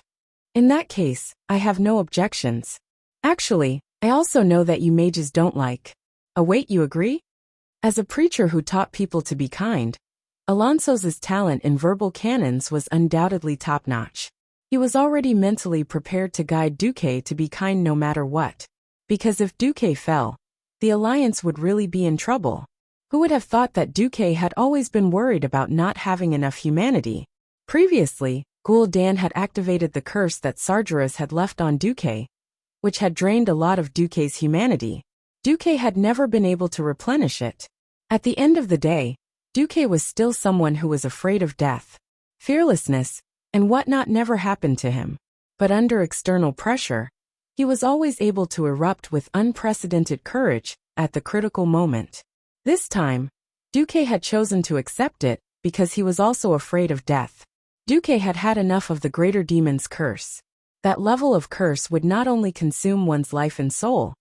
A: In that case, I have no objections. Actually, I also know that you mages don't like. Wait, you agree? As a preacher who taught people to be kind, Alonso's talent in verbal cannons was undoubtedly top-notch. He was already mentally prepared to guide Duque to be kind no matter what. Because if Duque fell, the Alliance would really be in trouble. Who would have thought that Duque had always been worried about not having enough humanity? Previously, Gul'dan had activated the curse that Sargeras had left on Duque, which had drained a lot of Duque's humanity. Duque had never been able to replenish it. At the end of the day, Duque was still someone who was afraid of death. Fearlessness, and whatnot never happened to him. But under external pressure, he was always able to erupt with unprecedented courage at the critical moment. This time, Duque had chosen to accept it because he was also afraid of death. Duque had had enough of the greater demon's curse. That level of curse would not only consume one's life and soul,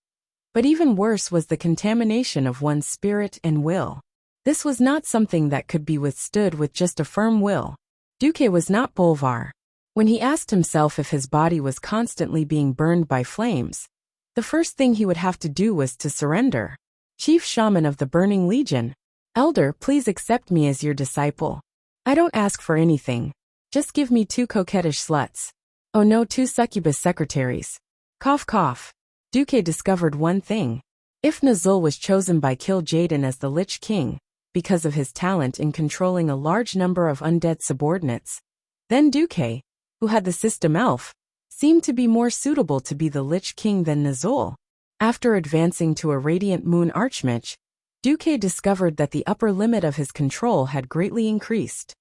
A: but even worse was the contamination of one's spirit and will. This was not something that could be withstood with just a firm will. Duque was not Bolvar. When he asked himself if his body was constantly being burned by flames, the first thing he would have to do was to surrender. Chief Shaman of the Burning Legion, Elder, please accept me as your disciple. I don't ask for anything. Just give me 2 coquettish sluts. Oh no, 2 succubus secretaries. Cough cough. Duque discovered one thing. If Nazul was chosen by Kil'jaeden as the Lich King, because of his talent in controlling a large number of undead subordinates, then Duque, who had the system elf, seemed to be more suitable to be the Lich King than Nazul. After advancing to a Radiant Moon Archmage, Duque discovered that the upper limit of his control had greatly increased.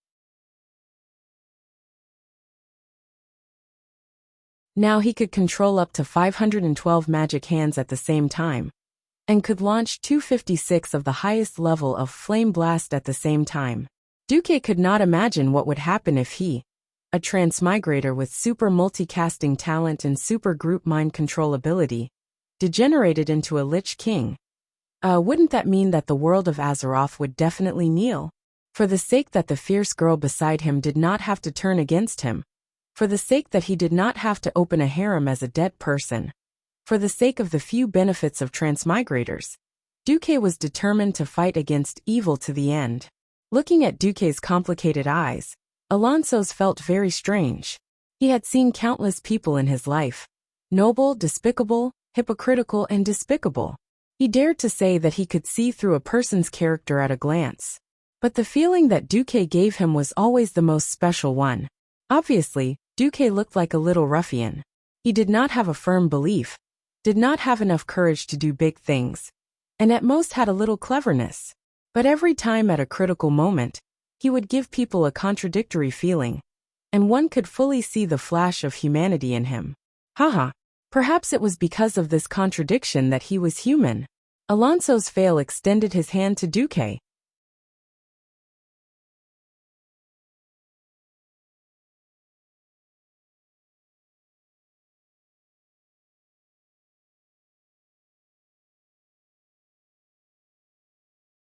A: Now he could control up to 512 magic hands at the same time, and could launch 256 of the highest level of Flame Blast at the same time. Duque could not imagine what would happen if he, a transmigrator with super multicasting talent and super group mind control ability, degenerated into a Lich King. Wouldn't that mean that the world of Azeroth would definitely kneel? For the sake that the fierce girl beside him did not have to turn against him. For the sake that he did not have to open a harem as a dead person. For the sake of the few benefits of transmigrators, Duque was determined to fight against evil to the end. Looking at Duque's complicated eyes, Alonso's felt very strange. He had seen countless people in his life. Noble, despicable, hypocritical, and despicable. He dared to say that he could see through a person's character at a glance. But the feeling that Duque gave him was always the most special one. Obviously, Duque looked like a little ruffian. He did not have a firm belief, did not have enough courage to do big things, and at most had a little cleverness. But every time at a critical moment, he would give people a contradictory feeling, and one could fully see the flash of humanity in him. Haha. Perhaps it was because of this contradiction that he was human. Alonso's Fail extended his hand to Duque.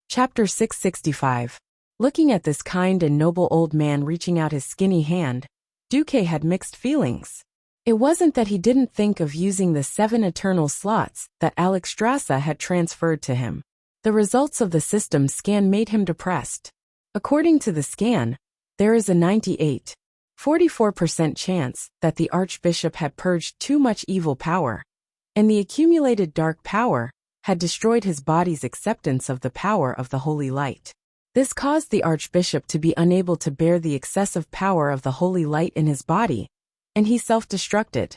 A: Chapter 665. Looking at this kind and noble old man reaching out his skinny hand, Duque had mixed feelings. It wasn't that he didn't think of using the 7 eternal slots that Alexstrasza had transferred to him. The results of the system scan made him depressed. According to the scan, there is a 98.44% chance that the Archbishop had purged too much evil power, and the accumulated dark power had destroyed his body's acceptance of the power of the holy light. This caused the Archbishop to be unable to bear the excessive power of the holy light in his body, and he self-destructed.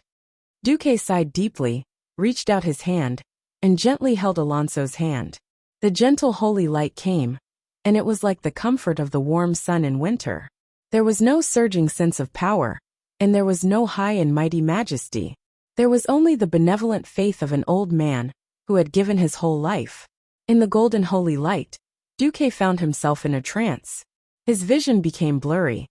A: Duque sighed deeply, reached out his hand, and gently held Alonso's hand. The gentle holy light came, and it was like the comfort of the warm sun in winter. There was no surging sense of power, and there was no high and mighty majesty. There was only the benevolent faith of an old man who had given his whole life. In the golden holy light, Duque found himself in a trance. His vision became blurry,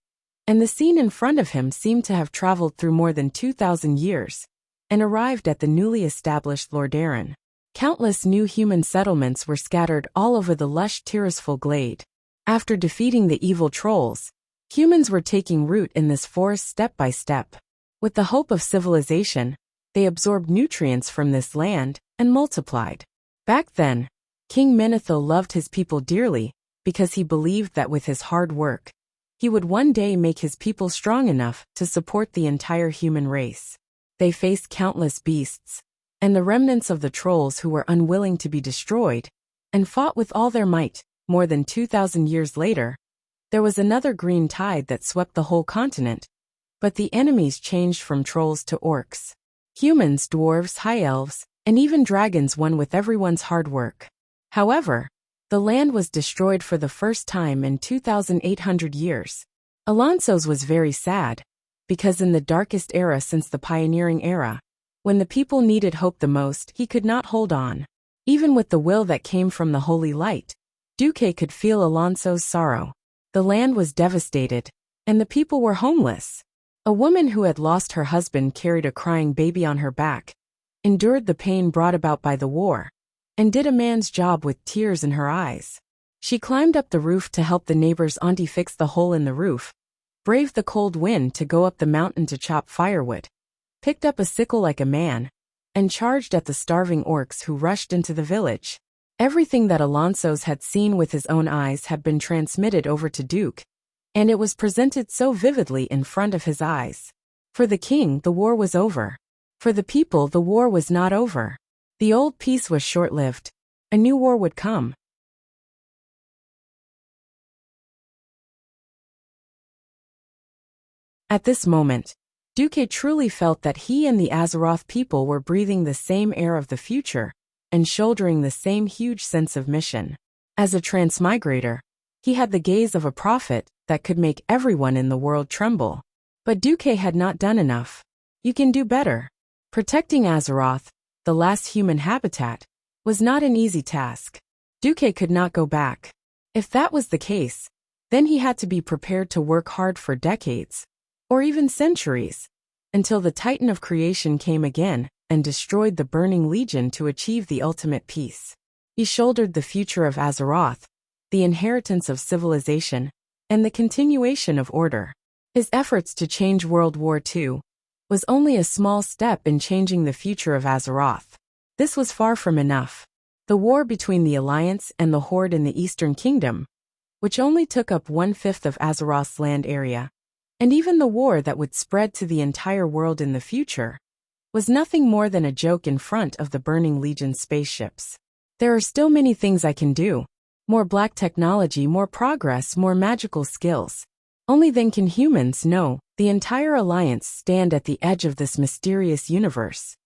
A: and the scene in front of him seemed to have traveled through more than 2,000 years, and arrived at the newly established Lordaeron. Countless new human settlements were scattered all over the lush terraceful glade. After defeating the evil trolls, humans were taking root in this forest step by step. With the hope of civilization, they absorbed nutrients from this land and multiplied. Back then, King Menethil loved his people dearly because he believed that with his hard work, he would one day make his people strong enough to support the entire human race. They faced countless beasts, and the remnants of the trolls who were unwilling to be destroyed, and fought with all their might. More than 2,000 years later, there was another green tide that swept the whole continent, but the enemies changed from trolls to orcs. Humans, dwarves, high elves, and even dragons won with everyone's hard work. However, the land was destroyed for the first time in 2,800 years. Alonso's was very sad, because in the darkest era since the pioneering era, when the people needed hope the most, he could not hold on. Even with the will that came from the holy light, Duque could feel Alonso's sorrow. The land was devastated, and the people were homeless. A woman who had lost her husband carried a crying baby on her back, endured the pain brought about by the war, and did a man's job with tears in her eyes. She climbed up the roof to help the neighbor's auntie fix the hole in the roof, braved the cold wind to go up the mountain to chop firewood, picked up a sickle like a man, and charged at the starving orcs who rushed into the village. Everything that Alonso's had seen with his own eyes had been transmitted over to Duque, and it was presented so vividly in front of his eyes. For the king, the war was over. For the people, the war was not over. The old peace was short-lived. A new war would come. At this moment, Duque truly felt that he and the Azeroth people were breathing the same air of the future, and shouldering the same huge sense of mission. As a transmigrator, he had the gaze of a prophet that could make everyone in the world tremble. But Duque had not done enough. You can do better. Protecting Azeroth, the last human habitat, was not an easy task. Duque could not go back. If that was the case, then he had to be prepared to work hard for decades, or even centuries, until the Titan of creation came again and destroyed the burning legion to achieve the ultimate peace. He shouldered the future of Azeroth, the inheritance of civilization, and the continuation of order. His efforts to change World War II was only a small step in changing the future of Azeroth. This was far from enough. The war between the Alliance and the Horde in the Eastern Kingdom, which only took up 1/5 of Azeroth's land area, and even the war that would spread to the entire world in the future, was nothing more than a joke in front of the burning Legion spaceships. There are still many things I can do. More black technology, more progress, more magical skills. Only then can humans know the entire Alliance stand at the edge of this mysterious universe.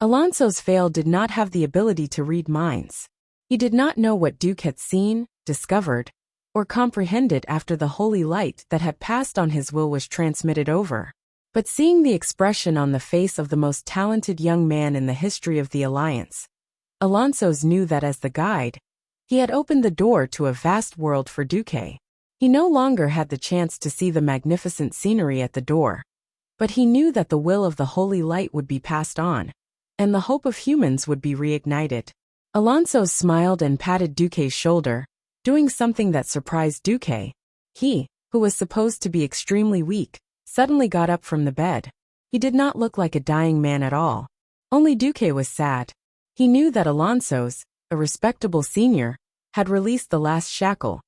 A: Alonso's Fail did not have the ability to read minds. He did not know what Duque had seen, discovered, or comprehended after the holy light that had passed on his will was transmitted over. But seeing the expression on the face of the most talented young man in the history of the Alliance, Alonso's knew that as the guide, he had opened the door to a vast world for Duque. He no longer had the chance to see the magnificent scenery at the door, but he knew that the will of the holy light would be passed on, and the hope of humans would be reignited. Alonso smiled and patted Duque's shoulder, doing something that surprised Duque. He, who was supposed to be extremely weak, suddenly got up from the bed. He did not look like a dying man at all. Only Duque was sad. He knew that Alonso's, a respectable senior, had released the last shackle,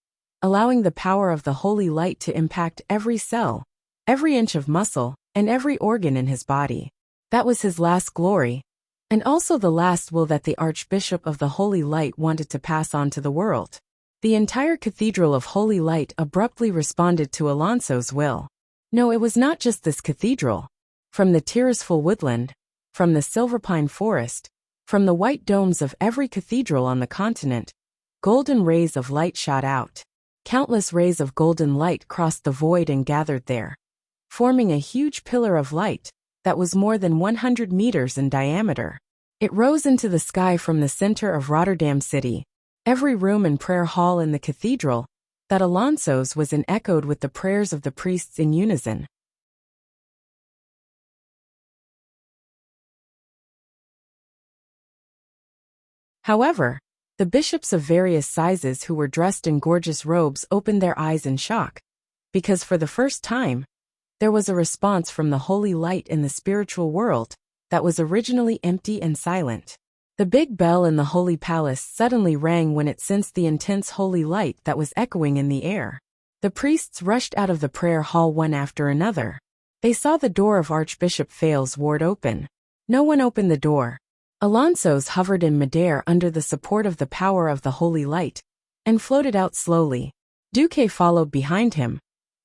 A: allowing the power of the holy light to impact every cell, every inch of muscle, and every organ in his body. That was his last glory, and also the last will that the Archbishop of the Holy Light wanted to pass on to the world. The entire Cathedral of Holy Light abruptly responded to Alonso's will. No, it was not just this cathedral. From the Tiraspol woodland, from the silverpine forest, from the white domes of every cathedral on the continent, golden rays of light shot out. Countless rays of golden light crossed the void and gathered there, forming a huge pillar of light that was more than 100 meters in diameter. It rose into the sky from the center of Rotterdam city. Every room and prayer hall in the cathedral, that Alonso's was in, echoed with the prayers of the priests in unison. However, the bishops of various sizes who were dressed in gorgeous robes opened their eyes in shock, because for the first time, there was a response from the holy light in the spiritual world that was originally empty and silent. The big bell in the holy palace suddenly rang when it sensed the intense holy light that was echoing in the air. The priests rushed out of the prayer hall one after another. They saw the door of Archbishop Fail's ward open. No one opened the door. Alonso's hovered in midair under the support of the power of the holy light, and floated out slowly. Duque followed behind him,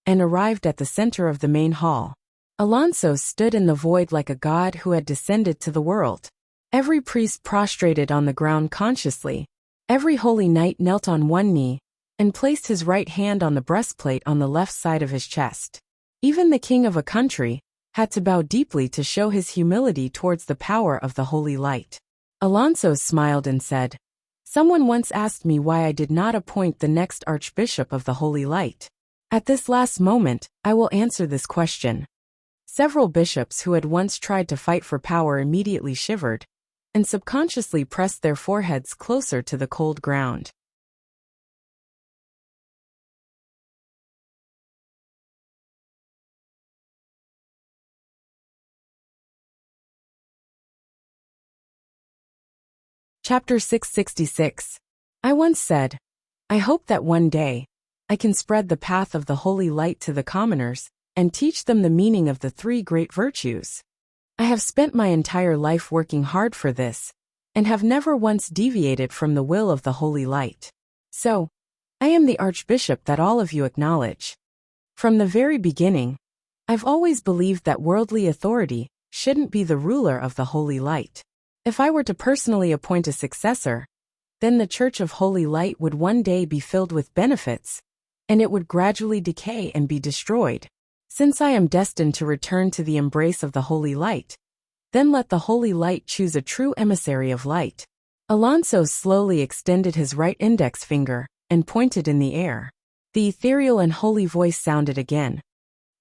A: and arrived at the center of the main hall. Alonso stood in the void like a god who had descended to the world. Every priest prostrated on the ground consciously. Every holy knight knelt on one knee, and placed his right hand on the breastplate on the left side of his chest. Even the king of a country had to bow deeply to show his humility towards the power of the holy light. Alonso smiled and said, "Someone once asked me why I did not appoint the next Archbishop of the Holy Light. At this last moment, I will answer this question." Several bishops who had once tried to fight for power immediately shivered, and subconsciously pressed their foreheads closer to the cold ground. Chapter 666. I once said, I hope that one day, I can spread the path of the holy light to the commoners, and teach them the meaning of the three great virtues. I have spent my entire life working hard for this, and have never once deviated from the will of the holy light. So, I am the Archbishop that all of you acknowledge. From the very beginning, I've always believed that worldly authority shouldn't be the ruler of the holy light. If I were to personally appoint a successor, then the Church of Holy Light would one day be filled with benefits, and it would gradually decay and be destroyed. Since I am destined to return to the embrace of the holy light, then let the holy light choose a true emissary of light. Alonso slowly extended his right index finger and pointed in the air. The ethereal and holy voice sounded again.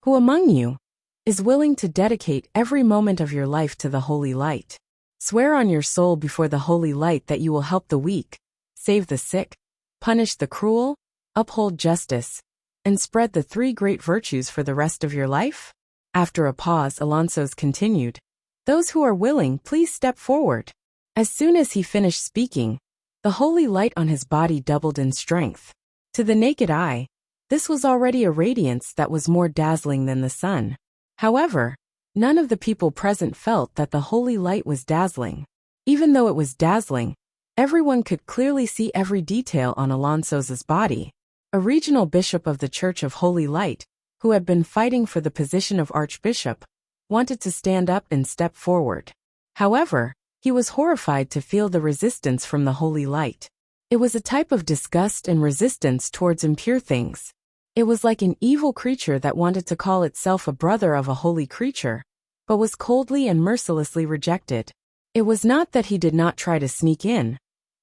A: Who among you is willing to dedicate every moment of your life to the holy light? Swear on your soul before the holy light that you will help the weak, save the sick, punish the cruel, uphold justice, and spread the three great virtues for the rest of your life? After a pause, Alonso's continued, Those who are willing, please step forward. As soon as he finished speaking, the holy light on his body doubled in strength. To the naked eye, this was already a radiance that was more dazzling than the sun. However, none of the people present felt that the holy light was dazzling. Even though it was dazzling, everyone could clearly see every detail on Alonso's body. A regional bishop of the Church of Holy Light, who had been fighting for the position of archbishop, wanted to stand up and step forward. However, he was horrified to feel the resistance from the holy light. It was a type of disgust and resistance towards impure things. It was like an evil creature that wanted to call itself a brother of a holy creature, but was coldly and mercilessly rejected. It was not that he did not try to sneak in,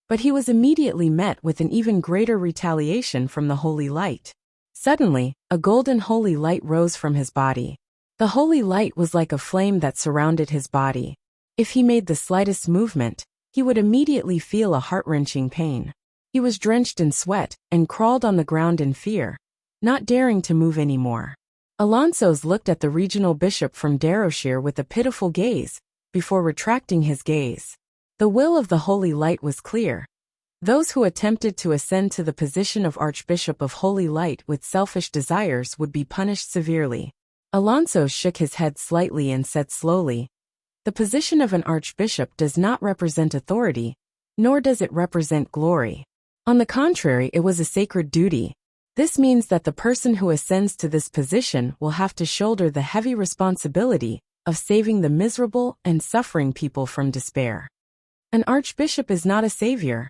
A: but he was immediately met with an even greater retaliation from the holy light. Suddenly, a golden holy light rose from his body. The holy light was like a flame that surrounded his body. If he made the slightest movement, he would immediately feel a heart-wrenching pain. He was drenched in sweat and crawled on the ground in fear, not daring to move anymore. Alonso's looked at the regional bishop from Derbyshire with a pitiful gaze, before retracting his gaze. The will of the holy light was clear. Those who attempted to ascend to the position of Archbishop of Holy Light with selfish desires would be punished severely. Alonso shook his head slightly and said slowly, "The position of an archbishop does not represent authority, nor does it represent glory. On the contrary, it was a sacred duty. This means that the person who ascends to this position will have to shoulder the heavy responsibility of saving the miserable and suffering people from despair. An archbishop is not a savior.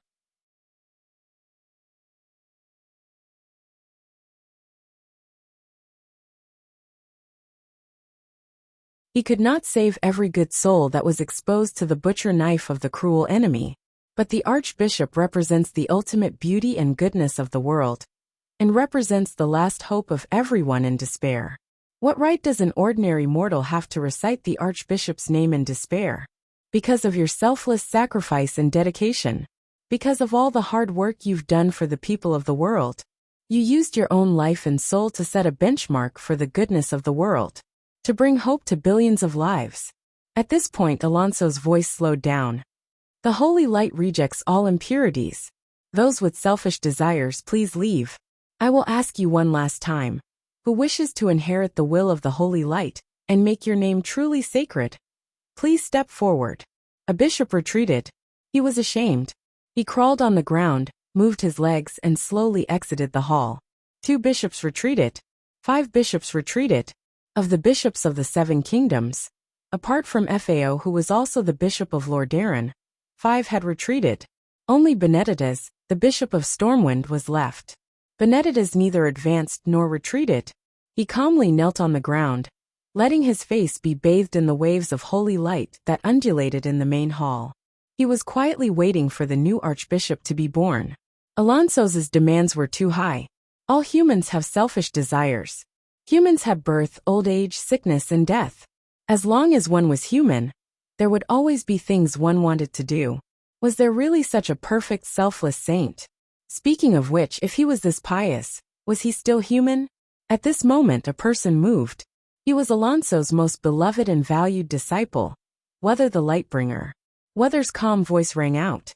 A: He could not save every good soul that was exposed to the butcher knife of the cruel enemy. But the archbishop represents the ultimate beauty and goodness of the world, and represents the last hope of everyone in despair. What right does an ordinary mortal have to recite the archbishop's name in despair? Because of your selfless sacrifice and dedication. Because of all the hard work you've done for the people of the world. You used your own life and soul to set a benchmark for the goodness of the world. To bring hope to billions of lives." At this point, Alonso's voice slowed down. "The holy light rejects all impurities. Those with selfish desires, please leave. I will ask you one last time. Who wishes to inherit the will of the holy light and make your name truly sacred? Please step forward." A bishop retreated. He was ashamed. He crawled on the ground, moved his legs, and slowly exited the hall. 2 bishops retreated. 5 bishops retreated. Of the bishops of the 7 kingdoms, apart from Fao, who was also the bishop of Lordaeron, 5 had retreated. Only Benedictus, the bishop of Stormwind, was left. Benedictus neither advanced nor retreated. He calmly knelt on the ground, letting his face be bathed in the waves of holy light that undulated in the main hall. He was quietly waiting for the new archbishop to be born. Alonso's demands were too high. All humans have selfish desires. Humans have birth, old age, sickness, and death. As long as one was human, there would always be things one wanted to do. Was there really such a perfect, selfless saint? Speaking of which, if he was this pious, was he still human? At this moment, a person moved. He was Alonso's most beloved and valued disciple, Weather the Lightbringer. Weather's calm voice rang out.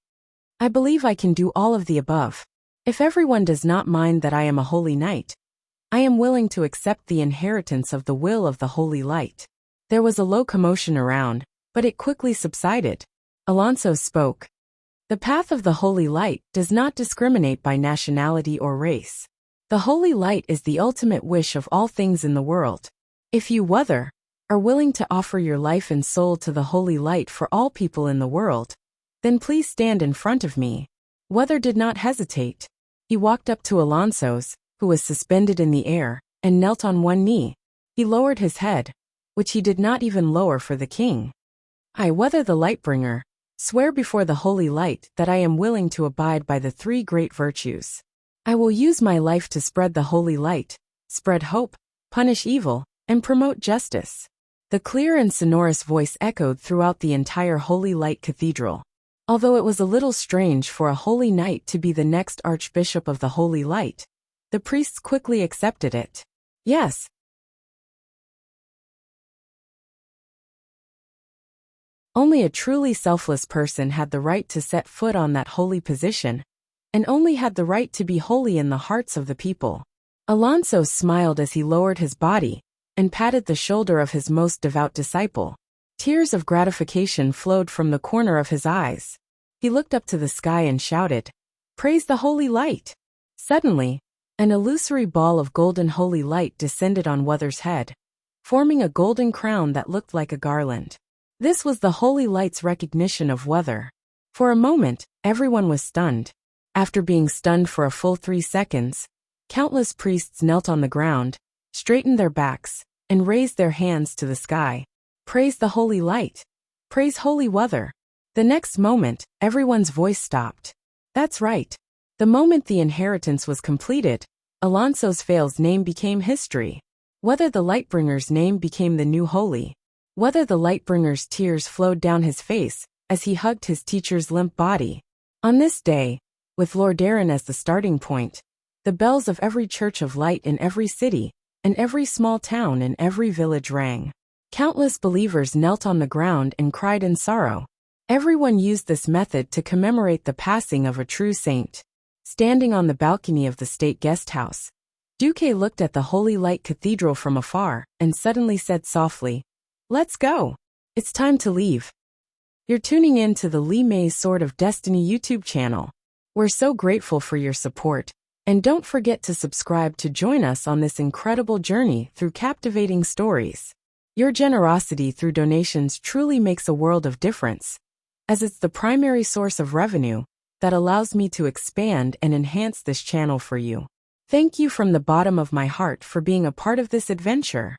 A: "I believe I can do all of the above. If everyone does not mind that I am a holy knight, I am willing to accept the inheritance of the will of the holy light." There was a low commotion around, but it quickly subsided. Alonso spoke. "The path of the holy light does not discriminate by nationality or race. The holy light is the ultimate wish of all things in the world. If you, Weather, are willing to offer your life and soul to the holy light for all people in the world, then please stand in front of me." Weather did not hesitate. He walked up to Alonso's, who was suspended in the air, and knelt on one knee. He lowered his head, which he did not even lower for the king. "I, Weather the Lightbringer, swear before the holy light that I am willing to abide by the 3 great virtues. I will use my life to spread the holy light, spread hope, punish evil, and promote justice." The clear and sonorous voice echoed throughout the entire Holy Light Cathedral. Although it was a little strange for a holy knight to be the next archbishop of the Holy Light, the priests quickly accepted it. Yes. Only a truly selfless person had the right to set foot on that holy position, and only had the right to be holy in the hearts of the people. Alonso smiled as he lowered his body and patted the shoulder of his most devout disciple. Tears of gratification flowed from the corner of his eyes. He looked up to the sky and shouted, "Praise the holy light!" Suddenly, an illusory ball of golden holy light descended on Weather's head, forming a golden crown that looked like a garland. This was the holy light's recognition of Weather. For a moment, everyone was stunned. After being stunned for a full 3 seconds, countless priests knelt on the ground, straightened their backs, and raised their hands to the sky. Praise the holy light. Praise holy Weather. The next moment, everyone's voice stopped. That's right. The moment the inheritance was completed, Alonso's Fail's name became history. Weather the Lightbringer's name became the new holy. Weather the Lightbringer's tears flowed down his face as he hugged his teacher's limp body. On this day, with Lordaeron as the starting point, the bells of every church of light in every city, and every small town and every village rang. Countless believers knelt on the ground and cried in sorrow. Everyone used this method to commemorate the passing of a true saint. Standing on the balcony of the state guest house, Duque looked at the Holy Light Cathedral from afar and suddenly said softly, "Let's go. It's time to leave." You're tuning in to the Lee May's Sword of Destiny YouTube channel. We're so grateful for your support, and don't forget to subscribe to join us on this incredible journey through captivating stories. Your generosity through donations truly makes a world of difference, as it's the primary source of revenue that allows me to expand and enhance this channel for you. Thank you from the bottom of my heart for being a part of this adventure.